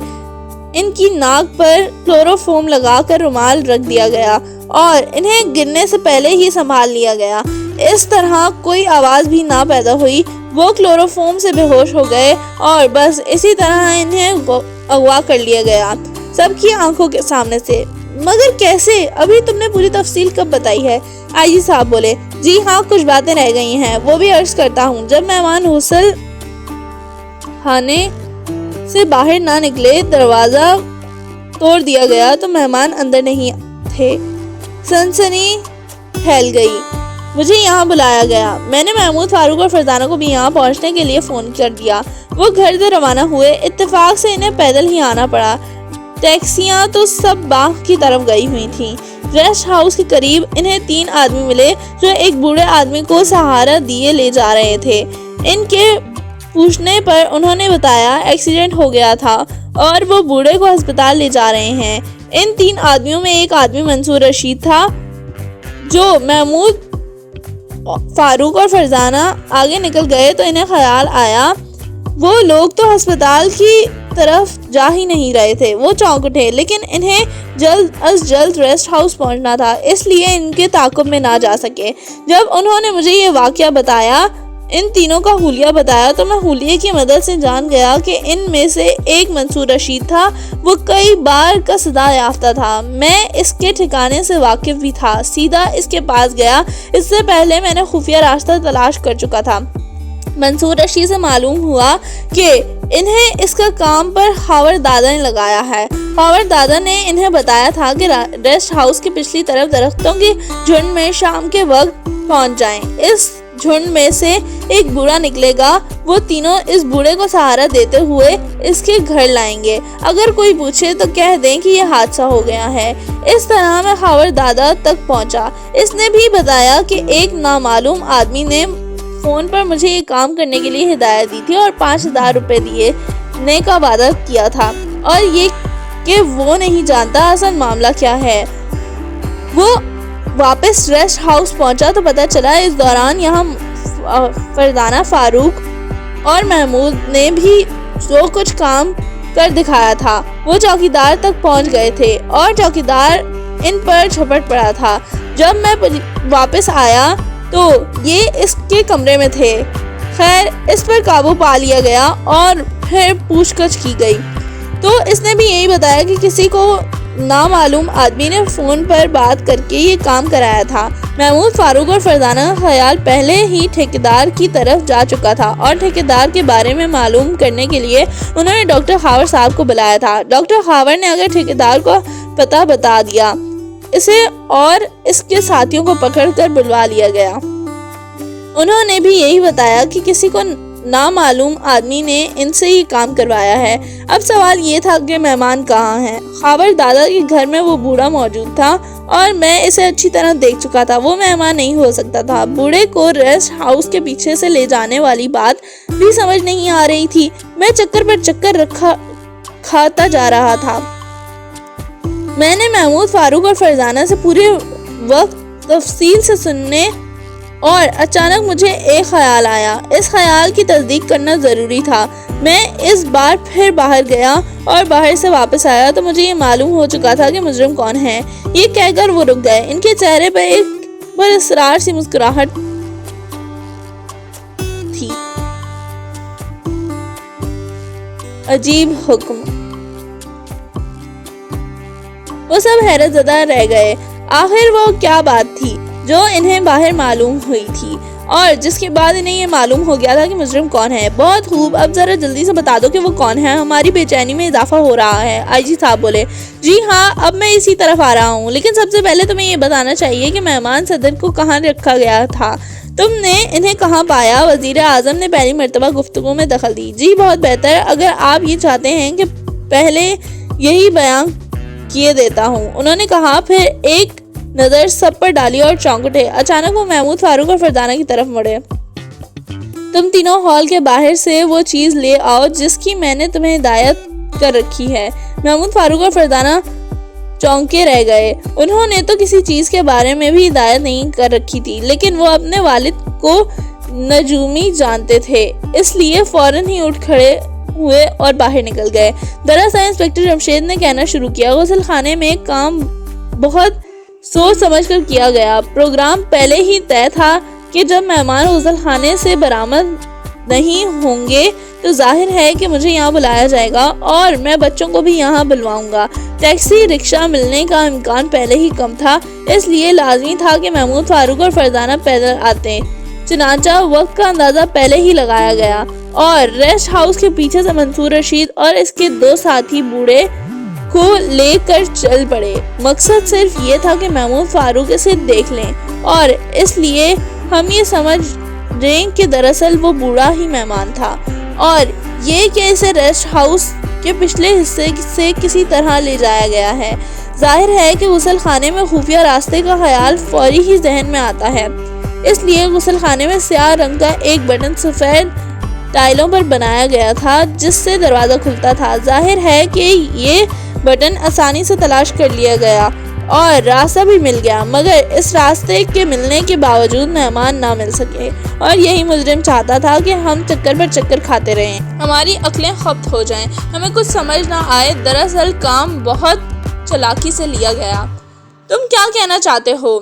ان کی ناک پر کلوروفارم لگا کر رومال رکھ دیا گیا اور انہیں گرنے سے پہلے ہی سنبھال لیا گیا۔ اس طرح کوئی آواز بھی نہ پیدا ہوئی۔ وہ کلوروفارم سے بے ہوش ہو گئے اور بس اسی طرح انہیں اغوا کر لیا گیا سب کی آنکھوں کے سامنے سے۔ مگر کیسے؟ ابھی تم نے پوری تفصیل کب بتائی ہے؟ آئی جی صاحب بولے۔ جی ہاں، کچھ باتیں رہ گئی ہیں، وہ بھی عرض کرتا ہوں۔ جب مہمان غسل خانے سے باہر نہ نکلے، دروازہ توڑ دیا گیا تو مہمان اندر نہیں تھے۔ سنسنی پھیل گئی۔ مجھے یہاں بلایا گیا۔ میں نے محمود فاروق اور فرزانہ کو بھی یہاں پہنچنے کے لیے فون کر دیا۔ وہ گھر سے روانہ ہوئے۔ اتفاق سے انہیں پیدل ہی آنا پڑا۔ ٹیکسیاں تو سب باغ کی طرف گئی ہوئی تھیں۔ ریسٹ ہاؤس کے قریب انہیں 3 آدمی ملے جو ایک بوڑھے آدمی کو سہارا دیے لے جا رہے تھے۔ ان کے پوچھنے پر انہوں نے بتایا ایکسیڈنٹ ہو گیا تھا اور وہ بوڑھے کو ہسپتال لے جا رہے ہیں۔ ان 3 آدمیوں میں ایک آدمی منصور رشید تھا جو محمود، فاروق اور فرزانہ آگے نکل گئے تو انہیں خیال آیا وہ لوگ تو ہسپتال کی طرف جا ہی نہیں رہے تھے۔ وہ چونک اٹھے لیکن انہیں جلد از جلد ریسٹ ہاؤس پہنچنا تھا، اس لیے ان کے تعاقب میں نہ جا سکے۔ جب انہوں نے مجھے یہ واقعہ بتایا، ان تینوں کا حلیہ بتایا، تو میں حلیے کی مدد سے جان گیا کہ ان میں سے ایک منصور رشید تھا۔ وہ کئی بار کا صدا یافتہ تھا، میں اس کے ٹھکانے سے واقف بھی تھا۔ سیدھا اس کے پاس گیا، اس سے پہلے میں نے خفیہ راستہ تلاش کر چکا تھا۔ منصور رشید سے معلوم ہوا کہ انہیں اس کا کام پر خاور دادا نے لگایا ہے۔ خاور دادا نے انہیں بتایا تھا کہ ریسٹ ہاؤس کی پچھلی طرف درختوں کے جھنڈ میں شام کے وقت پہنچ جائیں۔ اس جھنڈ میں سے ایک بوڑھا نکلے گا، وہ تینوں اس بوڑھے کو سہارا دیتے ہوئے اس کے گھر لائیں گے۔ اگر کوئی پوچھے تو کہہ دیں کہ یہ حادثہ ہو گیا ہے۔ اس طرح میں خاور دادا تک پہنچا۔ اس نے بھی بتایا کہ ایک نامعلوم آدمی نے فون پر مجھے یہ کام کرنے کے لیے ہدایت دی تھی اور 5000 روپے دینے کا وعدہ کیا تھا، اور یہ کہ وہ نہیں جانتا اصل معاملہ کیا ہے۔ وہ واپس ریسٹ ہاؤس پہنچا تو پتہ چلا اس دوران یہاں فرزانہ، فاروق اور محمود نے بھی جو کچھ کام کر دکھایا تھا وہ چوکیدار تک پہنچ گئے تھے اور چوکیدار ان پر جھپٹ پڑا تھا۔ جب میں واپس آیا تو یہ اس کے کمرے میں تھے۔ خیر، اس پر قابو پا لیا گیا اور پھر پوچھ گچھ کی گئی تو اس نے بھی یہی بتایا کہ کسی کو نامعلوم آدمی نے فون پر بات کر کے یہ کام کرایا تھا۔ محمود، فاروق اور فرزانہ کا خیال پہلے ہی ٹھیکیدار کی طرف جا چکا تھا اور ٹھیکیدار کے بارے میں معلوم کرنے کے لیے انہوں نے ڈاکٹر خاور صاحب کو بلایا تھا۔ ڈاکٹر خاور نے اگر ٹھیکیدار کو پتہ بتا دیا، اسے اور اس کے ساتھیوں کو پکڑ کر بلوا لیا گیا۔ انہوں نے بھی یہی بتایا کہ کسی کو نامعلوم آدمی نے ان سے یہ کام کروایا ہے۔ اب سوال یہ تھا کہ مہمان کہاں ہیں؟ خاور دادا کے گھر میں وہ بوڑھا موجود تھا اور میں اسے اچھی طرح دیکھ چکا تھا، وہ مہمان نہیں ہو سکتا تھا۔ بوڑھے کو ریسٹ ہاؤس کے پیچھے سے لے جانے والی بات بھی سمجھ نہیں آ رہی تھی۔ میں چکر پر چکر کھاتا جا رہا تھا۔ میں نے محمود، فاروق اور فرزانہ سے پورے وقت تفصیل سے سننے اور اچانک مجھے ایک خیال آیا۔ اس خیال کی تصدیق کرنا ضروری تھا۔ میں اس بار پھر باہر گیا اور باہر سے واپس آیا تو مجھے یہ معلوم ہو چکا تھا کہ مجرم کون ہے۔ یہ کہہ کر وہ رک گئے۔ ان کے چہرے پر ایک اسرار سی مسکراہٹ تھی۔ عجیب حکم۔ وہ سب حیرت زدہ رہ گئے۔ آخر وہ کیا بات تھی جو انہیں باہر معلوم ہوئی تھی اور جس کے بعد انہیں یہ معلوم ہو گیا تھا کہ مجرم کون ہے؟ بہت خوب، اب ذرا جلدی سے بتا دو کہ وہ کون ہے، ہماری بے چینی میں اضافہ ہو رہا ہے۔ آئی جی صاحب بولے۔ جی ہاں، اب میں اسی طرف آ رہا ہوں، لیکن سب سے پہلے تمہیں یہ بتانا چاہیے کہ مہمان صدر کو کہاں رکھا گیا تھا، تم نے انہیں کہاں پایا؟ وزیر اعظم نے پہلی مرتبہ گفتگو میں دخل دی۔ جی بہت بہتر، اگر آپ یہ چاہتے ہیں کہ پہلے یہی بیان کیے دیتا ہوں، انہوں نے کہا، پھر ایک نظر سب پر ڈالی اور چونک اٹھے۔ اچانک وہ محمود، فاروق اور فرزانہ کی طرف مڑے۔ تم تینوں ہال کے باہر سے وہ چیز لے آؤ جس کی میں نے تمہیں ہدایت کر رکھی ہے۔ محمود، فاروق اور فرزانہ چونکے رہ گئے۔ انہوں نے تو کسی چیز کے بارے میں بھی ہدایت نہیں کر رکھی تھی، لیکن وہ اپنے والد کو نجومی جانتے تھے، اس لیے فوراً ہی اٹھ کھڑے ہوئے اور باہر نکل گئے۔ دراصل انسپکٹر جمشید نے کہنا شروع کیا، غسل خانے میں کام بہت سوچ سمجھ کر کیا گیا۔ پروگرام پہلے ہی طے تھا کہ جب مہمان غسل خانے سے برآمد نہیں ہوں گے تو ظاہر ہے کہ مجھے یہاں بلایا جائے گا اور میں بچوں کو بھی یہاں بلواؤں گا۔ ٹیکسی رکشہ ملنے کا امکان پہلے ہی کم تھا، اس لیے لازمی تھا کہ محمود، فاروق اور فرزانہ پیدل آتے۔ چنانچہ وقت کا اندازہ پہلے ہی لگایا گیا اور ریسٹ ہاؤس کے پیچھے سے منصور رشید اور اس کے 2 ساتھی بوڑھے کو لے کر چل پڑے۔ مقصد صرف یہ تھا کہ محمود، فاروق اسے دیکھ لیں اور اس لیے ہم یہ سمجھ رہیں کہ دراصل وہ بوڑھا ہی مہمان تھا اور یہ کہ اسے ریسٹ ہاؤس کے پچھلے حصے سے کسی طرح لے جایا گیا ہے۔ ظاہر ہے کہ غسل خانے میں خفیہ راستے کا خیال فوری ہی ذہن میں آتا ہے، اس لیے غسل خانے میں سیاہ رنگ کا ایک بٹن سفید ٹائلوں پر بنایا گیا تھا جس سے دروازہ کھلتا تھا۔ ظاہر ہے کہ یہ بٹن آسانی سے تلاش کر لیا گیا اور راستہ بھی مل گیا، مگر اس راستے کے ملنے کے باوجود مہمان نہ مل سکے، اور یہی مجرم چاہتا تھا کہ ہم چکر پر چکر کھاتے رہیں، ہماری عقلیں خبت ہو جائیں، ہمیں کچھ سمجھ نہ آئے۔ دراصل کام بہت چلاکی سے لیا گیا۔ تم کیا کہنا چاہتے ہو؟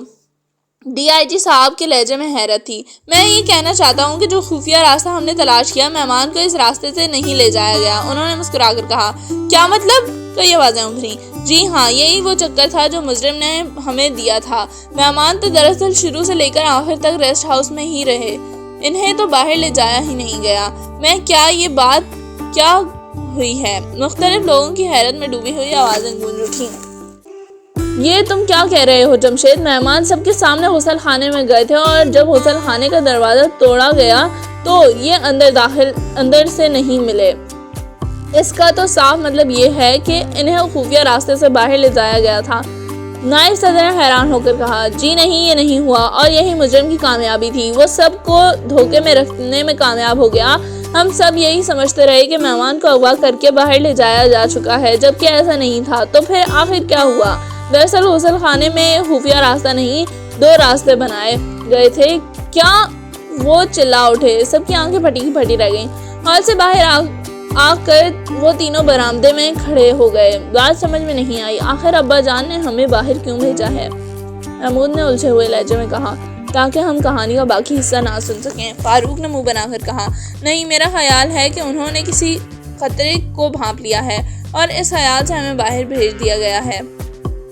ڈی آئی جی صاحب کے لہجے میں حیرت تھی۔ میں یہ کہنا چاہتا ہوں کہ جو خفیہ راستہ ہم نے تلاش کیا، مہمان کو اس راستے سے نہیں لے جایا گیا۔ انہوں نے مسکرا کر کہا۔ کیا مطلب؟ کئی آوازیں ابھریں۔ جی ہاں، یہی وہ چکر تھا جو مجرم نے ہمیں دیا تھا۔ مہمان تو دراصل شروع سے لے کر آخر تک ریسٹ ہاؤس میں ہی رہے، انہیں تو باہر لے جایا ہی نہیں گیا۔ میں کیا یہ بات کیا ہوئی ہے؟ مختلف لوگوں کی حیرت میں ڈوبی ہوئی آوازیں گونج اٹھیں۔ یہ تم کیا کہہ رہے ہو جمشید؟ مہمان سب کے سامنے غسل خانے میں گئے تھے، اور جب غسل خانے کا دروازہ توڑا گیا تو یہ اندر سے نہیں ملے۔ اس کا تو صاف مطلب یہ ہے کہ انہیں خفیہ راستے سے باہر لے جایا گیا تھا۔ نائب صدر نے حیران ہو کر کہا۔ جی نہیں، یہ نہیں ہوا، اور یہی مجرم کی کامیابی تھی۔ وہ سب کو دھوکے میں رکھنے میں کامیاب ہو گیا۔ ہم سب یہی سمجھتے رہے کہ مہمان کو اغوا کر کے باہر لے جایا جا چکا ہے، جبکہ ایسا نہیں تھا۔ تو پھر آخر کیا ہوا؟ دراصل غسل خانے میں خفیہ راستہ نہیں، 2 راستے بنائے گئے تھے۔ کیا؟ وہ چلا اٹھے۔ سب کی آنکھیں پھٹی کی پھٹی رہ گئیں۔ ہال سے باہر آ کر وہ تینوں برآمدے میں کھڑے ہو گئے۔ بات سمجھ میں نہیں آئی، آخر ابا جان نے ہمیں باہر کیوں بھیجا ہے؟ محمود نے الجھے ہوئے لہجے میں کہا۔ تاکہ ہم کہانی کا باقی حصہ نہ سن سکیں۔ فاروق نے منہ بنا کر کہا۔ نہیں، میرا خیال ہے کہ انہوں نے کسی خطرے کو بھانپ لیا ہے، اور اس خیال سے ہمیں باہر بھیج دیا گیا ہے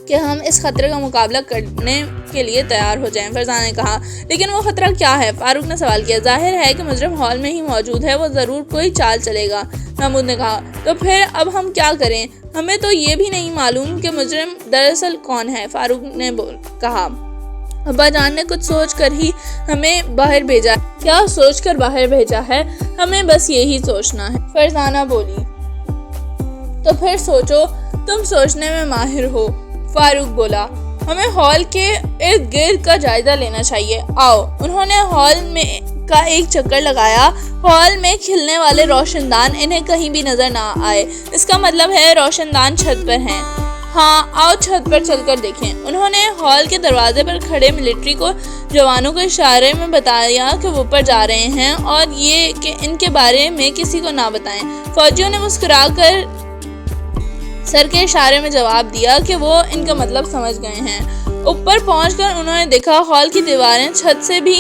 کہ ہم اس خطرے کا مقابلہ کرنے کے لیے تیار ہو جائیں۔ فرزانہ نے کہا۔ لیکن وہ خطرہ کیا ہے؟ فاروق نے سوال کیا۔ ظاہر ہے کہ مجرم ہال میں ہی موجود ہے، وہ ضرور کوئی چال چلے گا۔ محمود نے کہا۔ تو پھر اب ہم کیا کریں؟ ہمیں تو یہ بھی نہیں معلوم کہ مجرم دراصل کون ہے۔ فاروق نے کہا۔ ابا جان نے کچھ سوچ کر ہی ہمیں باہر بھیجا ہے۔ کیا سوچ کر باہر بھیجا ہے؟ ہمیں بس یہی سوچنا ہے، فرزانہ بولی۔ تو پھر سوچو، تم سوچنے میں ماہر ہو، فاروق بولا۔ ہمیں ہال کے ارد گرد کا جائزہ لینا چاہیے، آؤ۔ انہوں نے ہال میں کا ایک چکر لگایا۔ ہال میں کھلنے والے روشن دان انہیں کہیں بھی نظر نہ آئے۔ اس کا مطلب ہے روشن دان چھت پر ہیں۔ ہاں، آؤ چھت پر چل کر دیکھیں۔ انہوں نے ہال کے دروازے پر کھڑے ملٹری کو جوانوں کو اشارے میں بتایا کہ وہ اوپر جا رہے ہیں، اور یہ کہ ان کے بارے میں کسی کو نہ بتائیں۔ فوجیوں نے مسکرا کر سر کے اشارے میں جواب دیا کہ وہ ان کا مطلب سمجھ گئے ہیں۔ اوپر پہنچ کر انہوں نے دیکھا ہال کی دیواریں چھت سے بھی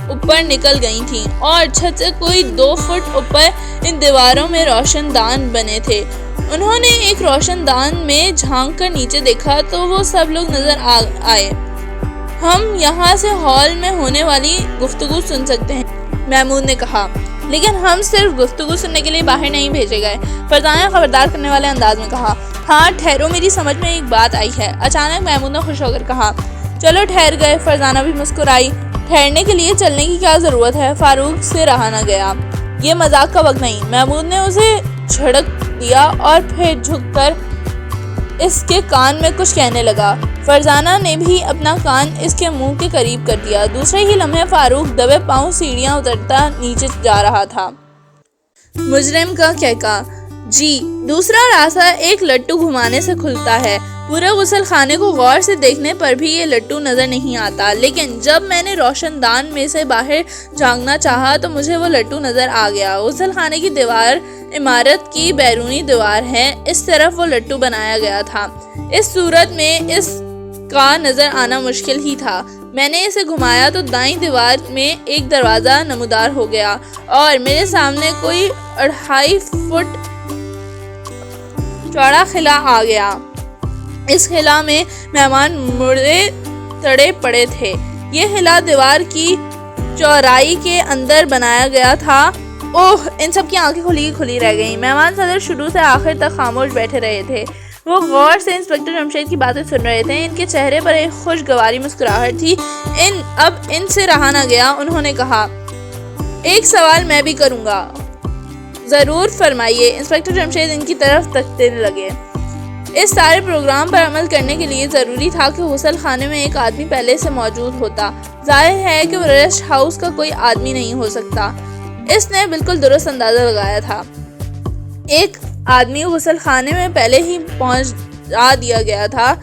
اوپر نکل گئی تھیں، اور چھت سے کوئی 2 فٹ اوپر ان دیواروں میں روشن دان بنے تھے۔ انہوں نے ایک روشن دان میں جھانک کر نیچے دیکھا تو وہ سب لوگ نظر آئے۔ ہم یہاں سے ہال میں ہونے والی گفتگو سن سکتے ہیں، محمود نے کہا۔ لیکن ہم صرف گفتگو سننے کے لیے باہر نہیں بھیجے گئے، فرزانہ خبردار کرنے والے انداز میں کہا۔ ہاں ٹھہرو، میری سمجھ میں ایک بات آئی ہے، اچانک محمود نے خوش ہو کر کہا۔ چلو ٹھہر گئے، فرزانہ بھی مسکرائی۔ ٹھہرنے کے لیے چلنے کی کیا ضرورت ہے؟ فاروق سے رہا نہ گیا۔ یہ مذاق کا وقت نہیں۔ محمود نے اسے جھڑک دیا اور پھر جھک کر اس کے کان میں کچھ کہنے لگا۔ فرزانہ نے بھی اپنا کان اس کے منہ کے قریب کر دیا۔ دوسرے ہی لمحے فاروق دبے پاؤں سیڑھیاں اترتا نیچے جا رہا تھا۔ مجرم کا کہکا۔ جی، دوسرا راستہ ایک لٹو گھمانے سے کھلتا ہے۔ پورے غسل خانے کو غور سے دیکھنے پر بھی یہ لٹو نظر نہیں آتا، لیکن جب میں نے روشن دان میں سے باہر جھانکنا چاہا تو مجھے وہ لٹو نظر آ گیا۔ غسل خانے کی دیوار عمارت کی بیرونی دیوار ہے، اس طرف وہ لٹو بنایا گیا تھا۔ اس صورت میں اس کا نظر آنا مشکل ہی تھا۔ میں نے اسے گھمایا تو دائیں دیوار میں ایک دروازہ نمودار ہو گیا، اور میرے سامنے کوئی 2.5 فٹ چوڑا خلا آ گیا۔ اس خلا میں مہمان مردے تڑے پڑے تھے۔ یہ خلا دیوار کی چورائی کے اندر بنایا گیا تھا۔ اوہ، ان سب کی آنکھیں کھلی رہ گئیں۔ مہمان صدر شروع سے آخر تک خاموش بیٹھے رہے تھے۔ وہ غور سے انسپکٹر جمشید کی باتیں سن رہے تھے۔ ان کے چہرے پر ایک خوشگواری مسکراہٹ تھی۔ اب ان سے رہا نہ گیا۔ انہوں نے کہا، ایک سوال میں بھی کروں گا۔ ضرور فرمائیے۔ انسپکٹر جمشید ان کی طرف تکتے لگے۔ اس سارے پروگرام پر عمل کرنے کے لیے ضروری تھا کہ غسل خانے میں ایک آدمی پہلے سے موجود ہوتا۔ ظاہر ہے کہ وہ ریسٹ ہاؤس کا کوئی آدمی نہیں ہو سکتا۔ اس نے بالکل درست اندازہ لگایا تھا۔ ایک آدمی غسل خانے میں پہلے ہی پہنچا دیا گیا تھا۔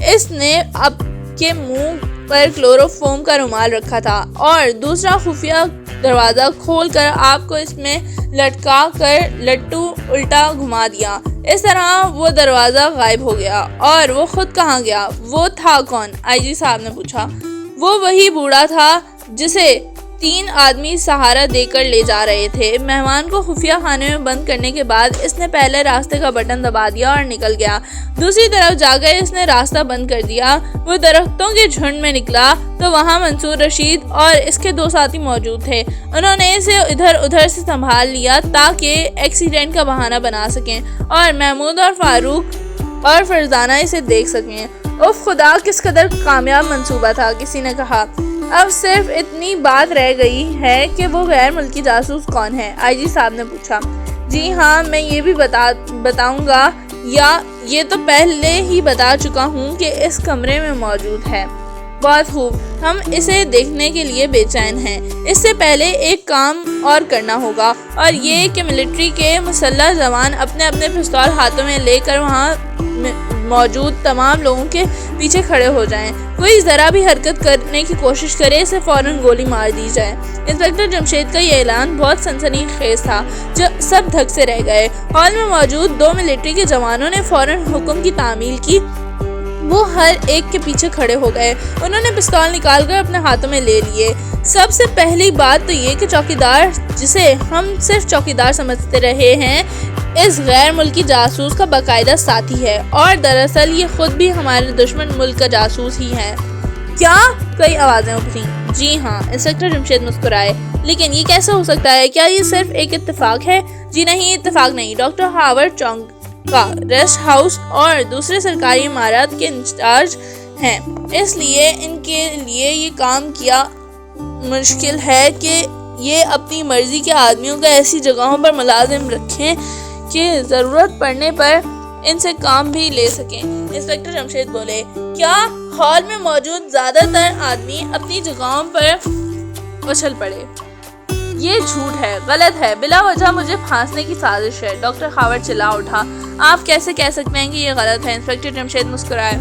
اس نے اب کے منہ پر کلوروفارم کا رومال رکھا تھا اور دوسرا خفیہ دروازہ کھول کر آپ کو اس میں لٹکا کر لٹو الٹا گھما دیا۔ اس طرح وہ دروازہ غائب ہو گیا۔ اور وہ خود کہاں گیا؟ وہ تھا کون؟ آئی جی صاحب نے پوچھا۔ وہ وہی بوڑھا تھا جسے 3 آدمی سہارا دے کر لے جا رہے تھے۔ مہمان کو خفیہ خانے میں بند کرنے کے بعد اس نے پہلے راستے کا بٹن دبا دیا اور نکل گیا۔ دوسری طرف جا کر اس نے راستہ بند کر دیا۔ وہ درختوں کے جھنڈ میں نکلا تو وہاں منصور رشید اور اس کے 2 ساتھی موجود تھے۔ انہوں نے اسے ادھر ادھر سے سنبھال لیا تاکہ ایکسیڈنٹ کا بہانہ بنا سکیں اور محمود اور فاروق اور فرزانہ اسے دیکھ سکیں۔ اف خدا، کس قدر کامیاب منصوبہ تھا، کسی نے کہا۔ اب صرف اتنی بات رہ گئی ہے کہ وہ غیر ملکی جاسوس کون ہے؟ آئی جی صاحب نے پوچھا۔ جی ہاں، میں یہ بھی بتاؤں گا، یا یہ تو پہلے ہی بتا چکا ہوں کہ اس کمرے میں موجود ہے۔ بہت خوب، ہم اسے دیکھنے کے لیے بے چین ہیں۔ اس سے پہلے ایک کام اور کرنا ہوگا، اور یہ کہ ملٹری کے مسلح جوان اپنے اپنے پستول ہاتھوں میں لے کر وہاں موجود تمام لوگوں کے پیچھے کھڑے ہو جائیں۔ کوئی ذرا بھی حرکت کرنے کی کوشش کرے اسے فوراً گولی مار دی جائے۔ انسپکٹر جمشید کا یہ اعلان بہت سنسنی خیز تھا۔ سب دھک سے رہ گئے۔ ہال میں موجود 2 ملٹری کے جوانوں نے فوراً حکم کی تعمیل کی۔ وہ ہر ایک کے پیچھے کھڑے ہو گئے۔ انہوں نے پستول نکال کر اپنے ہاتھوں میں لے لیے۔ سب سے پہلی بات تو یہ کہ چوکیدار، جسے ہم صرف چوکیدار سمجھتے رہے ہیں، اس غیر ملکی جاسوس کا باقاعدہ ساتھی ہے، اور دراصل یہ خود بھی ہمارے دشمن ملک کا جاسوس ہی ہے۔ کیا؟ کئی آوازیں اٹھیں۔ جی ہاں، انسپکٹر جمشید مسکرائے۔ لیکن یہ کیسے ہو سکتا ہے؟ کیا یہ صرف ایک اتفاق ہے؟ جی نہیں، اتفاق نہیں۔ ڈاکٹر ہاورڈ چونگ کا ریسٹ ہاؤس اور دوسرے سرکاری عمارات کے انچارج ہیں، اس لیے ان کے لیے یہ کام کیا مشکل ہے کہ یہ اپنی مرضی کے آدمیوں کو ایسی جگہوں پر ملازم رکھیں کہ ضرورت پڑنے پر ان سے کام بھی لے سکیں۔ انسپکٹر جمشید بولے۔ کیا ہال میں موجود زیادہ تر آدمی اپنی جگہوں پر اچھل پڑے؟ یہ جھوٹ ہے، غلط ہے، بلا وجہ مجھے پھانسنے کی سازش ہے۔ ڈاکٹر ہاورڈ چلا اٹھا۔ آپ کیسے کہہ سکتے ہیں کہ یہ غلط ہے؟ انسپکٹر جمشید مسکرائے۔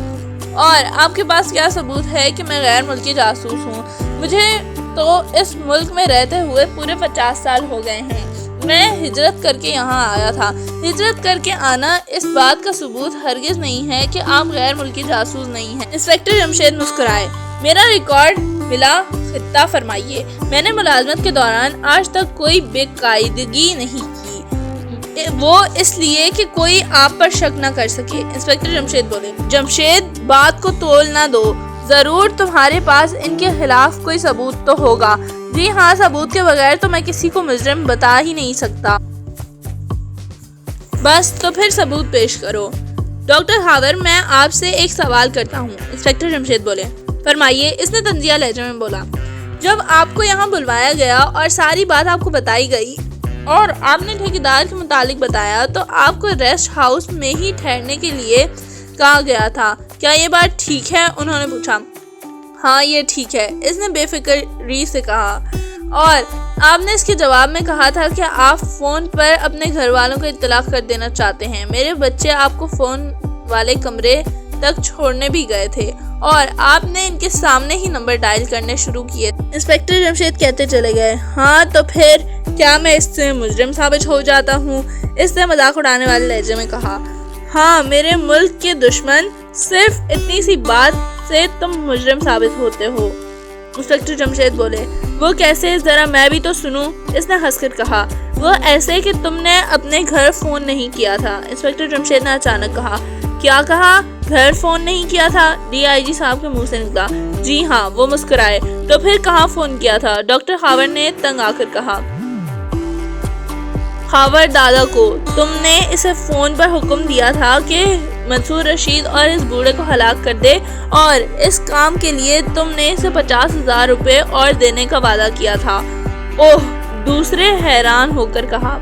اور آپ کے پاس کیا ثبوت ہے کہ میں غیر ملکی جاسوس ہوں؟ مجھے تو اس ملک میں رہتے ہوئے پورے 50 سال ہو گئے ہیں۔ میں ہجرت کر کے یہاں آیا تھا۔ ہجرت کر کے آنا اس بات کا ثبوت ہرگز نہیں ہے کہ آپ غیر ملکی جاسوس نہیں ہیں۔ انسپکٹر جمشید مسکرائے۔ میرا ریکارڈ بلا خطہ فرمائیے۔ میں نے ملازمت کے دوران آج تک کوئی بے قاعدگی نہیں کی، وہ اس لیے کہ کوئی آپ پر شک نہ کر سکے۔ انسپکٹر جمشید بولے۔ جمشید، بات کو تول نہ دو، ضرور تمہارے پاس ان کے خلاف کوئی ثبوت تو ہوگا۔ جی ہاں، ثبوت کے بغیر تو میں کسی کو مجرم بتا ہی نہیں سکتا۔ بس تو پھر ثبوت پیش کرو۔ ڈاکٹر ہاورڈ، میں آپ سے ایک سوال کرتا ہوں۔ انسپکٹر جمشید بولے۔ فرمائیے، اس نے طنزیہ لہجے میں بولا۔ جب آپ کو یہاں بلوایا گیا اور ساری بات آپ کو بتائی گئی اور آپ نے ٹھیکیدار کے متعلق بتایا تو آپ کو ریسٹ ہاؤس میں ہی ٹھہرنے کے لیے کہا گیا تھا، کیا یہ بات ٹھیک ہے؟ انہوں نے پوچھا۔ ہاں، یہ ٹھیک ہے، اس نے بے فکری سے کہا۔ اور آپ نے اس کے جواب میں کہا تھا کہ آپ فون پر اپنے گھر والوں کو اطلاع کر دینا چاہتے ہیں۔ میرے بچے آپ کو فون والے کمرے تک چھوڑنے بھی گئے تھے اور آپ نے ان کے سامنے ہی نمبر ڈائل کرنے شروع کیے۔ انسپکٹر جمشید کہتے چلے گئے۔ ہاں تو پھر کیا میں اس سے مجرم ثابت ہو جاتا ہوں؟ اس نے مذاق اڑانے والے لہجے میں کہا۔ ہاں، میرے ملک کے دشمن، صرف اتنی سی بات سے تم مجرم ثابت ہوتے ہو۔ انسپکٹر جمشید بولے۔ وہ کیسے؟ ذرا میں بھی تو سنوں۔ اس نے ہنس کر کہا۔ وہ ایسے کہ تم نے اپنے گھر فون نہیں کیا تھا۔ انسپکٹر جمشید نے اچانک کہا۔ کیا کہا؟ گھر فون نہیں کیا تھا؟ ڈی آئی جی صاحب کے منہ سے نکلا۔ جی ہاں، وہ مسکرائے۔ تو پھر کہاں فون کیا تھا؟ ڈاکٹر ہاورڈ نے تنگ آ کر کہا۔ ہاورڈ دادا کو۔ تم نے اسے فون پر حکم دیا تھا کہ منصور رشید اور اس بوڑھے کو ہلاک کر دے، اور اس کام کے لیے تم نے اسے 50,000 روپے اور دینے کا وعدہ کیا تھا۔ اوہ، دوسرے حیران ہو کر کہا۔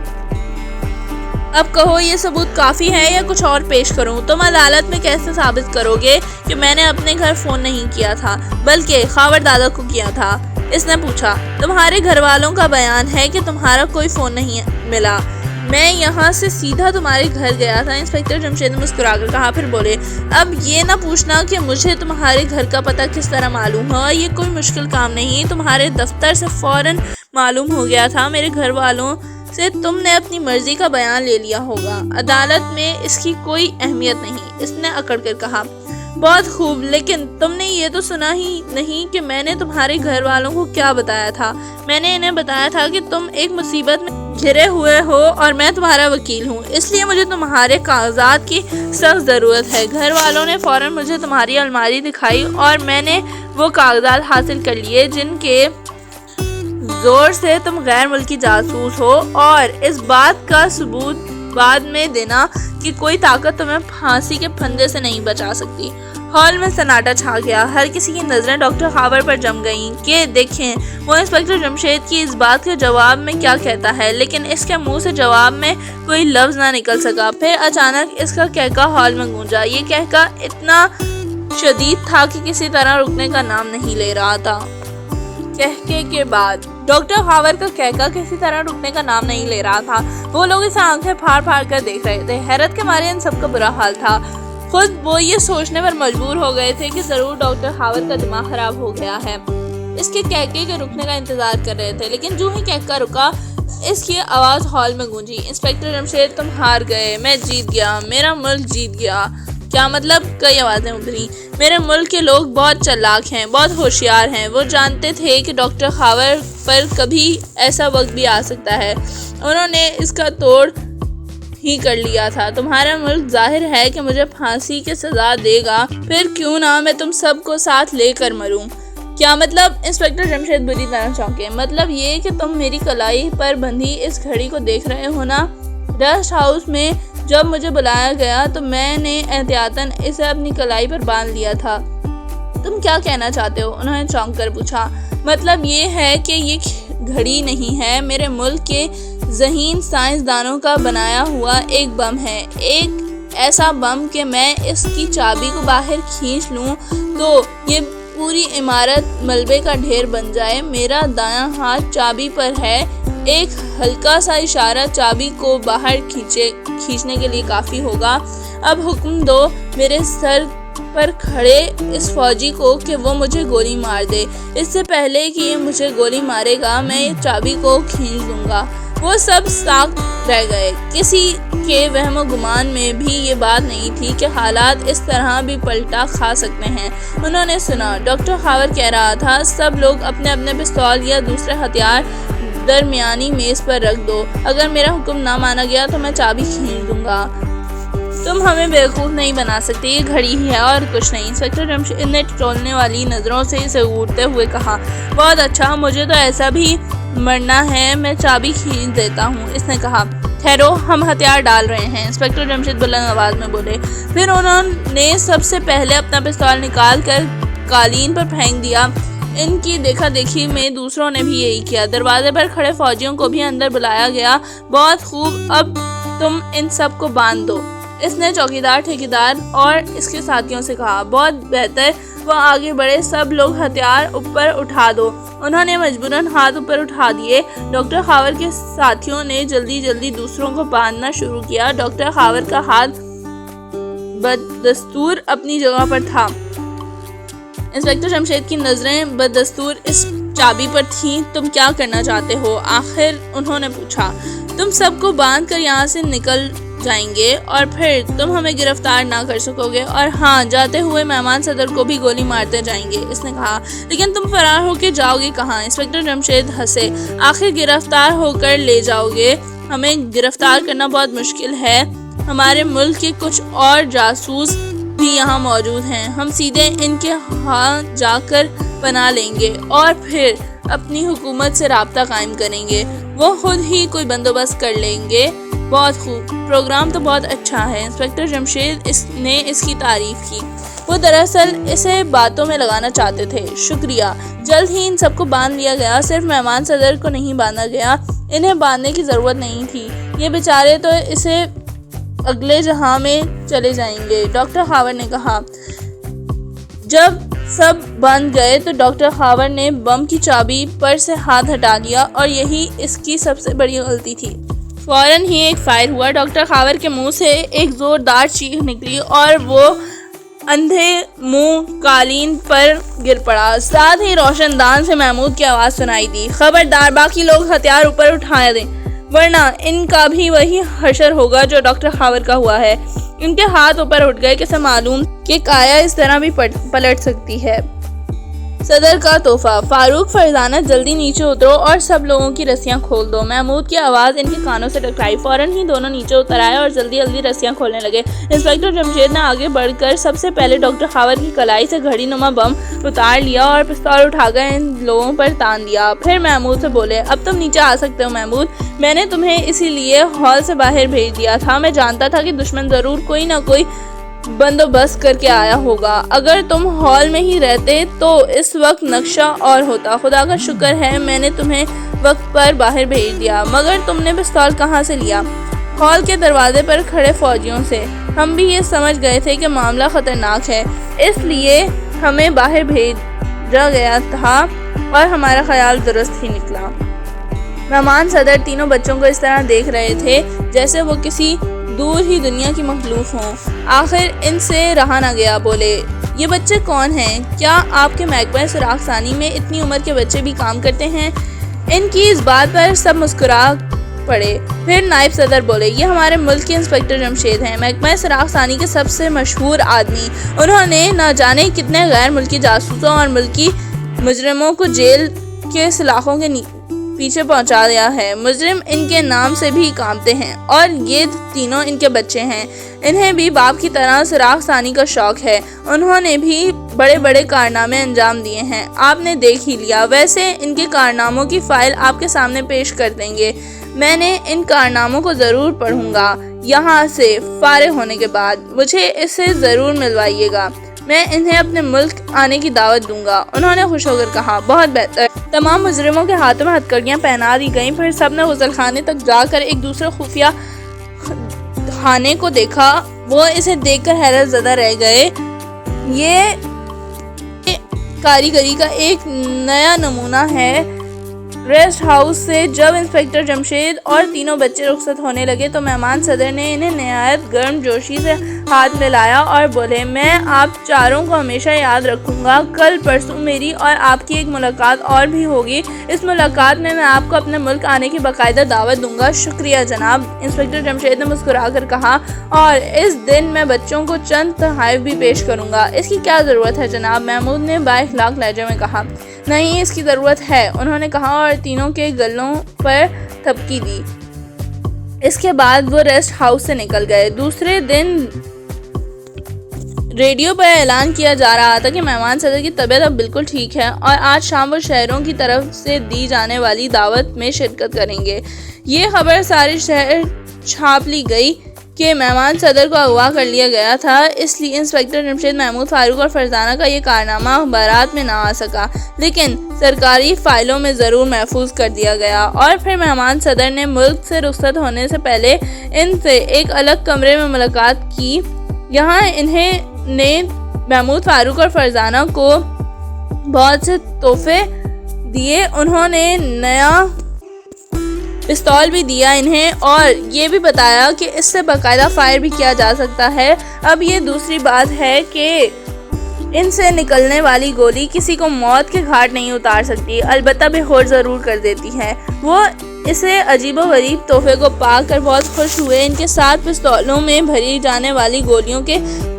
اب کہو یہ ثبوت کافی ہے یا کچھ اور پیش کروں؟ تم عدالت میں کیسے ثابت کرو گے کہ میں نے اپنے گھر فون نہیں کیا تھا بلکہ خاور دادا کو کیا تھا؟ اس نے پوچھا۔ تمہارے گھر والوں کا بیان ہے کہ تمہارا کوئی فون نہیں ملا، میں یہاں سے سیدھا تمہارے گھر گیا تھا۔ انسپکٹر جمشید نے مسکرا کر کہا، پھر بولے، اب یہ نہ پوچھنا کہ مجھے تمہارے گھر کا پتہ کس طرح معلوم ہوا، یہ کوئی مشکل کام نہیں، تمہارے دفتر سے فوراً معلوم ہو گیا تھا۔ میرے گھر والوں سے تم نے اپنی مرضی کا بیان لے لیا ہوگا، عدالت میں اس کی کوئی اہمیت نہیں، اس نے اکڑ کر کہا۔ بہت خوب، لیکن تم نے یہ تو سنا ہی نہیں کہ میں نے تمہارے گھر والوں کو کیا بتایا تھا۔ میں نے انہیں بتایا تھا کہ تم ایک مصیبت میں گھرے ہوئے ہو اور میں تمہارا وکیل ہوں، اس لیے مجھے تمہارے کاغذات کی سخت ضرورت ہے۔ گھر والوں نے فوراً مجھے تمہاری الماری دکھائی اور میں نے وہ کاغذات حاصل کر لیے جن کے زور سے تم غیر ملکی جاسوس ہو، اور اس بات کا ثبوت بعد میں دینا کہ کوئی طاقت تمہیں پھانسی کے پھندے سے نہیں بچا سکتی۔ ہال میں سناٹا چھا گیا، ہر کسی کی نظریں ڈاکٹر خاور پر جم گئیں کہ دیکھیں وہ انسپکٹر جمشید کی اس بات کے جواب میں کیا کہتا ہے، لیکن اس کے منہ سے جواب میں کوئی لفظ نہ نکل سکا۔ پھر اچانک اس کا کہکا ہال میں گونجا، یہ کہکا اتنا شدید تھا کہ کسی طرح رکنے کا نام نہیں لے رہا تھا۔ کہکے کے بعد ڈاکٹر خاور کا کہکا کسی طرح رکنے کا نام نہیں لے رہا تھا۔ وہ لوگ اسے آنکھیں پھاڑ پھاڑ کر دیکھ رہے تھے، حیرت کے مارے ان سب کا برا حال تھا۔ خود وہ یہ سوچنے پر مجبور ہو گئے تھے کہ ضرور ڈاکٹر خاور کا دماغ خراب ہو گیا ہے۔ اس کے کہکے کے رکنے کا انتظار کر رہے تھے، لیکن جو ہی کہکا رکا اس کی آواز ہال میں گونجی، انسپکٹر جمشید تم ہار گئے، میں جیت گیا، میرا ملک جیت گیا۔ کیا مطلب؟ کئی آوازیں ابھری۔ میرے ملک کے لوگ بہت چالاک ہیں، بہت ہوشیار ہیں، وہ جانتے تھے کہ ڈاکٹر خاور پر کبھی ایسا وقت بھی آ سکتا ہے، انہوں نے اس کا توڑ ہی کر لیا تھا۔ تمہارا ملک ظاہر ہے کہ مجھے پھانسی کی سزا دے گا، پھر کیوں نہ میں تم سب کو ساتھ لے کر مروں۔ کیا مطلب؟ انسپکٹر جمشید بری طرح چونکے۔ مطلب یہ کہ تم میری کلائی پر بندھی اس گھڑی کو دیکھ رہے ہو نا؟ ریسٹ ہاؤس میں جب مجھے بلایا گیا تو میں نے احتیاطاً اسے اپنی کلائی پر باندھ لیا تھا۔ تم کیا کہنا چاہتے ہو؟ انہوں نے چونک کر پوچھا۔ مطلب یہ ہے کہ یہ گھڑی نہیں ہے، میرے ملک کے ذہین سائنسدانوں کا بنایا ہوا ایک بم ہے، ایک ایسا بم کہ میں اس کی چابی کو باہر کھینچ لوں تو یہ پوری عمارت ملبے کا ڈھیر بن جائے۔ میرا دایاں ہاتھ چابی پر ہے، ایک ہلکا سا اشارہ چابی کو باہر کھینچنے کے لیے کافی ہوگا۔ اب حکم دو میرے سر پر کھڑے اس فوجی کو کہ وہ مجھے گولی مار دے، اس سے پہلے کہ یہ مجھے گولی مارے گا میں چابی کو کھینچ دوں گا۔ وہ سب ساکت رہ گئے، کسی کے وہم و گمان میں بھی یہ بات نہیں تھی کہ حالات اس طرح بھی پلٹا کھا سکتے ہیں۔ انہوں نے سنا ڈاکٹر خاور کہہ رہا تھا، سب لوگ اپنے اپنے پستول یا دوسرے ہتھیار درمیانی میز پر رکھ دو، اگر میرا حکم نہ مانا گیا تو میں چابی کھینچ دوں گا۔ تم ہمیں بیوقوف نہیں بنا سکتے، یہ گھڑی ہی ہے اور کچھ نہیں۔ انسپکٹر جمشید نے ٹٹولنے والی نظروں سے اسے گھورتے ہوئے کہا، بہت اچھا، مجھے تو ایسا بھی مرنا ہے، میں چابی کھینچ دیتا ہوں۔ اس نے کہا، ٹھہرو، ہم ہتھیار ڈال رہے ہیں، انسپکٹر جمشید بلند آواز میں بولے۔ پھر انہوں نے سب سے پہلے اپنا پستول نکال کر قالین پر پھینک دیا۔ ان کی دیکھا دیکھی میں دوسروں نے بھی یہی کیا۔ دروازے پر کھڑے فوجیوں کو بھی اندر بلایا گیا۔ بہت خوب، اب تم ان سب کو باندھ دو، اس نے چوکیدار، ٹھیکیدار اور اس کے ساتھیوں سے کہا۔ بہت بہتر، وہ آگے بڑھے، سب لوگ ہتھیار اوپر اٹھا دو۔ انہوں نے مجبوراً ہاتھ اوپر اٹھا دیے۔ ڈاکٹر خاور کے ساتھیوں نے جلدی جلدی دوسروں کو باندھنا شروع کیا۔ ڈاکٹر خاور کا ہاتھ بدستور اپنی جگہ پر تھا۔ انسپکٹر جمشید کی نظریں بدستور اس چابی پر تھیں۔ تم کیا کرنا چاہتے ہو؟ آخر انہوں نے پوچھا۔ تم سب کو باندھ کر یہاں سے نکل جائیں گے اور پھر تم ہمیں گرفتار نہ کر سکو گے، اور ہاں، جاتے ہوئے مہمان صدر کو بھی گولی مارتے جائیں گے، اس نے کہا۔ لیکن تم فرار ہو کے جاؤ گے کہاں؟ انسپکٹر جمشید ہنسے۔ آخر گرفتار ہو کر لے جاؤ گے؟ ہمیں گرفتار کرنا بہت مشکل ہے، ہمارے ملک کے کچھ اور جاسوس بھی یہاں موجود ہیں، ہم سیدھے ان کے ہاں جا کر پناہ لیں گے اور پھر اپنی حکومت سے رابطہ قائم کریں گے، وہ خود ہی کوئی بندوبست کر لیں گے۔ بہت خوب، پروگرام تو بہت اچھا ہے، انسپکٹر جمشید نے اس کی تعریف کی۔ وہ دراصل اسے باتوں میں لگانا چاہتے تھے۔ شکریہ۔ جلد ہی ان سب کو باندھ لیا گیا، صرف مہمان صدر کو نہیں باندھا گیا۔ انہیں باندھنے کی ضرورت نہیں تھی، یہ بیچارے تو اسے اگلے جہاں میں چلے جائیں گے، ڈاکٹر ہاورڈ نے کہا۔ جب سب بند گئے تو ڈاکٹر ہاورڈ نے بم کی چابی پر سے ہاتھ ہٹا لیا اور یہی اس کی سب سے بڑی غلطی تھی۔ فوراً ہی ایک فائر ہوا، ڈاکٹر ہاورڈ کے منہ سے ایک زوردار چیخ نکلی اور وہ اندھے منہ قالین پر گر پڑا۔ ساتھ ہی روشن دان سے محمود کی آواز سنائی دی، خبردار باقی لوگ ہتھیار اوپر اٹھا دیں ورنہ ان کا بھی وہی حشر ہوگا جو ڈاکٹر ہاورڈ کا ہوا ہے۔ ان کے ہاتھ اوپر اٹھ گئے، کسے معلوم کہ کایا اس طرح بھی پلٹ سکتی ہے۔ صدر کا تحفہ، فاروق، فرزانہ جلدی نیچے اترو اور سب لوگوں کی رسیاں کھول دو۔ محمود کی آواز ان کے کانوں سے ٹکرائی، فوراً ہی دونوں نیچے اتر آئے اور جلدی جلدی رسیاں کھولنے لگے۔ انسپکٹر جمشید نے آگے بڑھ کر سب سے پہلے ڈاکٹر ہاورڈ کی کلائی سے گھڑی نما بم اتار لیا اور پستول اٹھا کر ان لوگوں پر تان دیا۔ پھر محمود سے بولے، اب تم نیچے آ سکتے ہو محمود، میں نے تمہیں اسی لیے ہال سے باہر بھیج دیا تھا، میں جانتا تھا کہ دشمن ضرور کوئی نہ کوئی بندوبست کر کے آیا ہوگا، اگر تم ہال میں ہی رہتے تو اس وقت نقشہ اور ہوتا۔ خدا کا شکر ہے میں نے تمہیں وقت پر باہر بھیج دیا، مگر تم نے پستول کہاں سے لیا؟ ہال کے دروازے پر کھڑے فوجیوں سے۔ ہم بھی یہ سمجھ گئے تھے کہ معاملہ خطرناک ہے، اس لیے ہمیں باہر بھیجا گیا تھا اور ہمارا خیال درست ہی نکلا۔ مہمان صدر تینوں بچوں کو اس طرح دیکھ رہے تھے جیسے وہ کسی دور ہی دنیا کی مخلوق ہوں۔ آخر ان سے رہا نہ گیا، بولے، یہ بچے کون ہیں؟ کیا آپ کے محکمہ سراغ ثانی میں اتنی عمر کے بچے بھی کام کرتے ہیں؟ ان کی اس بات پر سب مسکرا پڑے۔ پھر نائب صدر بولے، یہ ہمارے ملک کے انسپکٹر جمشید ہیں، محکمہ سراغ ثانی کے سب سے مشہور آدمی، انہوں نے نہ جانے کتنے غیر ملکی جاسوسوں اور ملکی مجرموں کو جیل کے سلاخوں کے پیچھے پہنچا دیا ہے، مجرم ان کے نام سے بھی کانپتے ہیں، اور یہ تینوں ان کے بچے ہیں، انہیں بھی باپ کی طرح سراغ ثانی کا شوق ہے، انہوں نے بھی بڑے بڑے کارنامے انجام دیے ہیں، آپ نے دیکھ ہی لیا، ویسے ان کے کارناموں کی فائل آپ کے سامنے پیش کر دیں گے، میں نے ان کارناموں کو ضرور پڑھوں گا، یہاں سے فارغ ہونے کے بعد مجھے اسے ضرور ملوائیے گا، میں انہیں اپنے ملک آنے کی دعوت دوں گا۔ انہوں نے خوش ہو کر کہا، بہت بہتر۔ تمام مجرموں کے ہاتھوں میں ہتھکڑیاں پہنا دی گئیں، پھر سب نے غسل خانے تک جا کر ایک دوسرے خفیہ خانے کو دیکھا، وہ اسے دیکھ کر حیرت زدہ رہ گئے، یہ کاریگری کا ایک نیا نمونہ ہے۔ ریسٹ ہاؤس سے جب انسپکٹر جمشید اور تینوں بچے رخصت ہونے لگے تو مہمان صدر نے انہیں نہایت گرم جوشی سے ہاتھ ملایا اور بولے، میں آپ چاروں کو ہمیشہ یاد رکھوں گا، کل پرسوں میری اور آپ کی ایک ملاقات اور بھی ہوگی، اس ملاقات میں آپ کو اپنے ملک آنے کی باقاعدہ دعوت دوں گا۔ شکریہ جناب، انسپکٹر جمشید نے مسکرا کر کہا، اور اس دن میں بچوں کو چند تحائف بھی پیش کروں گا۔ اس کی کیا ضرورت ہے جناب؟ محمود نے با اخلاق لہجے میں کہا۔ نہیں، اس کی ضرورت ہے، انہوں نے کہا اور تینوں کے گلوں پر تھپکی دی۔ اس کے بعد وہ ریسٹ ہاؤس سے نکل گئے۔ دوسرے دن ریڈیو پر اعلان کیا جا رہا تھا کہ مہمان صدر کی طبیعت اب بالکل ٹھیک ہے اور آج شام وہ شہروں کی طرف سے دی جانے والی دعوت میں شرکت کریں گے۔ یہ خبر سارے شہر چھاپ لی گئی کہ مہمان صدر کو اغوا کر لیا گیا تھا، اس لیے انسپکٹر جمشید، محمود، فاروق اور فرزانہ کا یہ کارنامہ اخبارات میں نہ آ سکا، لیکن سرکاری فائلوں میں ضرور محفوظ کر دیا گیا۔ اور پھر مہمان صدر نے ملک سے رخصت ہونے سے پہلے ان سے ایک الگ کمرے میں ملاقات کی، یہاں انہیں نے محمود، فاروق اور فرزانہ کو بہت سے تحفے دیے، انہوں نے نیا پستول بھی دیا انہیں اور یہ بھی بتایا کہ اس سے باقاعدہ فائر بھی کیا جا سکتا ہے۔ اب یہ دوسری بات ہے کہ ان سے نکلنے والی گولی کسی کو موت کے گھاٹ نہیں اتار سکتی، البتہ بے ہوش ضرور کر دیتی ہے۔ وہ اسے عجیب و غریب تحفے کو پا کر بہت خوش ہوئے۔ ان کے ساتھ پستولوں میں بھری جانے والی گولیوں کے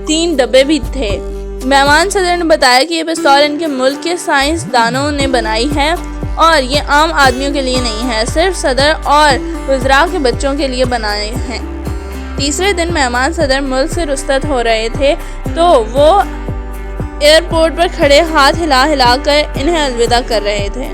3 ڈبے بھی تھے۔ مہمان صدر نے بتایا کہ یہ پستول ان کے ملک کے سائنس دانوں نے بنائی ہے اور یہ عام آدمیوں کے لیے نہیں ہے، صرف صدر اور وزراء کے بچوں کے لیے بنائے ہیں۔ تیسرے دن مہمان صدر ملک سے رخصت ہو رہے تھے تو وہ ایئرپورٹ پر کھڑے ہاتھ ہلا ہلا کر انہیں الوداع کر رہے تھے۔